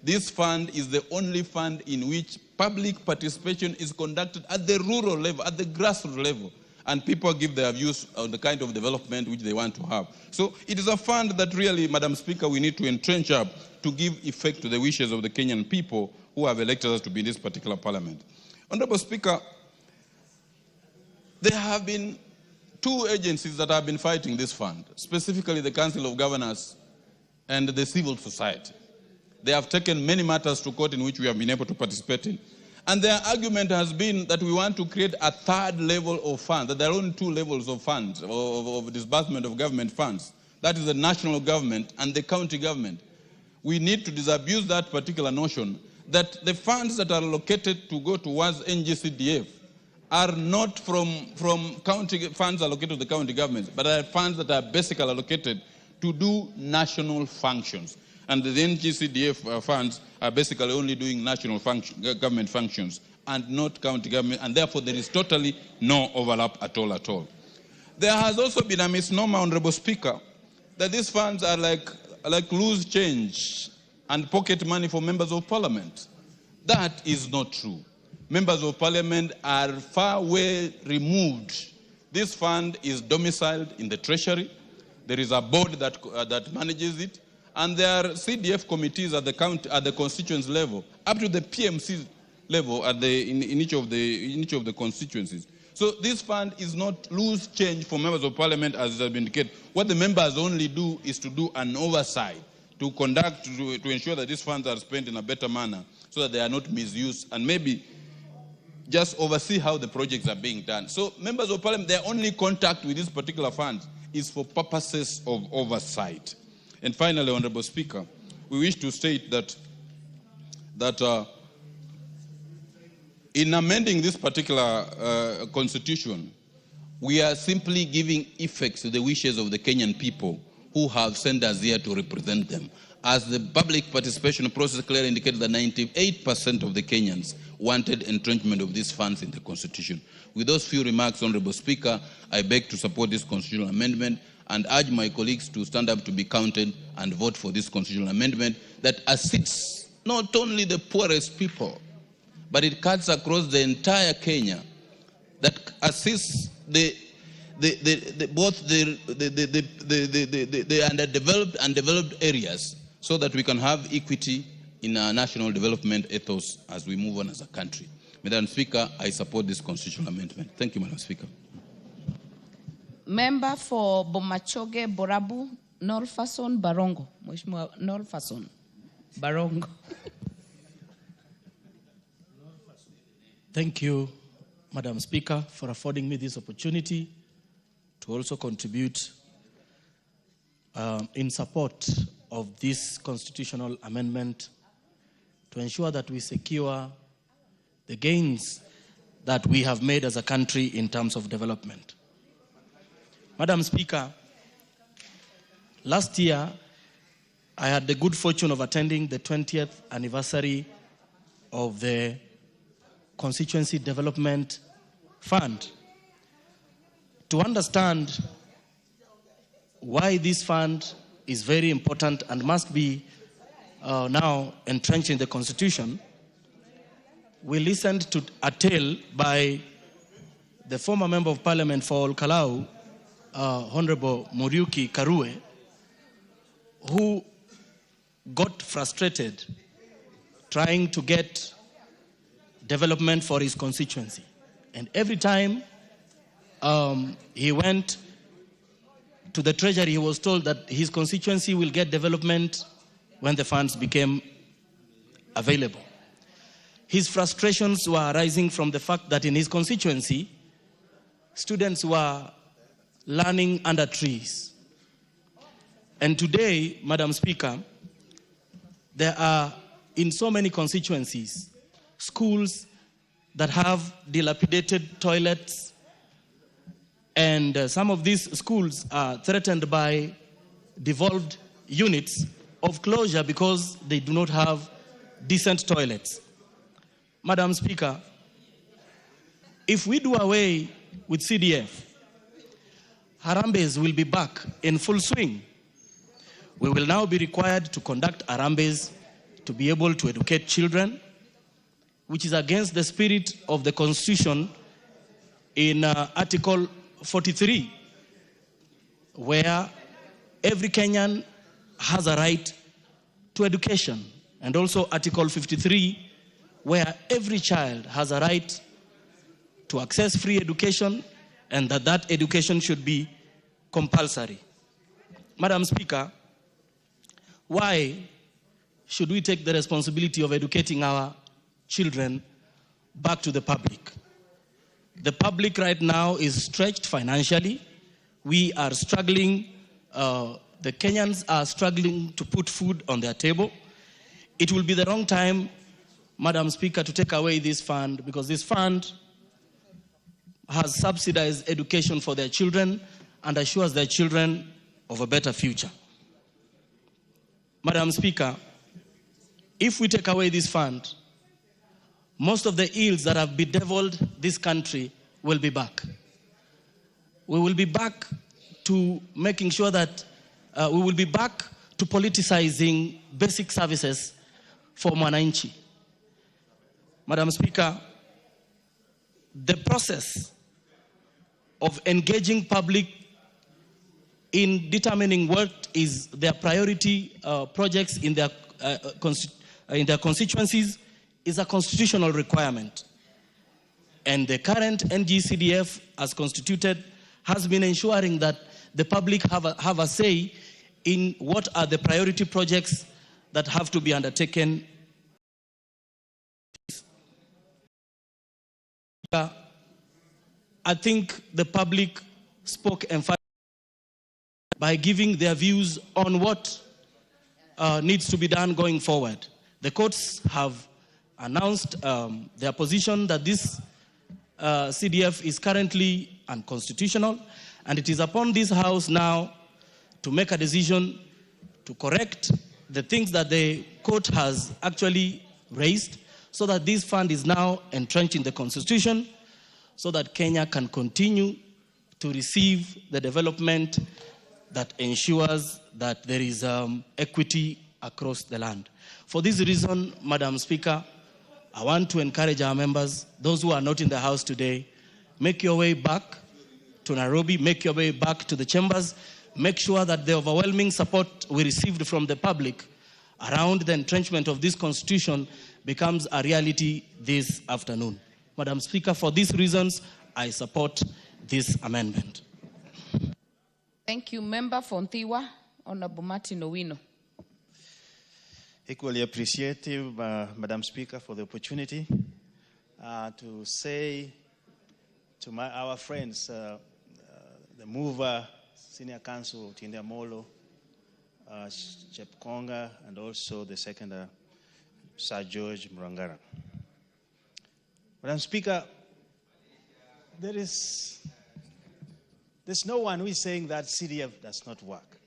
This fund is the only fund in which public participation is conducted at the rural level, at the grassroots level, and people give their views on the kind of development which they want to have. So it is a fund that really, Madam Speaker, we need to entrench up to give effect to the wishes of the Kenyan people who have elected us to be in this particular parliament. Honorable Speaker, there have been two agencies that have been fighting this fund, specifically the Council of Governors and the civil society. They have taken many matters to court in which we have been able to participate in. And their argument has been that we want to create a third level of funds, that there are only two levels of funds, of disbursement of government funds. That is the national government and the county government. We need to disabuse that particular notion that the funds that are allocated to go towards NGCDF are not from county funds allocated to the county governments, but are funds that are basically allocated to do national functions. And the NGCDF funds are basically only doing national government functions and not county government, and therefore there is totally no overlap at all. There has also been a misnomer, Honorable Speaker, that these funds are like loose change and pocket money for members of parliament. That is not true. Members of parliament are far way removed. This fund is domiciled in the treasury. There is a board that manages it, and there are CDF committees at the constituency level, up to the PMC level in each of the constituencies. So this fund is not loose change for members of parliament, as has been indicated. What the members only do is to do an oversight, to ensure that these funds are spent in a better manner, so that they are not misused, and maybe just oversee how the projects are being done. So members of parliament, their only contact with these particular funds is for purposes of oversight. And finally, Honorable Speaker, we wish to state that in amending this particular constitution, we are simply giving effect to the wishes of the Kenyan people who have sent us here to represent them. As the public participation process clearly indicated that 98% of the Kenyans wanted entrenchment of these funds in the Constitution. With those few remarks, Honorable Speaker, I beg to support this constitutional amendment and urge my colleagues to stand up to be counted and vote for this constitutional amendment that assists not only the poorest people, but it cuts across the entire Kenya, that assists both the underdeveloped and developed areas, so that we can have equity in our national development ethos as we move on as a country. Madam Speaker, I support this constitutional amendment. Thank you, Madam Speaker. Member for Bomachoge, Borabu, Nolfason, Barongo. Mheshimiwa Nolfason, Barongo. Thank you, Madam Speaker, for affording me this opportunity to also contribute in support of this constitutional amendment to ensure that we secure the gains that we have made as a country in terms of development. Madam Speaker, last year I had the good fortune of attending the 20th anniversary of the Constituency Development Fund. To understand why this fund is very important and must be now entrenched in the Constitution, we listened to a tale by the former Member of Parliament for Olkalau, Honorable Muriuki Karue, who got frustrated trying to get development for his constituency. And every time he went to the treasury, he was told that his constituency will get development when the funds became available. His frustrations were arising from the fact that in his constituency, students were learning under trees. And today, Madam Speaker, there are in so many constituencies schools that have dilapidated toilets, and some of these schools are threatened by devolved units of closure because they do not have decent toilets. Madam Speaker, if we do away with CDF, Harambes will be back in full swing. We will now be required to conduct Harambes to be able to educate children, which is against the spirit of the Constitution in Article 43, where every Kenyan has a right to education, and also Article 53, where every child has a right to access free education and that education should be compulsory. Madam Speaker, why should we take the responsibility of educating our children back to the public? The public right now is stretched financially. We are struggling, the Kenyans are struggling to put food on their table. It will be the wrong time, Madam Speaker, to take away this fund, because this fund has subsidized education for their children and assures their children of a better future. Madam Speaker, if we take away this fund, most of the ills that have bedeviled this country will be back. We will be back to making sure that we will be back to politicizing basic services for Mwananchi. Madam Speaker, the process of engaging public in determining what is their priority projects in their constituencies is a constitutional requirement. And the current NGCDF, as constituted, has been ensuring that the public have a say in what are the priority projects that have to be undertaken. I think the public spoke emphatically by giving their views on what needs to be done going forward. The courts have announced their position that this CDF is currently unconstitutional, and it is upon this House now to make a decision to correct the things that the court has actually raised, so that this fund is now entrenched in the Constitution, so that Kenya can continue to receive the development that ensures that there is equity across the land. For this reason, Madam Speaker, I want to encourage our members, those who are not in the House today, make your way back to Nairobi, make your way back to the chambers, make sure that the overwhelming support we received from the public around the entrenchment of this Constitution becomes a reality this afternoon. Madam Speaker, for these reasons, I support this amendment. Thank you. Member Fontiwa, Honorable Martin Owino. Equally appreciative, Madam Speaker, for the opportunity to say to our friends, the mover, Senior Counsel Tindia Molo, Chepkonga, and also the second, Sir George Murangara. Madam Speaker, there's no one who is saying that CDF does not work.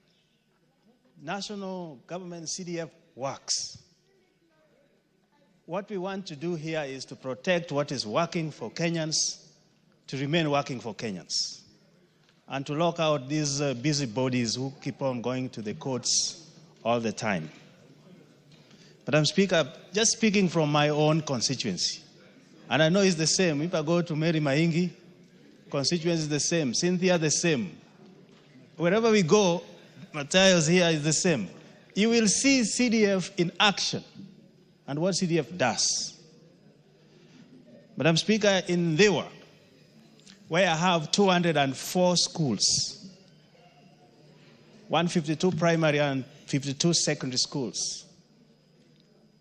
National government CDF works. What we want to do here is to protect what is working for Kenyans, to remain working for Kenyans, and to lock out these busybodies who keep on going to the courts all the time. Madam Speaker, just speaking from my own constituency, and I know it's the same. If I go to Mary Maingi, constituency is the same. Cynthia, the same. Wherever we go, Matthias here is the same. You will see CDF in action and what CDF does. Madam Speaker, in Dewa, where I have 204 schools, 152 primary and 52 secondary schools.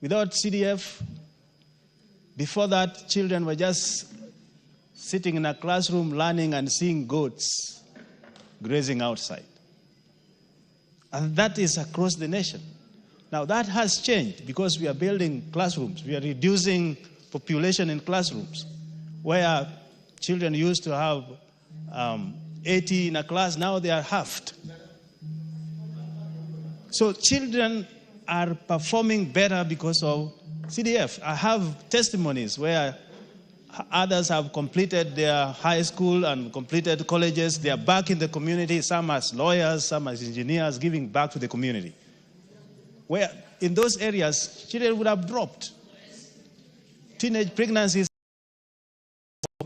Without CDF, before that, children were just sitting in a classroom learning and seeing goats grazing outside. And that is across the nation. Now that has changed because we are building classrooms. We are reducing population in classrooms. where children used to have 80 in a class, now they are halved. So children are performing better because of CDF. I have testimonies where others have completed their high school and completed colleges. They are back in the community, some as lawyers, some as engineers, giving back to the community. Where in those areas, children would have dropped. Teenage pregnancies,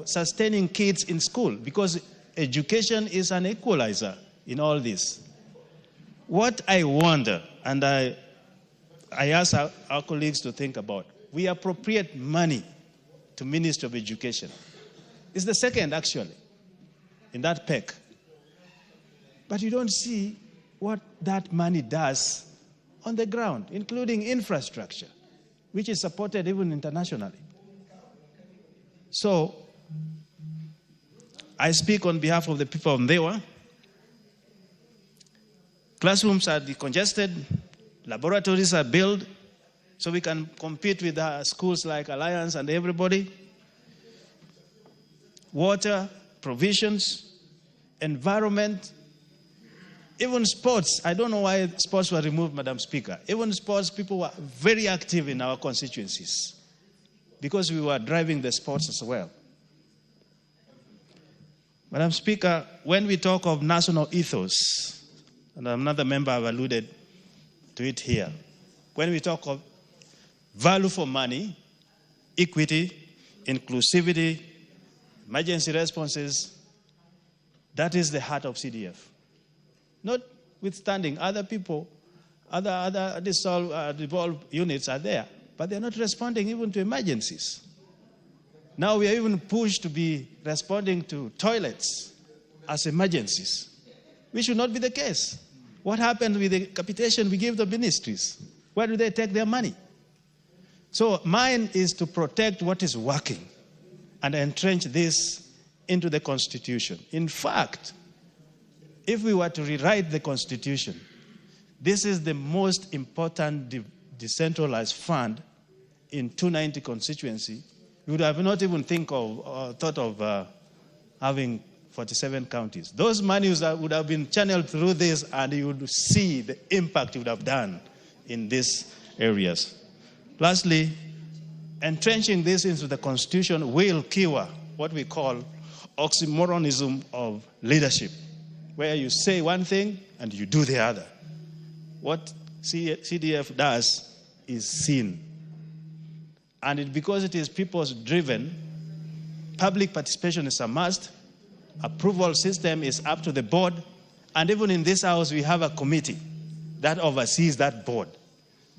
sustaining kids in school, because education is an equalizer in all this. What I wonder, and I ask our colleagues to think about, we appropriate money to Ministry of Education. It's the second, actually, in that PEC. But you don't see what that money does on the ground, including infrastructure, which is supported even internationally. So, I speak on behalf of the people of Mbewa. Classrooms are decongested, laboratories are built, so we can compete with schools like Alliance and everybody. Water, provisions, environment, even sports. I don't know why sports were removed, Madam Speaker. Even sports, people were very active in our constituencies because we were driving the sports as well. Madam Speaker, when we talk of national ethos, and another member have alluded to it here, when we talk of value for money, equity, inclusivity, emergency responses, that is the heart of CDF. Notwithstanding, other people, other devolved units are there, but they're not responding even to emergencies. Now we are even pushed to be responding to toilets as emergencies, which should not be the case. What happened with the capitation we give the ministries? Where do they take their money? So mine is to protect what is working and entrench this into the Constitution. In fact, if we were to rewrite the Constitution, this is the most important decentralized fund in 290 constituency. You would have not even thought of having 47 counties. Those monies would have been channeled through this, and you would see the impact it would have done in these areas. Lastly, entrenching this into the Constitution will cure what we call oxymoronism of leadership, where you say one thing and you do the other. What CDF does is seen. And because it is people's-driven, public participation is a must, approval system is up to the board, and even in this house we have a committee that oversees that board.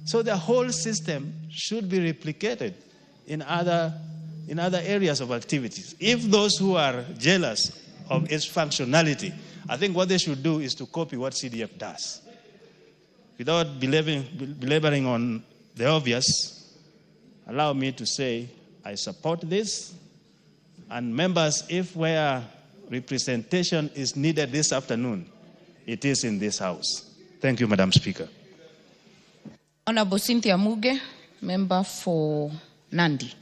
So the whole system should be replicated in other areas of activities. If those who are jealous of its functionality, I think what they should do is to copy what CDF does. Without belaboring on the obvious, allow me to say I support this. And members, if where representation is needed this afternoon, it is in this house. Thank you, Madam Speaker. Honorable Cynthia Muge, member for Nandi.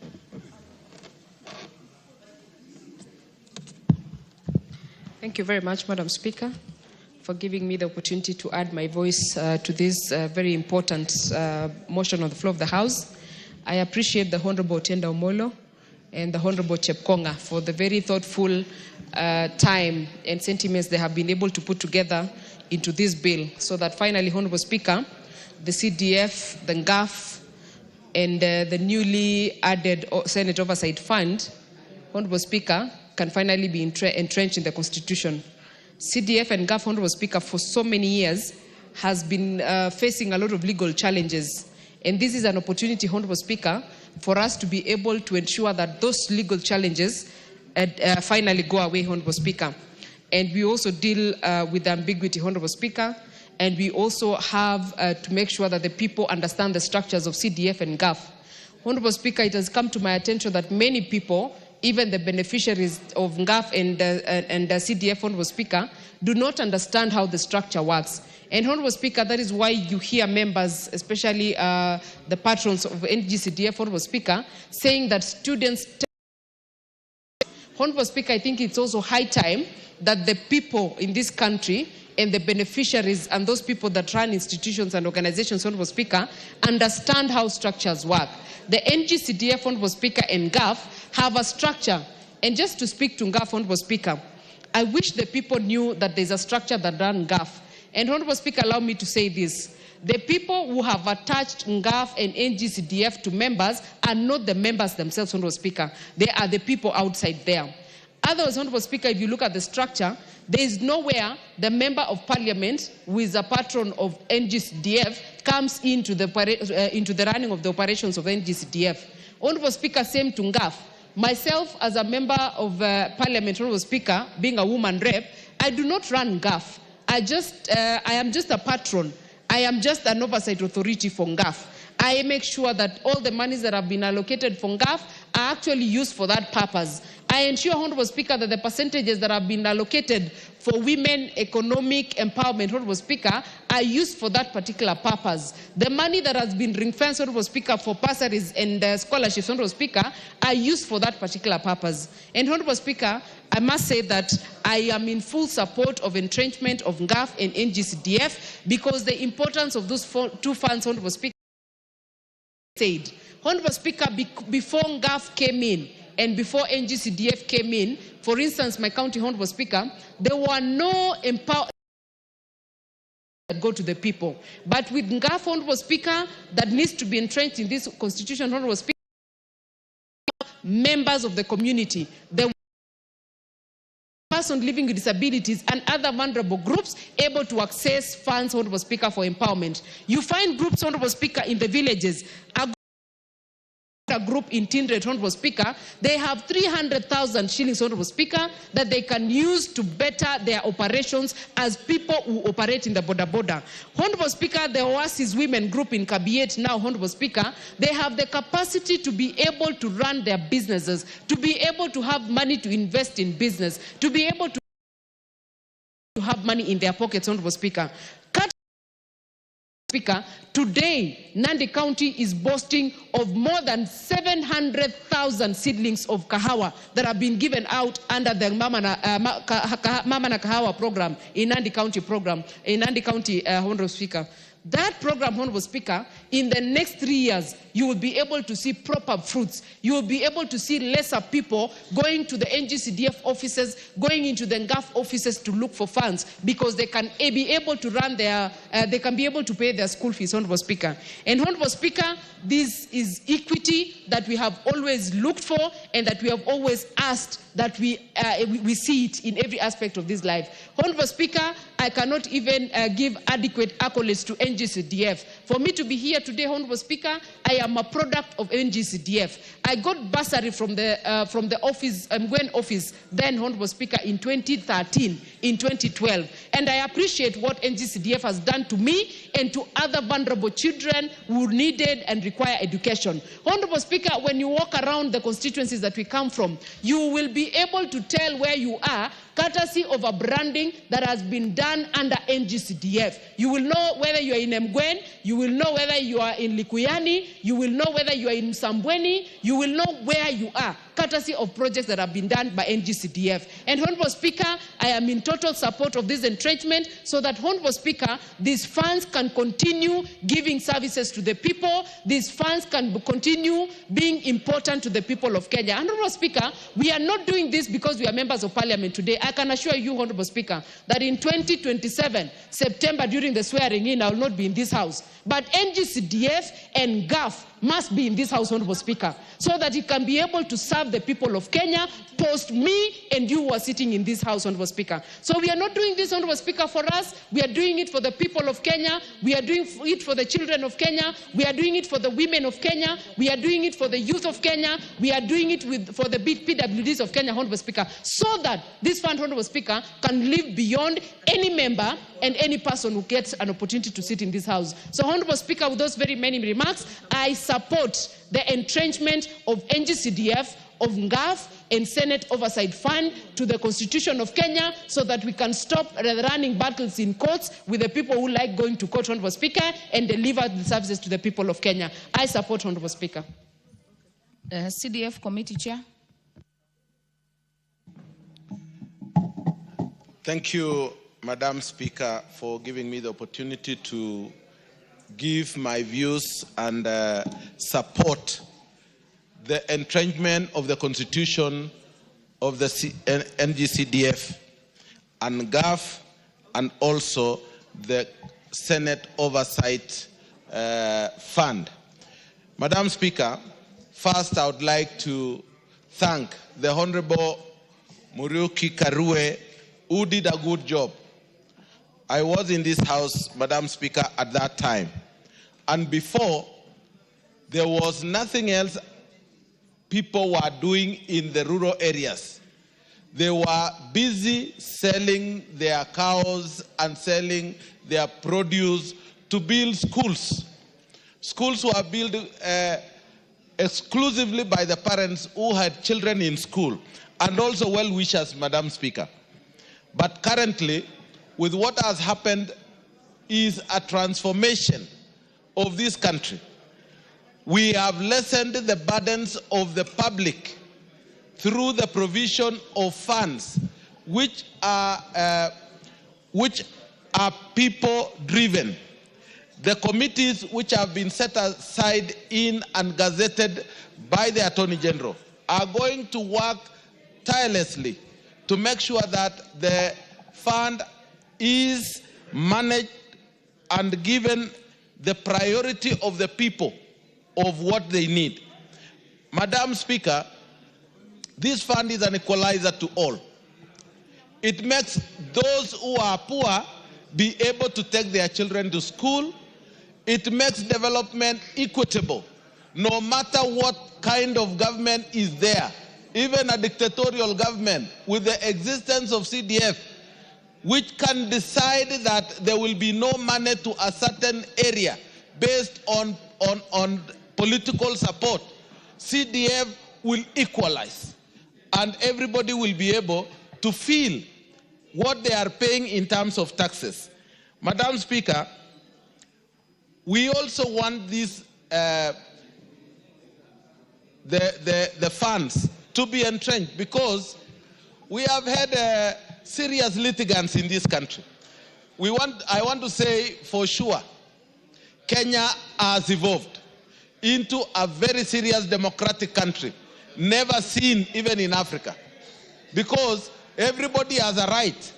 Thank you very much, Madam Speaker, for giving me the opportunity to add my voice to this very important motion on the floor of the House. I appreciate the Honorable Otienda Omolo and the Honorable Chepkonga for the very thoughtful time and sentiments they have been able to put together into this bill, so that finally, Honorable Speaker, the CDF, the NGAF, and the newly added Senate Oversight Fund, Honorable Speaker, can finally be entrenched in the Constitution. CDF and NGAF, Honorable Speaker, for so many years has been facing a lot of legal challenges. And this is an opportunity, Honorable Speaker, for us to be able to ensure that those legal challenges finally go away, Honorable Speaker. And we also deal with ambiguity, Honorable Speaker. And we also have to make sure that the people understand the structures of CDF and NGAF. Honorable Speaker, it has come to my attention that many people, even the beneficiaries of NGAF and the CDF, Honorable Speaker, do not understand how the structure works. And Honorable Speaker, that is why you hear members, especially the patrons of NGCDF, Honorable Speaker, saying that students Honorable Speaker, I think it's also high time that the people in this country and the beneficiaries and those people that run institutions and organizations, Honorable Speaker, understand how structures work. The NGCDF, Honorable Speaker, and GAF have a structure. And just to speak to GAF, Honorable Speaker, I wish the people knew that there's a structure that runs GAF. And Honorable Speaker, allow me to say this. The people who have attached GAF and NGCDF to members are not the members themselves, Honorable Speaker. They are the people outside there. Otherwise, Honorable Speaker, if you look at the structure, there is nowhere the member of parliament, who is a patron of NGCDF, comes into the running of the operations of NGCDF. Honorable Speaker, same to GAF. Myself, as a member of parliament, Honorable Speaker, being a woman rep, I do not run GAF. I am just a patron. I am just an oversight authority for GAF. I make sure that all the monies that have been allocated for GAF are actually used for that purpose. I ensure, Honorable Speaker, that the percentages that have been allocated for women economic empowerment, Honorable Speaker, are used for that particular purpose. The money that has been ring-fenced, Honorable Speaker, for bursaries and scholarships, Honorable Speaker, are used for that particular purpose. And Honorable Speaker, I must say that I am in full support of entrenchment of GAF and NGCDF because the importance of those two funds, Honorable Speaker, said. Honorable Speaker, before GAF came in and before NGCDF came in, for instance, my county, Honorable Speaker, there were no empowerment that go to the people. But with GAF, Honorable Speaker, that needs to be entrenched in this constitution, Honorable Speaker, members of the community, the persons living with disabilities and other vulnerable groups able to access funds, Honorable Speaker, for empowerment. You find groups, Honorable Speaker, in the villages, a group in Tindred, Honorable Speaker, they have 300,000 shillings, Honorable Speaker, that they can use to better their operations as people who operate in the border. Honorable Speaker, the Oasis Women Group in Kabiet now, Honorable Speaker, they have the capacity to be able to run their businesses, to be able to have money to invest in business, to be able to have money in their pockets, Honorable Speaker. Speaker, today, Nandi County is boasting of more than 700,000 seedlings of kahawa that have been given out under the Mama na Kahawa program in Nandi County Honorable Speaker. That program, Honorable Speaker, in the next 3 years, you will be able to see proper fruits. You will be able to see lesser people going to the NGCDF offices, going into the GAF offices to look for funds because they can be able to run they can be able to pay their school fees, Honorable Speaker. And Honorable Speaker, this is equity that we have always looked for and that we have always asked that we see it in every aspect of this life. Honorable Speaker, I cannot even give adequate accolades to NGCDF. For me to be here today, Honorable Speaker, I am a product of NGCDF. I got bursary from the office, Gwen office, then Honorable Speaker, in 2013, in 2012. And I appreciate what NGCDF has done to me and to other vulnerable children who needed and require education. Honorable Speaker, when you walk around the constituencies that we come from, you will be able to tell where you are courtesy of a branding that has been done under NGCDF. You will know whether you are in Mgwen, you will know whether you are in Likuyani, you will know whether you are in Sambweni, you will know where you are, courtesy of projects that have been done by NGCDF. And Honorable Speaker, I am in total support of this entrenchment so that, Honorable Speaker, these funds can continue giving services to the people, these funds can continue being important to the people of Kenya. Honorable Speaker, we are not doing this because we are members of parliament today. I can assure you, Honorable Speaker, that in 2027, September, during the swearing in, I will not be in this house. But NGCDF and GAF must be in this house, Honorable Speaker, so that it can be able to serve the people of Kenya post me and you who are sitting in this house, Honorable Speaker. So we are not doing this, Honorable Speaker, for us. We are doing it for the people of Kenya. We are doing it for the children of Kenya. We are doing it for the women of Kenya. We are doing it for the youth of Kenya. We are doing it for the PWDs of Kenya, Honorable Speaker, so that this fund, Honorable Speaker, can live beyond any member and any person who gets an opportunity to sit in this house. So, Honorable Speaker, with those very many remarks, I support the entrenchment of NGCDF, of GAF and Senate Oversight Fund to the Constitution of Kenya so that we can stop running battles in courts with the people who like going to court, Honorable Speaker, and deliver the services to the people of Kenya. I support, Honorable Speaker. CDF Committee Chair. Thank you, Madam Speaker, for giving me the opportunity to give my views and support the entrenchment of the Constitution of the NGCDF and GAF, and also the Senate Oversight Fund. Madam Speaker, first I would like to thank the Honorable Muriuki Karue, who did a good job. I was in this house, Madam Speaker, at that time. And before, there was nothing else people were doing in the rural areas. They were busy selling their cows and selling their produce to build schools. Schools were built exclusively by the parents who had children in school, and also well-wishers, Madam Speaker. But currently, with what has happened is a transformation of this country. We have lessened the burdens of the public through the provision of funds which are people-driven. The committees which have been set aside in and gazetted by the Attorney General are going to work tirelessly to make sure that the fund is managed and given the priority of the people of what they need. Madam Speaker, this fund is an equalizer to all. It makes those who are poor be able to take their children to school. It makes development equitable, no matter what kind of government is there. Even a dictatorial government with the existence of CDF, which can decide that there will be no money to a certain area based on political support, CDF will equalize, and everybody will be able to feel what they are paying in terms of taxes. Madam Speaker, we also want this, the funds to be entrenched, because we have had serious litigants in this country. I want to say for sure, Kenya has evolved into a very serious democratic country, never seen even in Africa, because everybody has a right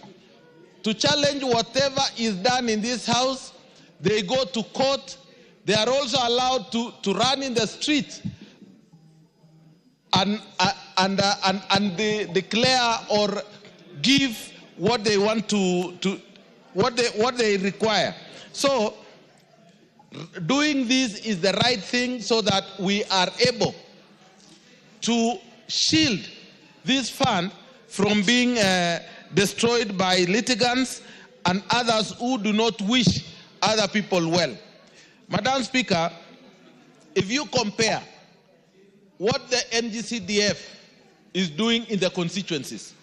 to challenge whatever is done in this house. They go to court. They are also allowed to run in the street and they declare or give what they want what they require. So doing this is the right thing, so that we are able to shield this fund from being destroyed by litigants and others who do not wish other people well. Madam Speaker, if you compare what the NGCDF is doing in the constituencies,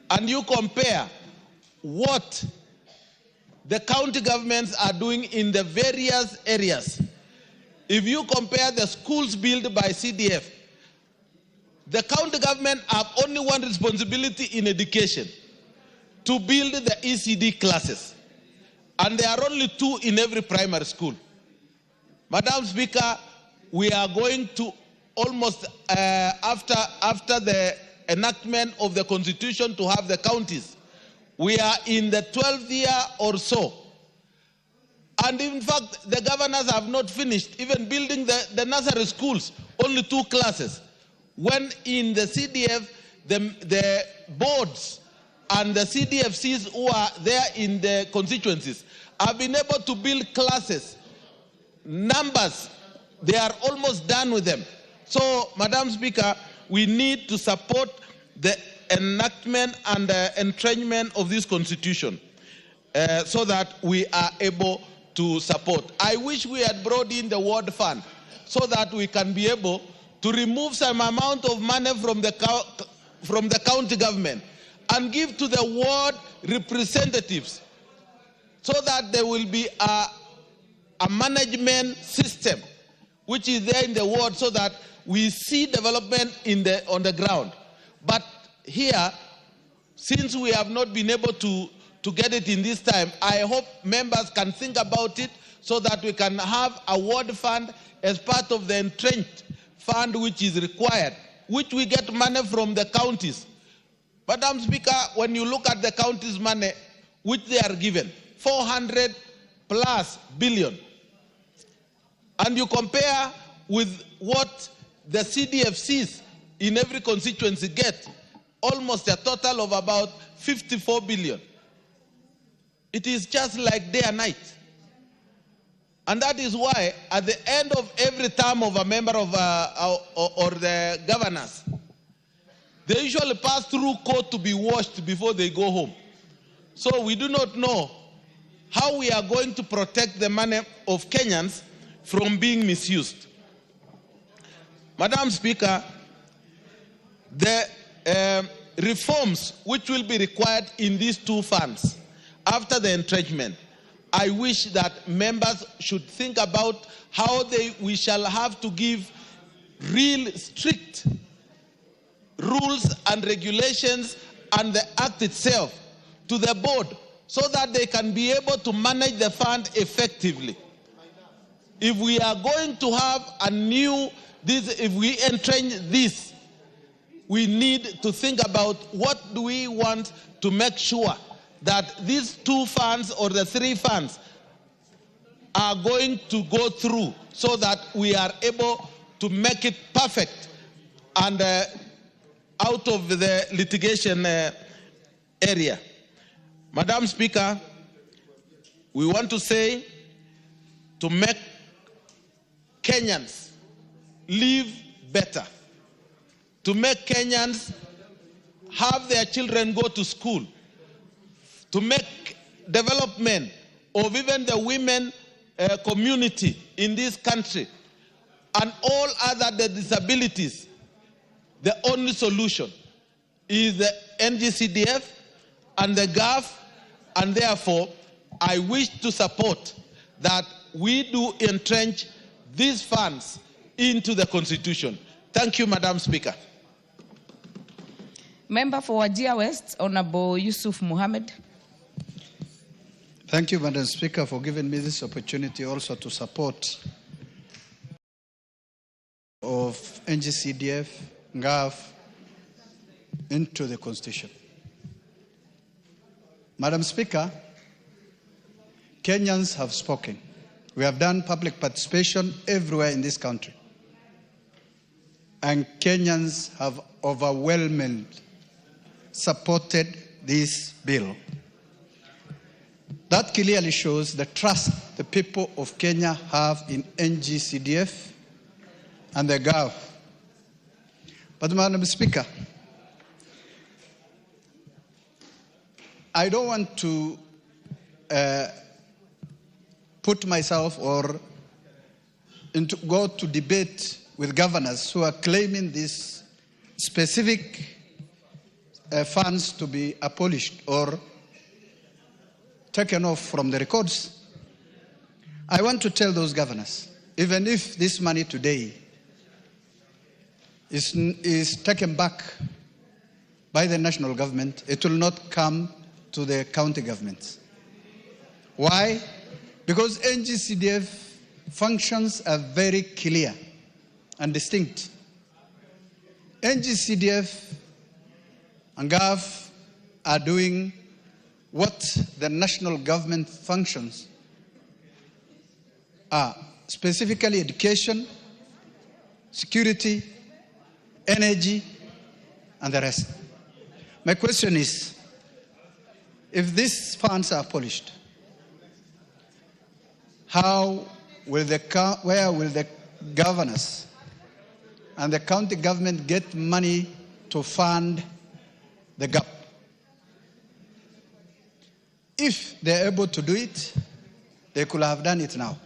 and you compare what the county governments are doing in the various areas, if you compare the schools built by CDF, the county government have only one responsibility in education: to build the ECD classes. And there are only 2 in every primary school. Madam Speaker, we are going to almost, after the enactment of the Constitution, to have the counties. We are in the 12th year or so. And in fact, the governors have not finished even building the nursery schools, only 2 classes. When in the CDF, the boards and the CDFCs who are there in the constituencies have been able to build classes, numbers. They are almost done with them. So, Madam Speaker, we need to support the enactment and the entrenchment of this constitution so that we are able to support. I wish we had brought in the ward fund so that we can be able to remove some amount of money from the county government and give to the ward representatives, so that there will be a management system which is there in the ward, so that we see development on the ground. But here, Since we have not been able to get it in this time, I hope members can think about it so that we can have a ward fund as part of the entrenched fund which is required, which we get money from the counties. Madam Speaker, when you look at the counties' money which they are given, 400+ billion, and you compare with what the CDFCs in every constituency get, almost a total of about 54 billion. It is just like day and night. And that is why at the end of every term of a member of or the governors, they usually pass through court to be washed before they go home. So we do not know how we are going to protect the money of Kenyans from being misused. Madam Speaker, the reforms which will be required in these two funds after the entrenchment, I wish that members should think about how we shall have to give real strict rules and regulations and the act itself to the board so that they can be able to manage the fund effectively. If we are going to have if we entrench this, we need to think about what do we want to make sure that these two funds or the three funds are going to go through so that we are able to make it perfect and out of the litigation area. Madam Speaker, we want to say to make Kenyans live better, to make Kenyans have their children go to school, to make development of even the women community in this country and all other disabilities, the only solution is the NGCDF and the GAF, and therefore I wish to support that we do entrench these funds into the Constitution. Thank you, Madam Speaker. Member for Wajir West, Honorable Yusuf Mohammed. Thank you, Madam Speaker, for giving me this opportunity also to support of NGCDF, GAF into the Constitution. Madam Speaker, Kenyans have spoken. We have done public participation everywhere in this country. And Kenyans have overwhelmingly supported this bill. That clearly shows the trust the people of Kenya have in NGCDF and the GAF. But Madam Speaker, I don't want to put myself or go to debate with governors who are claiming these specific funds to be abolished or taken off from the records. I want to tell those governors, even if this money today is taken back by the national government, it will not come to the county governments. Why? Because NGCDF functions are very clear and distinct. NGCDF and GAF are doing what the national government functions are, specifically education, security, energy, and the rest. My question is, if these funds are abolished, where will the governors and the county government get money to fund the gap? If they're able to do it, they could have done it now.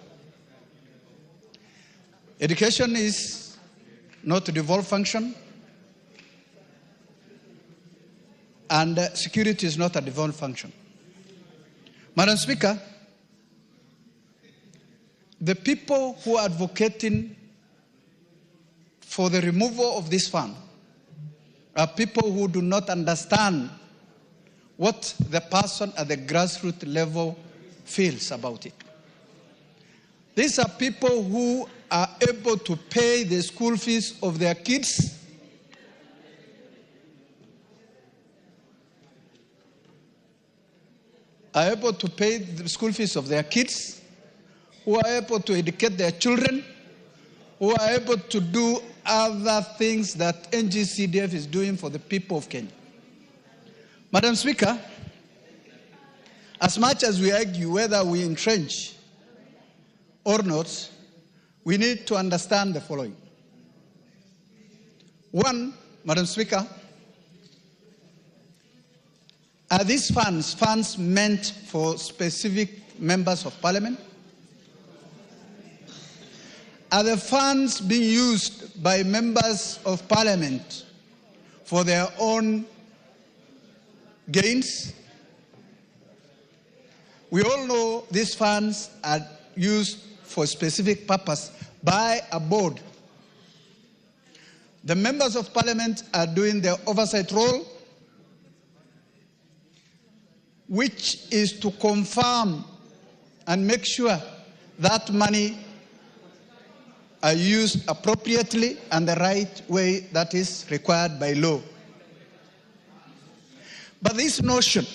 Education is not a devolved function, and security is not a devolved function. Madam Speaker, the people who are advocating for the removal of this fund are people who do not understand what the person at the grassroots level feels about it. These are people who are able to pay the school fees of their kids, are able to pay the school fees of their kids, who are able to educate their children, who are able to do other things that NGCDF is doing for the people of Kenya. Madam Speaker, as much as we argue whether we entrench or not, we need to understand the following. One, Madam Speaker, are these funds meant for specific members of parliament? Are the funds being used by members of parliament for their own gains? We all know these funds are used for a specific purpose by a board. The members of parliament are doing their oversight role, which is to confirm and make sure that money are used appropriately and the right way that is required by law. But this notion,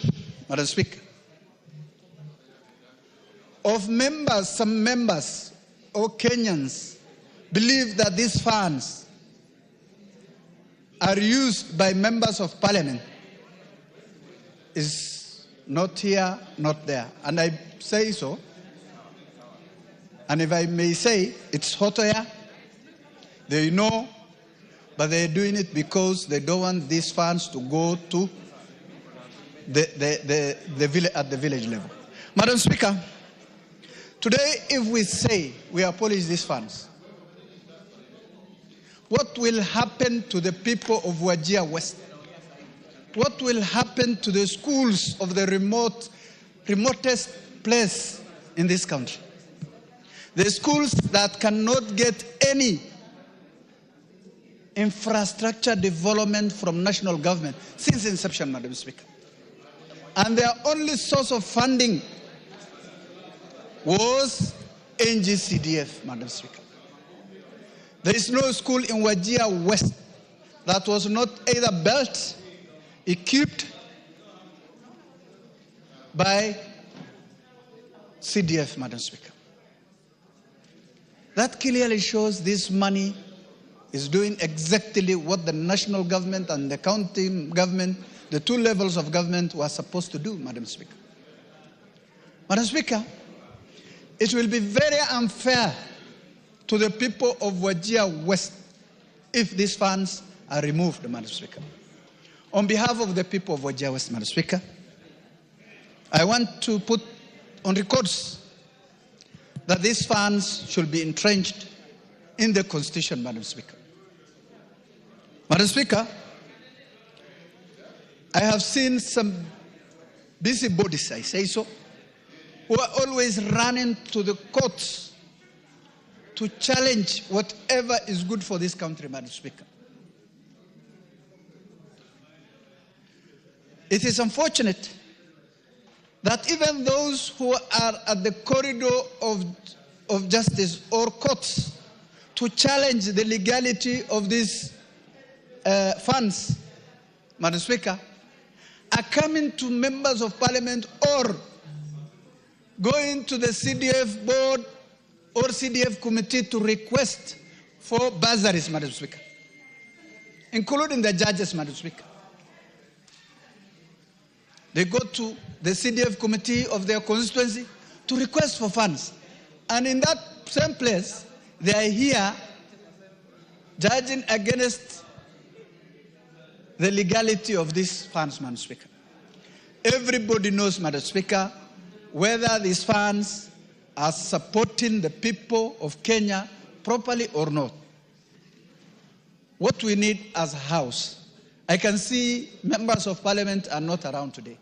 Madam Speaker, of members, some members or Kenyans believe that these funds are used by members of parliament is not here, not there. And I say so. And if I may say, it's hot air. They know, but they're doing it because they don't want these funds to go to the village, at the village level. Madam Speaker, today if we say we abolish these funds, what will happen to the people of Wajir West? What will happen to the schools of the remotest place in this country? The schools that cannot get any infrastructure development from national government since inception, Madam Speaker. And their only source of funding was NGCDF, Madam Speaker. There is no school in Wajir West that was not either built, equipped by CDF, Madam Speaker. That clearly shows this money is doing exactly what the national government and the county government, the two levels of government, were supposed to do, Madam Speaker. Madam Speaker, it will be very unfair to the people of Wajir West if these funds are removed, Madam Speaker. On behalf of the people of Wajir West, Madam Speaker, I want to put on records that these funds should be entrenched in the Constitution, Madam Speaker. Madam Speaker, I have seen some busybodies, I say so, who are always running to the courts to challenge whatever is good for this country, Madam Speaker. It is unfortunate that even those who are at the corridor of justice or courts to challenge the legality of these funds, Madam Speaker, are coming to members of parliament or going to the CDF board or CDF committee to request for bursaries, Madam Speaker, including the judges, Madam Speaker. They go to the CDF committee of their constituency to request for funds. And in that same place, they are here judging against the legality of these funds, Madam Speaker. Everybody knows, Madam Speaker, whether these funds are supporting the people of Kenya properly or not. What we need as a house, I can see members of parliament are not around today.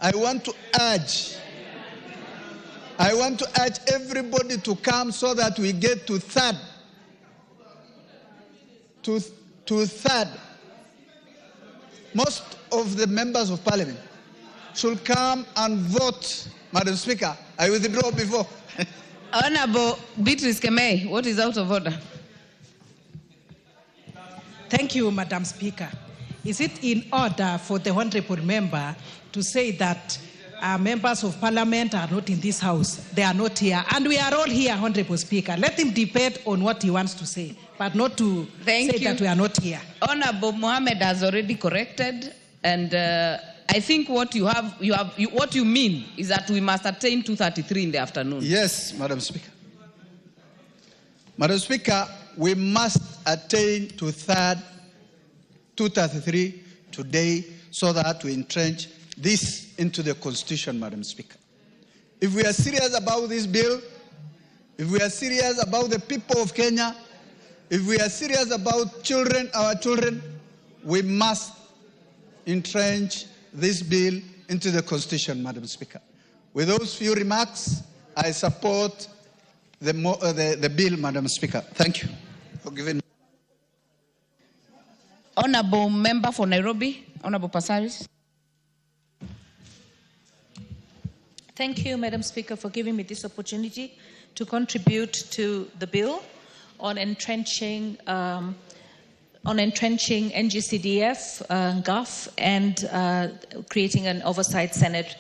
I want to urge everybody to come so that we get to third. Most of the members of parliament should come and vote, Madam Speaker. I withdraw before. Honorable Beatrice Kemei, what is out of order? Thank you, Madam Speaker. Is it in order for the honorable member to say that members of parliament are not in this house? They are not here. And we are all here, Honorable Speaker. Let him debate on what he wants to say, but not to say that we are not here. Honorable Mohammed has already corrected, and I think what you mean is that we must attain 2:33 in the afternoon. Yes, Madam Speaker. Madam Speaker, we must attain to 2:33 today so that we entrench this into the Constitution, Madam Speaker. If we are serious about this bill, if we are serious about the people of Kenya, if we are serious about children, our children, we must entrench this bill into the Constitution, Madam Speaker. With those few remarks, I support the bill, Madam Speaker. Thank you for giving me. Honorable Member for Nairobi, Honorable Pasaris. Thank you, Madam Speaker, for giving me this opportunity to contribute to the bill on entrenching NGCDF, GAF, and creating an oversight Senate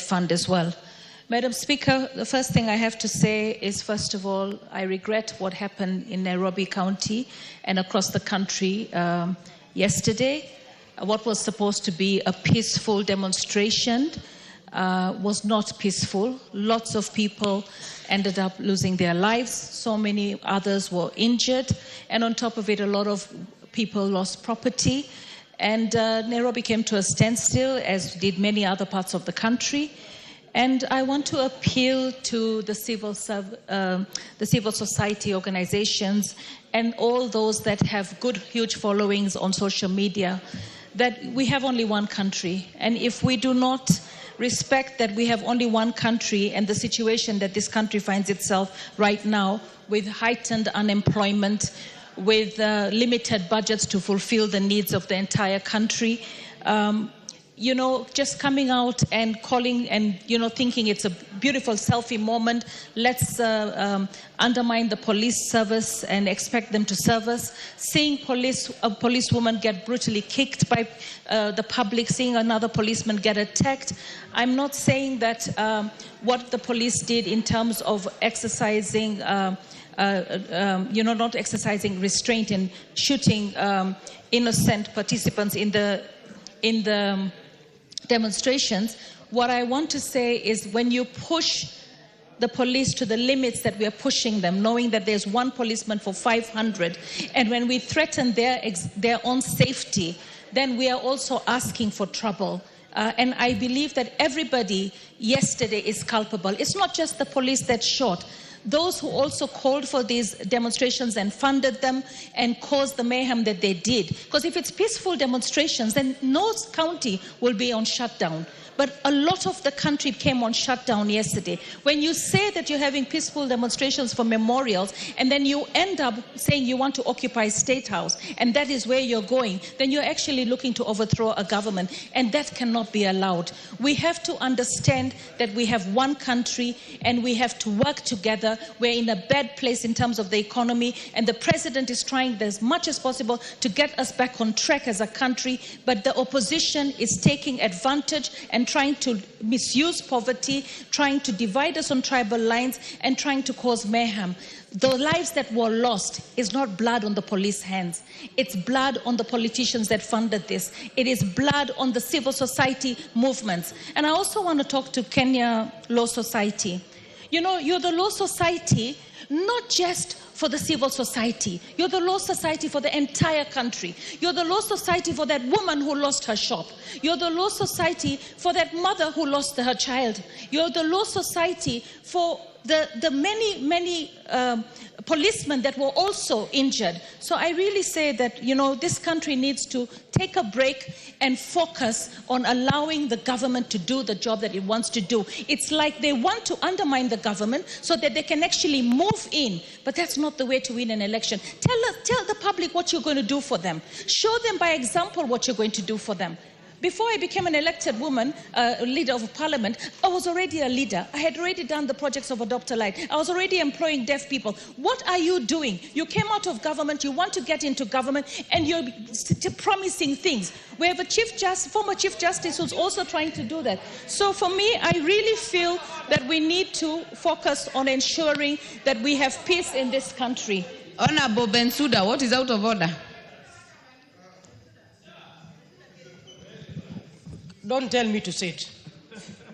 fund as well. Madam Speaker, the first thing I have to say is, first of all, I regret what happened in Nairobi County and across the country yesterday. What was supposed to be a peaceful demonstration was not peaceful. Lots of people ended up losing their lives. So many others were injured. And on top of it, a lot of people lost property. And Nairobi came to a standstill, as did many other parts of the country. And I want to appeal to the civil society organizations and all those that have good, huge followings on social media, that we have only one country. And if we do not respect that we have only one country and the situation that this country finds itself right now, with heightened unemployment, with limited budgets to fulfill the needs of the entire country, you know, just coming out and calling and, you know, thinking it's a beautiful selfie moment, let's undermine the police service and expect them to serve us. Seeing a policewoman get brutally kicked by the public, seeing another policeman get attacked. I'm not saying that what the police did in terms of exercising, you know, not exercising restraint and shooting innocent participants in the demonstrations. What I want to say is, when you push the police to the limits that we are pushing them, knowing that there's one policeman for 500, and when we threaten their own safety, then we are also asking for trouble. And I believe that everybody yesterday is culpable. It's not just the police that shot. Those who also called for these demonstrations and funded them and caused the mayhem that they did. Because if it's peaceful demonstrations, then no county will be on shutdown. But a lot of the country came on shutdown yesterday. When you say that you're having peaceful demonstrations for memorials, and then you end up saying you want to occupy State House, and that is where you're going, then you're actually looking to overthrow a government, and that cannot be allowed. We have to understand that we have one country, and we have to work together. We're in a bad place in terms of the economy, and the president is trying as much as possible to get us back on track as a country, but the opposition is taking advantage and trying to misuse poverty, trying to divide us on tribal lines, and trying to cause mayhem. The lives that were lost is not blood on the police hands. It's blood on the politicians that funded this. It is blood on the civil society movements. And I also want to talk to Kenya Law Society. You know, you're the law society, not just for the civil society. You're the law society for the entire country. You're the law society for that woman who lost her shop. You're the law society for that mother who lost her child. You're the law society for the many policemen that were also injured. So I really say that, you know, this country needs to take a break and focus on allowing the government to do the job that it wants to do. It's like they want to undermine the government so that they can actually move in, but that's not the way to win an election. Tell the public what you're going to do for them. Show them by example what you're going to do for them. Before I became an elected woman, leader of parliament, I was already a leader. I had already done the projects of Adopt a Light. I was already employing deaf people. What are you doing? You came out of government, you want to get into government, and you're promising things. We have a former Chief Justice who's also trying to do that. So for me, I really feel that we need to focus on ensuring that we have peace in this country. Honorable Bensouda, what is out of order? Don't tell me to say it.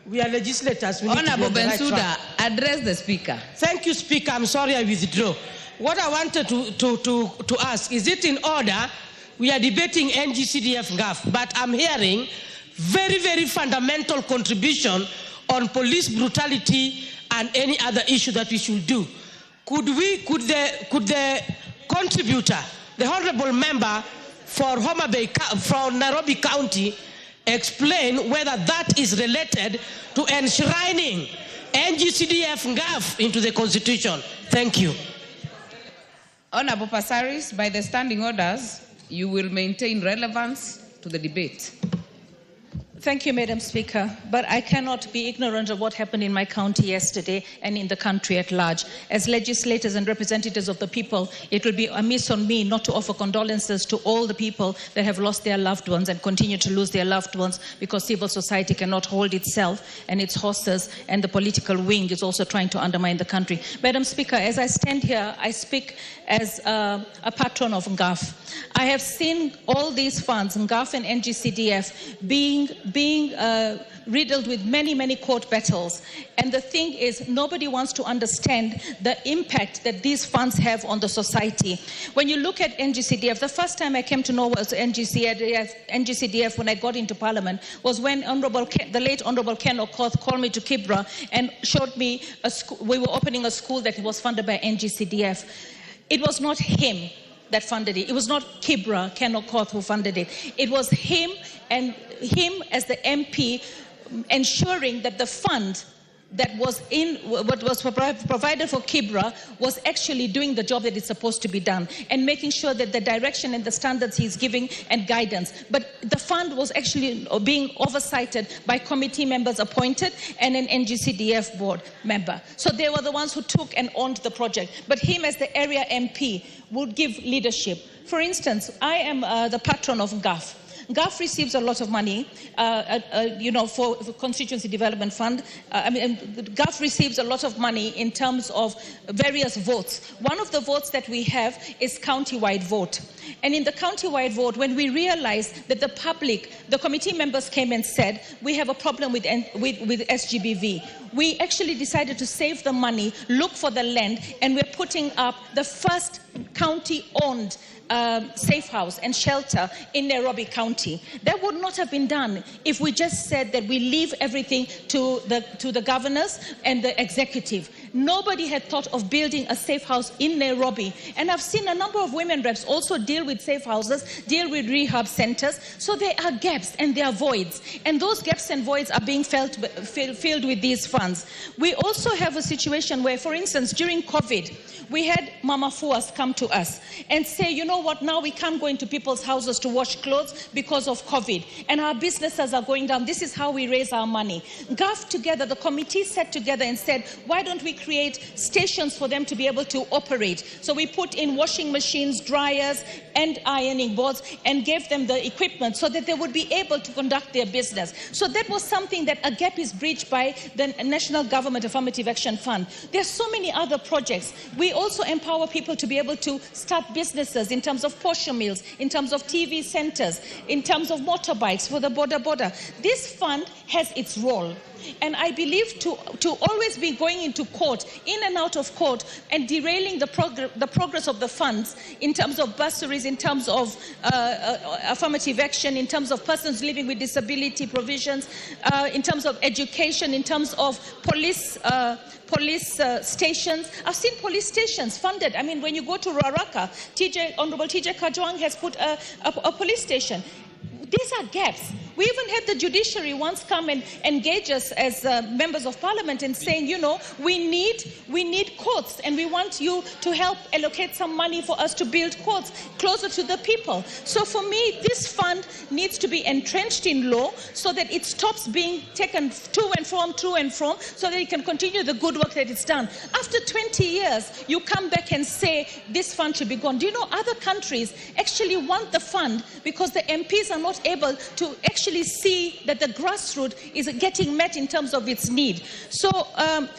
We are legislators. We Honorable Bensouda, address the Speaker. Thank you, Speaker. I'm sorry I withdraw. What I wanted to ask, is it in order? We are debating NGCDF GAF, but I'm hearing very, very fundamental contribution on police brutality and any other issue that we should do. Could the contributor, the honorable member for from Nairobi County, explain whether that is related to enshrining NGCDF GAF into the Constitution? Thank you. Honorable Passaris, by the standing orders, you will maintain relevance to the debate. Thank you, Madam Speaker, but I cannot be ignorant of what happened in my county yesterday and in the country at large. As legislators and representatives of the people, it will be amiss on me not to offer condolences to all the people that have lost their loved ones and continue to lose their loved ones because civil society cannot hold itself and its horses, and the political wing is also trying to undermine the country. Madam Speaker, as I stand here, I speak as a patron of GAF. I have seen all these funds, GAF and NGCDF, being riddled with many court battles. And the thing is, nobody wants to understand the impact that these funds have on the society. When you look at NGCDF, the first time I came to know what was NGCDF when I got into Parliament was when the late Honorable Ken Okoth called me to Kibra and showed me we were opening a school that was funded by NGCDF. It was not him that funded it. It was not Kibra, Ken Okoth, who funded it. It was him, and him as the MP ensuring that the fund that was provided for Kibra was actually doing the job that is supposed to be done and making sure that the direction and the standards he's giving and guidance. But the fund was actually being oversighted by committee members appointed and an NGCDF board member. So they were the ones who took and owned the project. But him as the area MP would give leadership. For instance, I am the patron of GAF. GAF receives a lot of money, for Constituency Development Fund. GAF receives a lot of money in terms of various votes. One of the votes that we have is county-wide vote. And in the county-wide vote, when we realized that the committee members came and said, we have a problem with SGBV, we actually decided to save the money, look for the land, and we're putting up the first county-owned safe house and shelter in Nairobi County. That would not have been done if we just said that we leave everything to the governors and the executive. Nobody had thought of building a safe house in Nairobi. And I've seen a number of women reps also deal with safe houses, deal with rehab centers. So there are gaps and there are voids. And those gaps and voids are being filled with these funds. We also have a situation where, for instance, during COVID, we had Mama Fuas come to us and say, you know what, now we can't go into people's houses to wash clothes because of COVID. And our businesses are going down. This is how we raise our money. GAF together, the committee sat together and said, why don't we create stations for them to be able to operate? So we put in washing machines, dryers, and ironing boards and gave them the equipment so that they would be able to conduct their business. So that was something that a gap is bridged by the National Government Affirmative Action Fund. There's so many other projects. We also empower people to be able to start businesses in terms of posture meals, in terms of TV centers, in terms of motorbikes for the border. This fund has its role. And I believe to always be going into court, in and out of court, and derailing the progress of the funds in terms of bursaries, in terms of affirmative action, in terms of persons living with disability provisions, in terms of education, in terms of police stations. I've seen police stations funded. I mean, when you go to Ruaraka, Honorable TJ Kajwang has put a police station. These are gaps. We even had the judiciary once come and engage us as members of parliament and saying, you know, we need courts and we want you to help allocate some money for us to build courts closer to the people. So for me, this fund needs to be entrenched in law so that it stops being taken to and from, so that it can continue the good work that it's done. After 20 years, you come back and say this fund should be gone. Do you know other countries actually want the fund because the MPs are not able to actually see that the grassroots is getting met in terms of its need. So,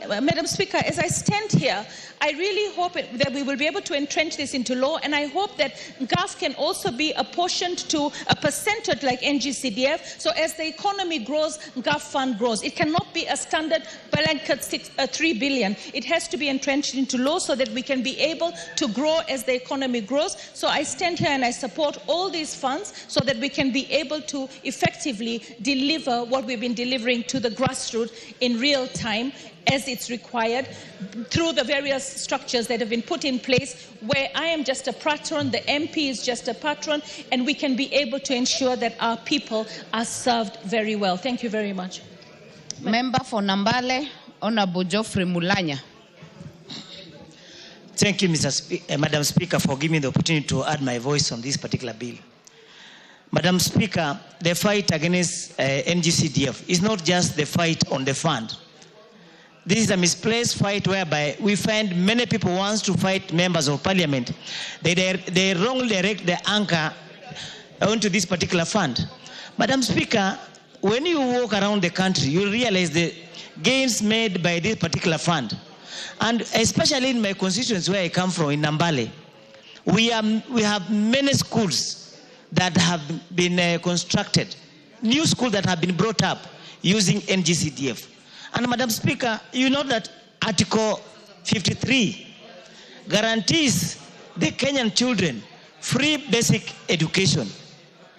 Madam Speaker, as I stand here, I really hope that we will be able to entrench this into law, and I hope that GAF can also be apportioned to a percentage like NGCDF, so as the economy grows, GAF fund grows. It cannot be a standard blanket 3 billion. It has to be entrenched into law so that we can be able to grow as the economy grows. So I stand here and I support all these funds so that we can be able to effectively deliver what we've been delivering to the grassroots in real time as it's required through the various structures that have been put in place, where I am just a patron, the MP is just a patron, and we can be able to ensure that our people are served very well. Thank you very much. Member for Nambale, Honorable Geoffrey Mulanya. Thank you, Madam Speaker, for giving me the opportunity to add my voice on this particular bill. Madam Speaker, the fight against NGCDF is not just the fight on the fund. This is a misplaced fight whereby we find many people want to fight members of parliament. They wrongly direct the anchor onto this particular fund. Madam Speaker, when you walk around the country, you realize the gains made by this particular fund. And especially in my constituency where I come from, in Nambale, we have many schools that have been constructed, new schools that have been brought up using NGCDF. And Madam Speaker, you know that Article 53 guarantees the Kenyan children free basic education.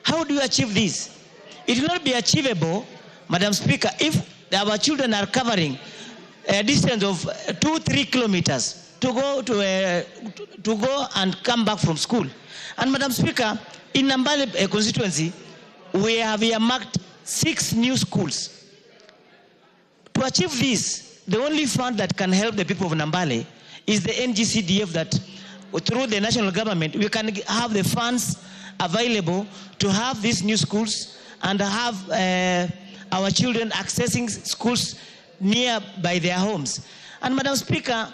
How do you achieve this? It will not be achievable, Madam Speaker, if our children are covering a distance of 2-3 kilometers to go and come back from school. And Madam Speaker, in Nambale constituency, we have earmarked 6 new schools. To achieve this, the only fund that can help the people of Nambale is the NGCDF, that through the national government, we can have the funds available to have these new schools and have our children accessing schools near by their homes. And Madam Speaker,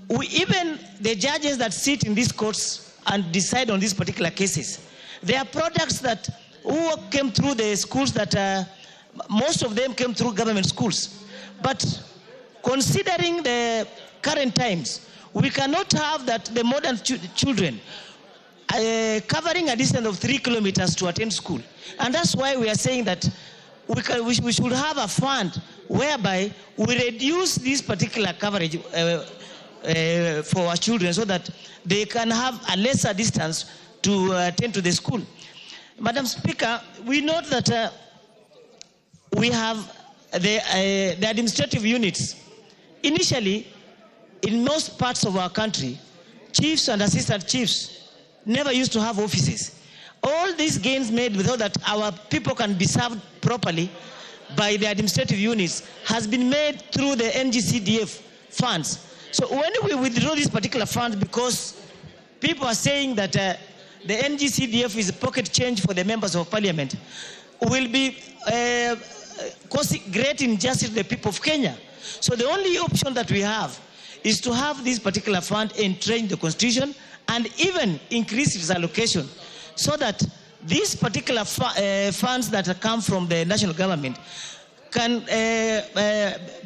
even the judges that sit in these courts and decide on these particular cases, they are products that who came through the schools that most of them came through government schools. But considering the current times, we cannot have that the modern children covering a distance of 3 kilometers to attend school. And that's why we are saying that we should have a fund whereby we reduce this particular coverage for our children so that they can have a lesser distance to attend to the school. Madam Speaker, we note that we have the administrative units. Initially, in most parts of our country, chiefs and assistant chiefs never used to have offices. All these gains made so that our people can be served properly by the administrative units has been made through the NGCDF funds. So when we withdraw this particular fund, because people are saying that the NGCDF is a pocket change for the members of parliament, will be causing great injustice to the people of Kenya. So the only option that we have is to have this particular fund entrench the constitution and even increase its allocation so that these particular funds that come from the national government can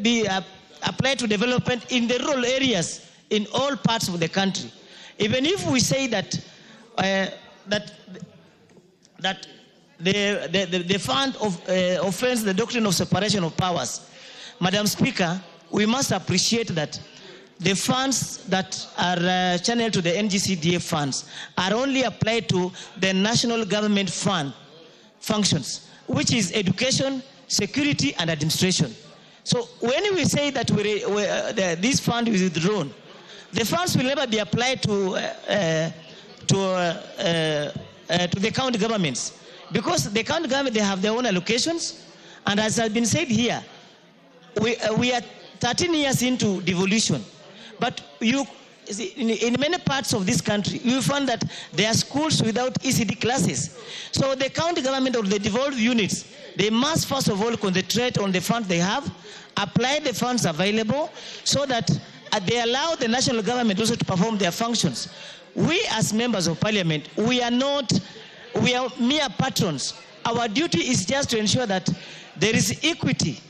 be applied to development in the rural areas in all parts of the country. Even if we say that the fund offends the doctrine of separation of powers. Madam Speaker, we must appreciate that the funds that are channeled to the NGCDF funds are only applied to the national government fund functions, which is education, security, and administration. So when we say that this fund is withdrawn, the funds will never be applied to the county governments, because the county government, they have their own allocations, and as has been said here, we are 13 years into devolution. But in many parts of this country, you find that there are schools without ECD classes. So the county government or the devolved units, they must first of all concentrate on the funds they have, apply the funds available, so that they allow the national government also to perform their functions. We as members of parliament, we are mere patrons. Our duty is just to ensure that there is equity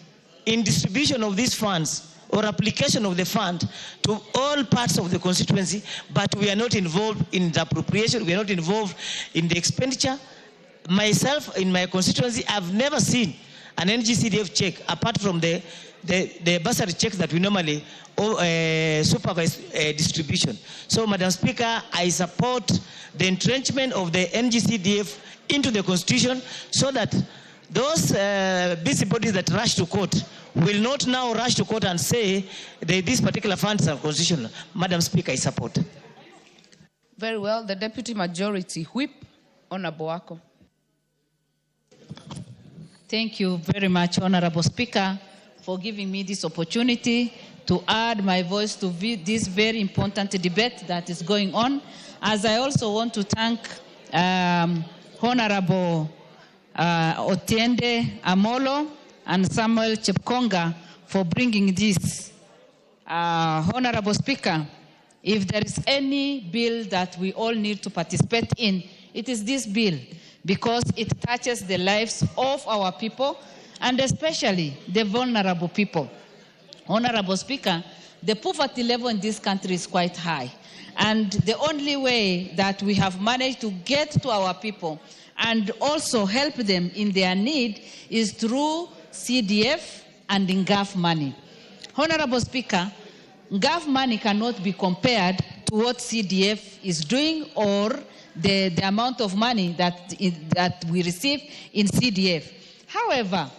in distribution of these funds or application of the fund to all parts of the constituency, but we are not involved in the appropriation, we are not involved in the expenditure. Myself, in my constituency, I've never seen an NGCDF check apart from the bursary check that we normally supervise distribution. So, Madam Speaker, I support the entrenchment of the NGCDF into the Constitution, so that those busybodies that rush to court will not now rush to court and say these particular funds are constitutional. Madam Speaker, I support. Very well. The Deputy Majority Whip, Honorable Wako. Thank you very much, Honorable Speaker, for giving me this opportunity to add my voice to this very important debate that is going on. As I also want to thank Honorable Otiende Amolo and Samuel Chepkonga for bringing this. Honorable Speaker, if there is any bill that we all need to participate in, it is this bill, because it touches the lives of our people, and especially the vulnerable people. Honorable Speaker, the poverty level in this country is quite high, and the only way that we have managed to get to our people and also help them in their need is through CDF and NGAF money. Honorable Speaker, NGAF money cannot be compared to what CDF is doing or the amount of money that we receive in CDF. However,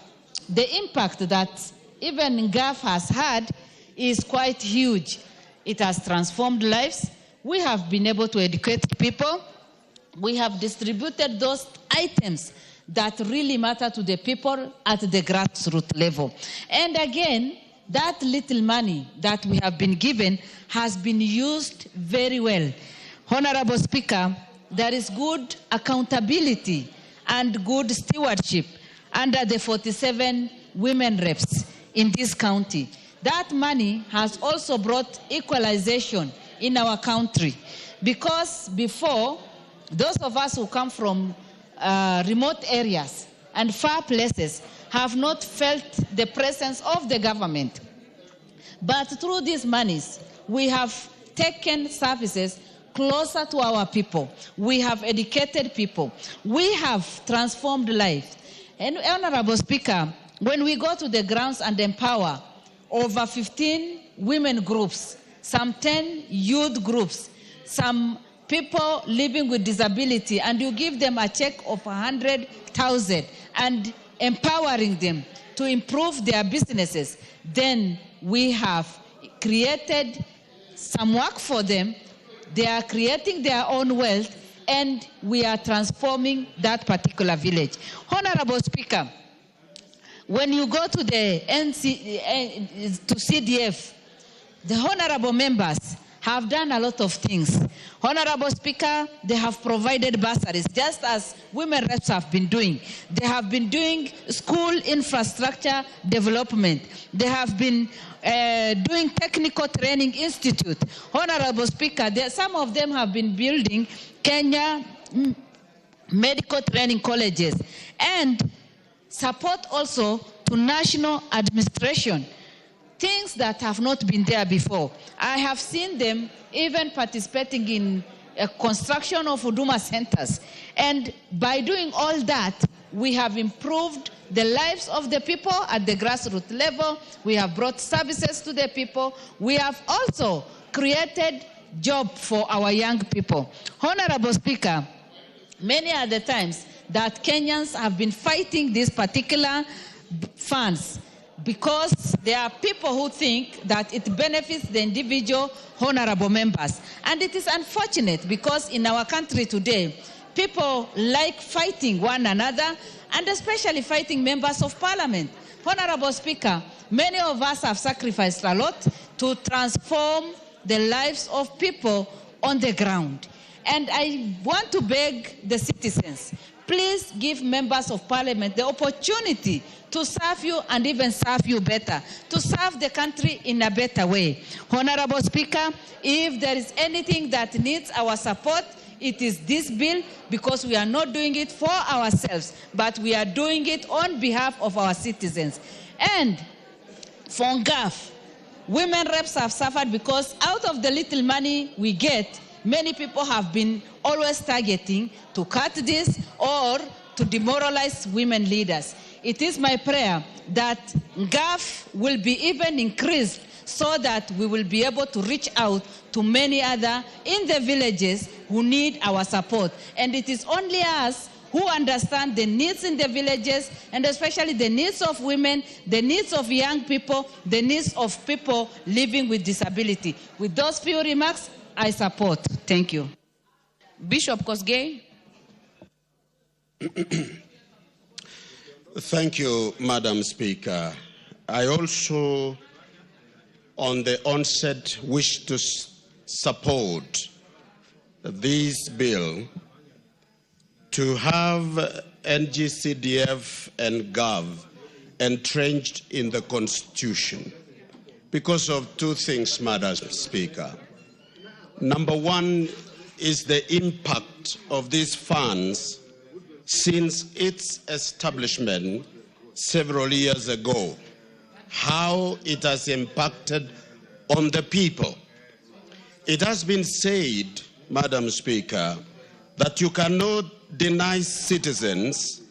the impact that even NGAF has had is quite huge. It has transformed lives. We have been able to educate people. We have distributed those items that really matter to the people at the grassroots level. And again, that little money that we have been given has been used very well. Honorable Speaker, there is good accountability and good stewardship under the 47 women reps in this county. That money has also brought equalization in our country, because before, those of us who come from remote areas and far places have not felt the presence of the government. But through these monies, we have taken services closer to our people. We have educated people. We have transformed lives. And Honorable Speaker, when we go to the grounds and empower over 15 women groups, some 10 youth groups, some people living with disability, and you give them a check of 100,000 and empowering them to improve their businesses, then we have created some work for them. They are creating their own wealth, and we are transforming that particular village. Honorable Speaker, when you go to the CDF, the honorable members have done a lot of things. Honorable Speaker, they have provided bursaries, just as women reps have been doing. They have been doing school infrastructure development. They have been doing technical training institute. Honorable Speaker, some of them have been building Kenya medical training colleges and support also to national administration, things that have not been there before. I have seen them even participating in a construction of Huduma centers. And by doing all that, We have improved the lives of the people at the grassroots level. We have brought services to the people. We have also created jobs for our young people. Honorable Speaker, many are the times that Kenyans have been fighting these particular funds because there are people who think that it benefits the individual honorable members. And it is unfortunate because in our country today, people like fighting one another and especially fighting members of parliament. Honorable Speaker, many of us have sacrificed a lot to transform the lives of people on the ground. And I want to beg the citizens, please give members of parliament the opportunity to serve you and even serve you better, to serve the country in a better way. Honorable Speaker, if there is anything that needs our support, it is this bill, because we are not doing it for ourselves, but we are doing it on behalf of our citizens. And for NGAF, women reps have suffered because out of the little money we get, many people have been always targeting to cut this or to demoralize women leaders. It is my prayer that NGAF will be even increased so that we will be able to reach out to many other in the villages who need our support. And it is only us who understand the needs in the villages, and especially the needs of women, the needs of young people, the needs of people living with disability. With those few remarks, I support. Thank you. Bishop Kosgei. Thank you, Madam Speaker. I also, on the onset, wish to support this bill to have NGCDF and Gov entrenched in the Constitution because of two things, Madam Speaker. Number one is the impact of these funds since its establishment several years ago, how it has impacted on the people. It has been said, Madam Speaker, that you cannot deny citizens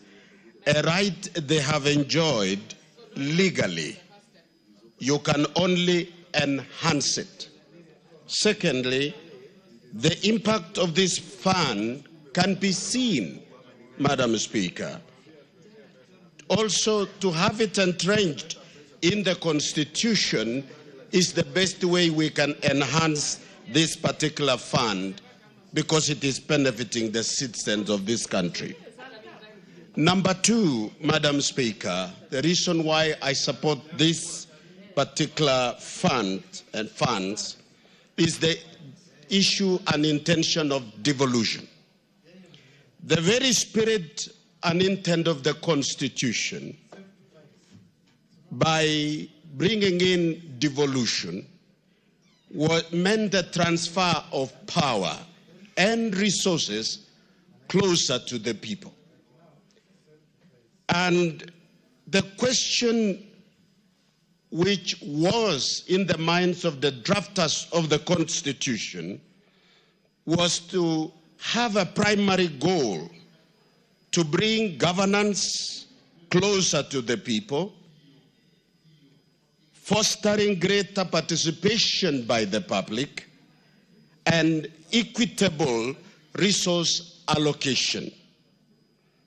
a right they have enjoyed legally. You can only enhance it. Secondly, the impact of this fund can be seen, Madam Speaker. Also, to have it entrenched in the Constitution is the best way we can enhance this particular fund because it is benefiting the citizens of this country. Number two, Madam Speaker, the reason why I support this particular fund and funds is the issue and intention of devolution. The very spirit and intent of the Constitution, by bringing in devolution, meant the transfer of power and resources closer to the people. And the question which was in the minds of the drafters of the Constitution was to have a primary goal to bring governance closer to the people, fostering greater participation by the public, and equitable resource allocation.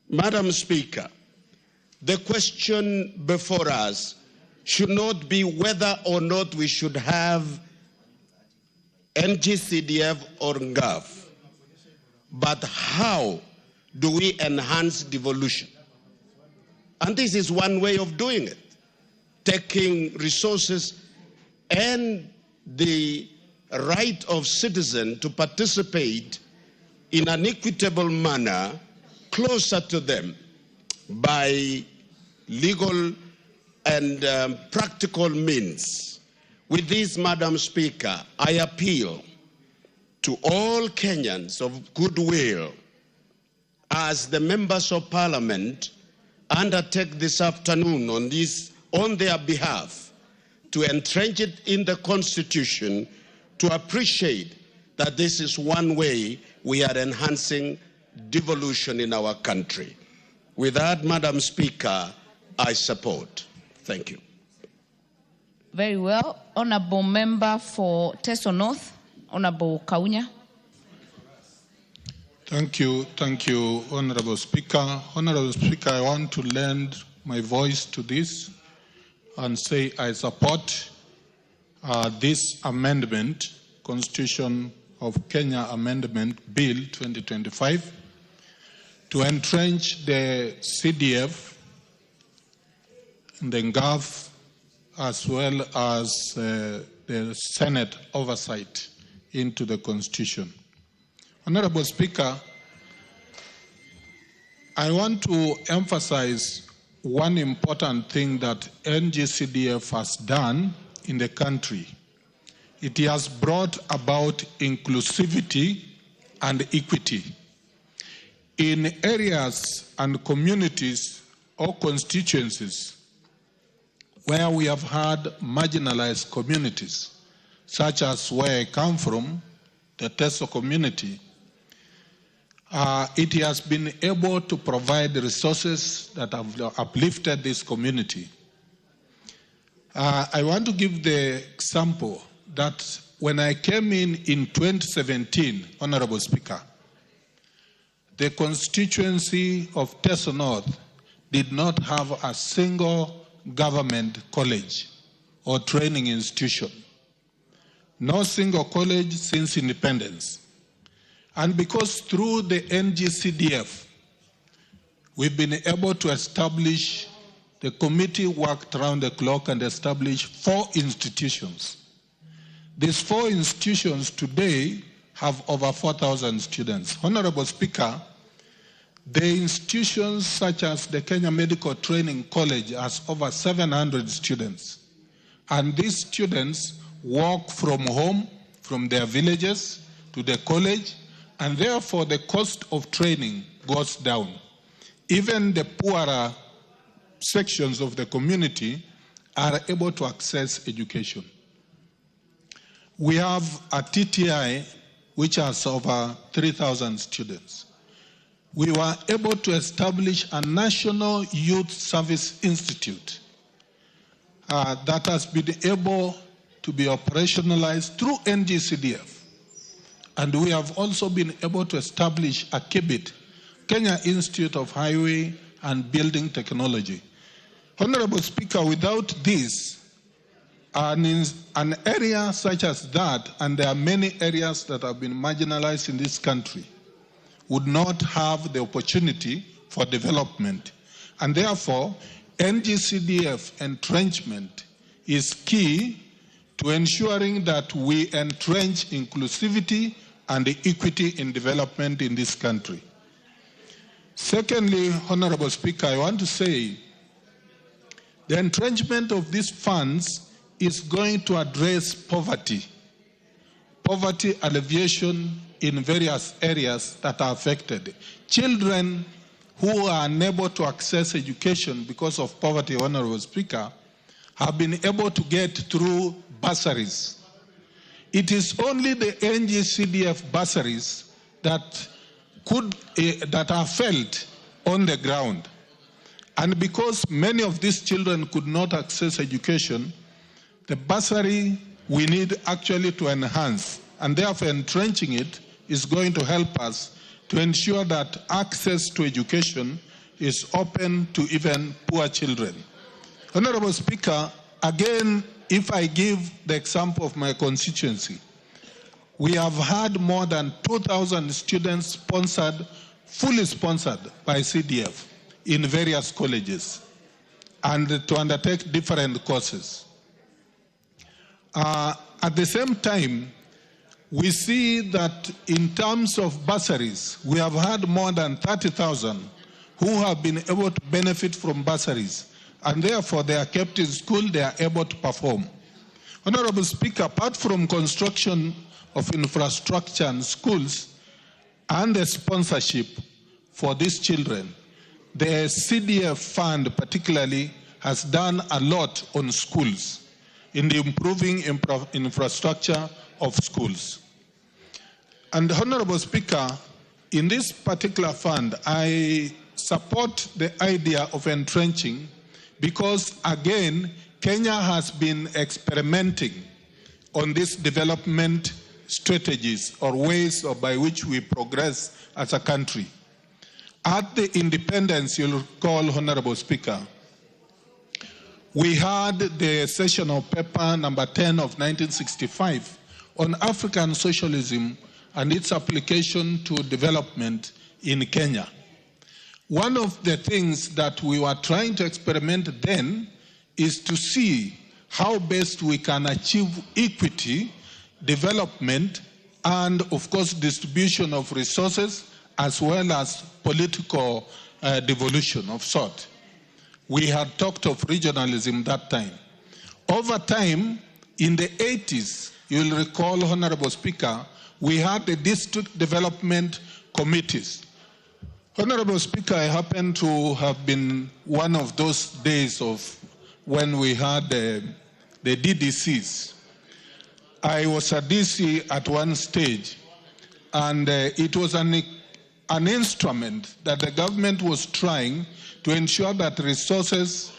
Madam Speaker, the question before us should not be whether or not we should have NGCDF or NGAF, but how do we enhance devolution? And this is one way of doing it, taking resources and the right of citizens to participate in an equitable manner closer to them by legal and practical means. With this, Madam Speaker, I appeal to all Kenyans of goodwill as the members of Parliament undertake this afternoon on their behalf to entrench it in the Constitution, to appreciate that this is one way we are enhancing devolution in our country. With that, Madam Speaker, I support. Thank you. Very well. Honorable Member for Teso North, Honorable Kaunya. Thank you, Honorable Speaker. Honorable Speaker, I want to lend my voice to this and say I support this amendment, Constitution of Kenya Amendment Bill 2025, to entrench the CDF and the NGAF as well as the Senate oversight into the Constitution. Honorable Speaker, I want to emphasize one important thing that NGCDF has done in the country. It has brought about inclusivity and equity in areas and communities or constituencies where we have had marginalized communities, such as where I come from, the Teso community. It has been able to provide resources that have uplifted this community. I want to give the example that when I came in 2017, Honorable Speaker, the constituency of Teso North did not have a single government college or training institution. No single college since independence. And because through the NGCDF, we've been able to establish, the committee worked around the clock and established 4 institutions. These 4 institutions today have over 4,000 students. Honorable Speaker, the institutions such as the Kenya Medical Training College has over 700 students. And these students walk from home, from their villages to the college, and therefore the cost of training goes down. Even the poorer sections of the community are able to access education. We have a TTI which has over 3,000 students. We were able to establish a National Youth Service Institute that has been able to be operationalized through NGCDF. And we have also been able to establish a KBIT, Kenya Institute of Highway and Building Technology. Honorable Speaker, without this, an area such as that, and there are many areas that have been marginalized in this country, would not have the opportunity for development. And therefore, NGCDF entrenchment is key to ensuring that we entrench inclusivity and equity in development in this country. Secondly, Honorable Speaker, I want to say the entrenchment of these funds is going to address poverty alleviation in various areas that are affected. Children who are unable to access education because of poverty, Honorable Speaker, have been able to get through bursaries. It is only the NGCDF bursaries that are felt on the ground. And because many of these children could not access education, the bursary we need actually to enhance, and therefore entrenching it is going to help us to ensure that access to education is open to even poor children. Honorable Speaker, again, if I give the example of my constituency, we have had more than 2,000 students sponsored, fully sponsored by CDF in various colleges and to undertake different courses. At the same time, we see that in terms of bursaries, we have had more than 30,000 who have been able to benefit from bursaries, and therefore they are kept in school, they are able to perform. Honorable Speaker, apart from construction of infrastructure and schools and the sponsorship for these children, the CDF fund particularly has done a lot on schools in the improving infrastructure of schools. And Honorable Speaker, in this particular fund, I support the idea of entrenching because, again, Kenya has been experimenting on these development strategies or ways by which we progress as a country. At the independence, you'll recall, Honorable Speaker, we had the sessional paper number 10 of 1965 on African socialism and its application to development in Kenya. One of the things that we were trying to experiment then is to see how best we can achieve equity, development, and of course distribution of resources as well as political devolution of sort. We had talked of regionalism that time. Over time, in the 80s, you'll recall, Honorable Speaker, we had the district development committees. Honorable Speaker, I happen to have been one of those days of when we had the DDCs. I was a DC at one stage, and it was an instrument that the government was trying to ensure that resources,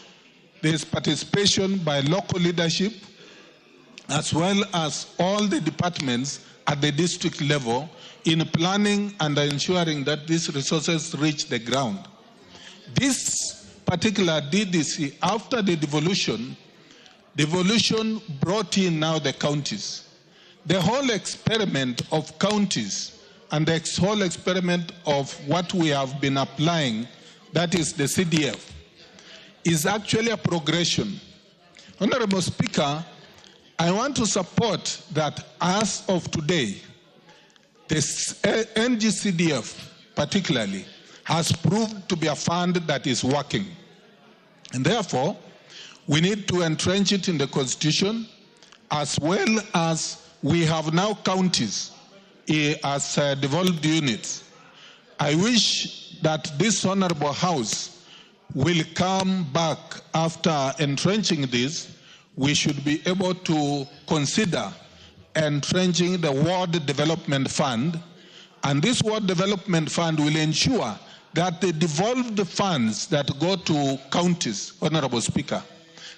there's participation by local leadership, as well as all the departments at the district level in planning and ensuring that these resources reach the ground. This particular DDC, after the devolution brought in now the counties. The whole experiment of counties and the whole experiment of what we have been applying, that is the CDF, is actually a progression. Honorable Speaker, I want to support that as of today, this NGCDF particularly has proved to be a fund that is working. And therefore, we need to entrench it in the Constitution, as well as we have now counties as devolved units. I wish that this Honorable House will come back after entrenching this. We should be able to consider entrenching the Ward Development Fund, and this Ward Development Fund will ensure that the devolved funds that go to counties, Honorable Speaker,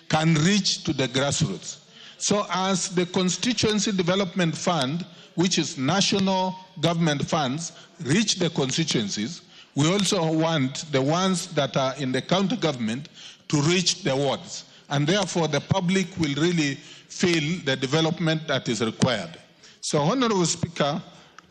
can reach to the grassroots. So as the Constituency Development Fund, which is national government funds, reach the constituencies, we also want the ones that are in the county government to reach the wards. And therefore, the public will really feel the development that is required. So, Honorable Speaker,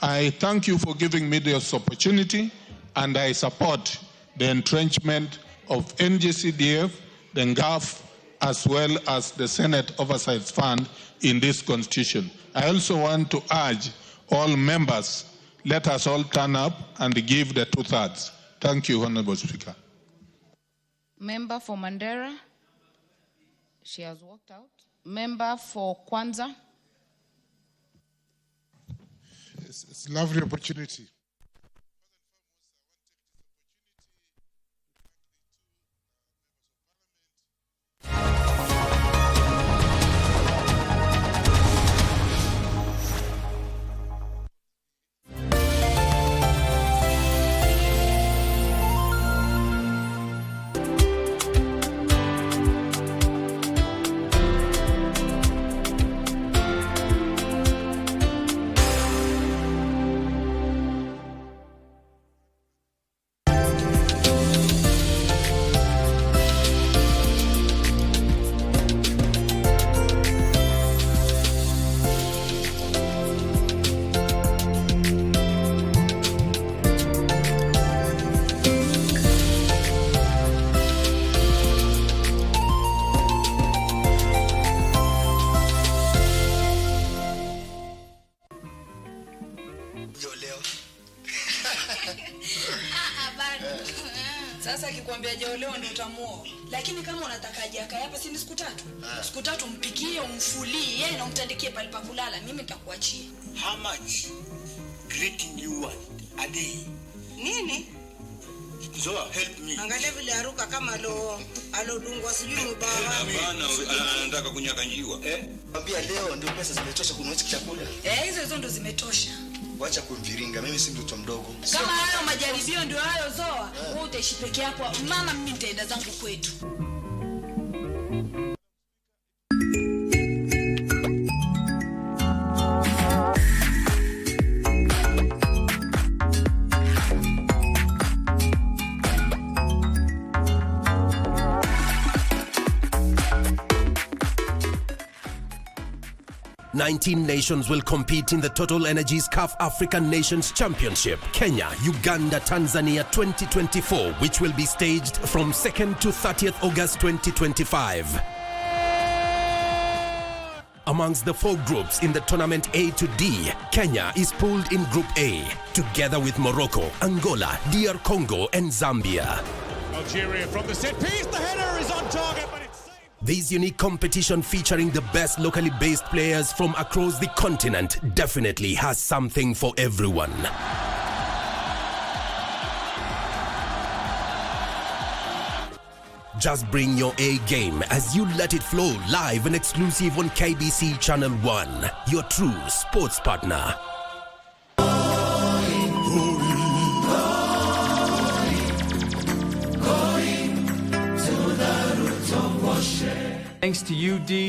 I thank you for giving me this opportunity, and I support the entrenchment of NGCDF, the NGAF, as well as the Senate Oversight Fund in this Constitution. I also want to urge all members, let us all turn up and give the 2/3. Thank you, Honorable Speaker. Member for Mandera, she has walked out. Member for Kwanza. It's a lovely opportunity. Sasa akikwambia jaolewa ndio utamuoa. Lakini kama unataka jaka hapa si ni siku 3. Siku 3 mpikie, umfulie na umtandikie pale pa kulala. Mimi nitakuachia. How much greeting you want a day? Nini? So help me. Angalia vile aruka kama alodungwa sijui mbawa. Hapana, anataka kunyaka njiwa. Mwambia leo ndio pesa zimetosha kununua chakula. Hizo ndo zimetosha. Wacha kuviringa, mimi si mtoto mdogo. Kama hayo majaribio ndio hayo Zoa, wewe utaishi peke yako. Mama, mimi nitaenda zangu kwetu. Nineteen nations will compete in the Total Energies CAF African Nations Championship, Kenya, Uganda, Tanzania 2024, which will be staged from 2nd to 30th August 2025. Amongst the 4 groups in the tournament A to D, Kenya is pooled in Group A, together with Morocco, Angola, DR Congo, and Zambia. Algeria from the set piece, the header is on target, but it's... This unique competition featuring the best locally based players from across the continent definitely has something for everyone. Just bring your A game as you let it flow live and exclusive on KBC Channel 1, your true sports partner. Thanks to you, D.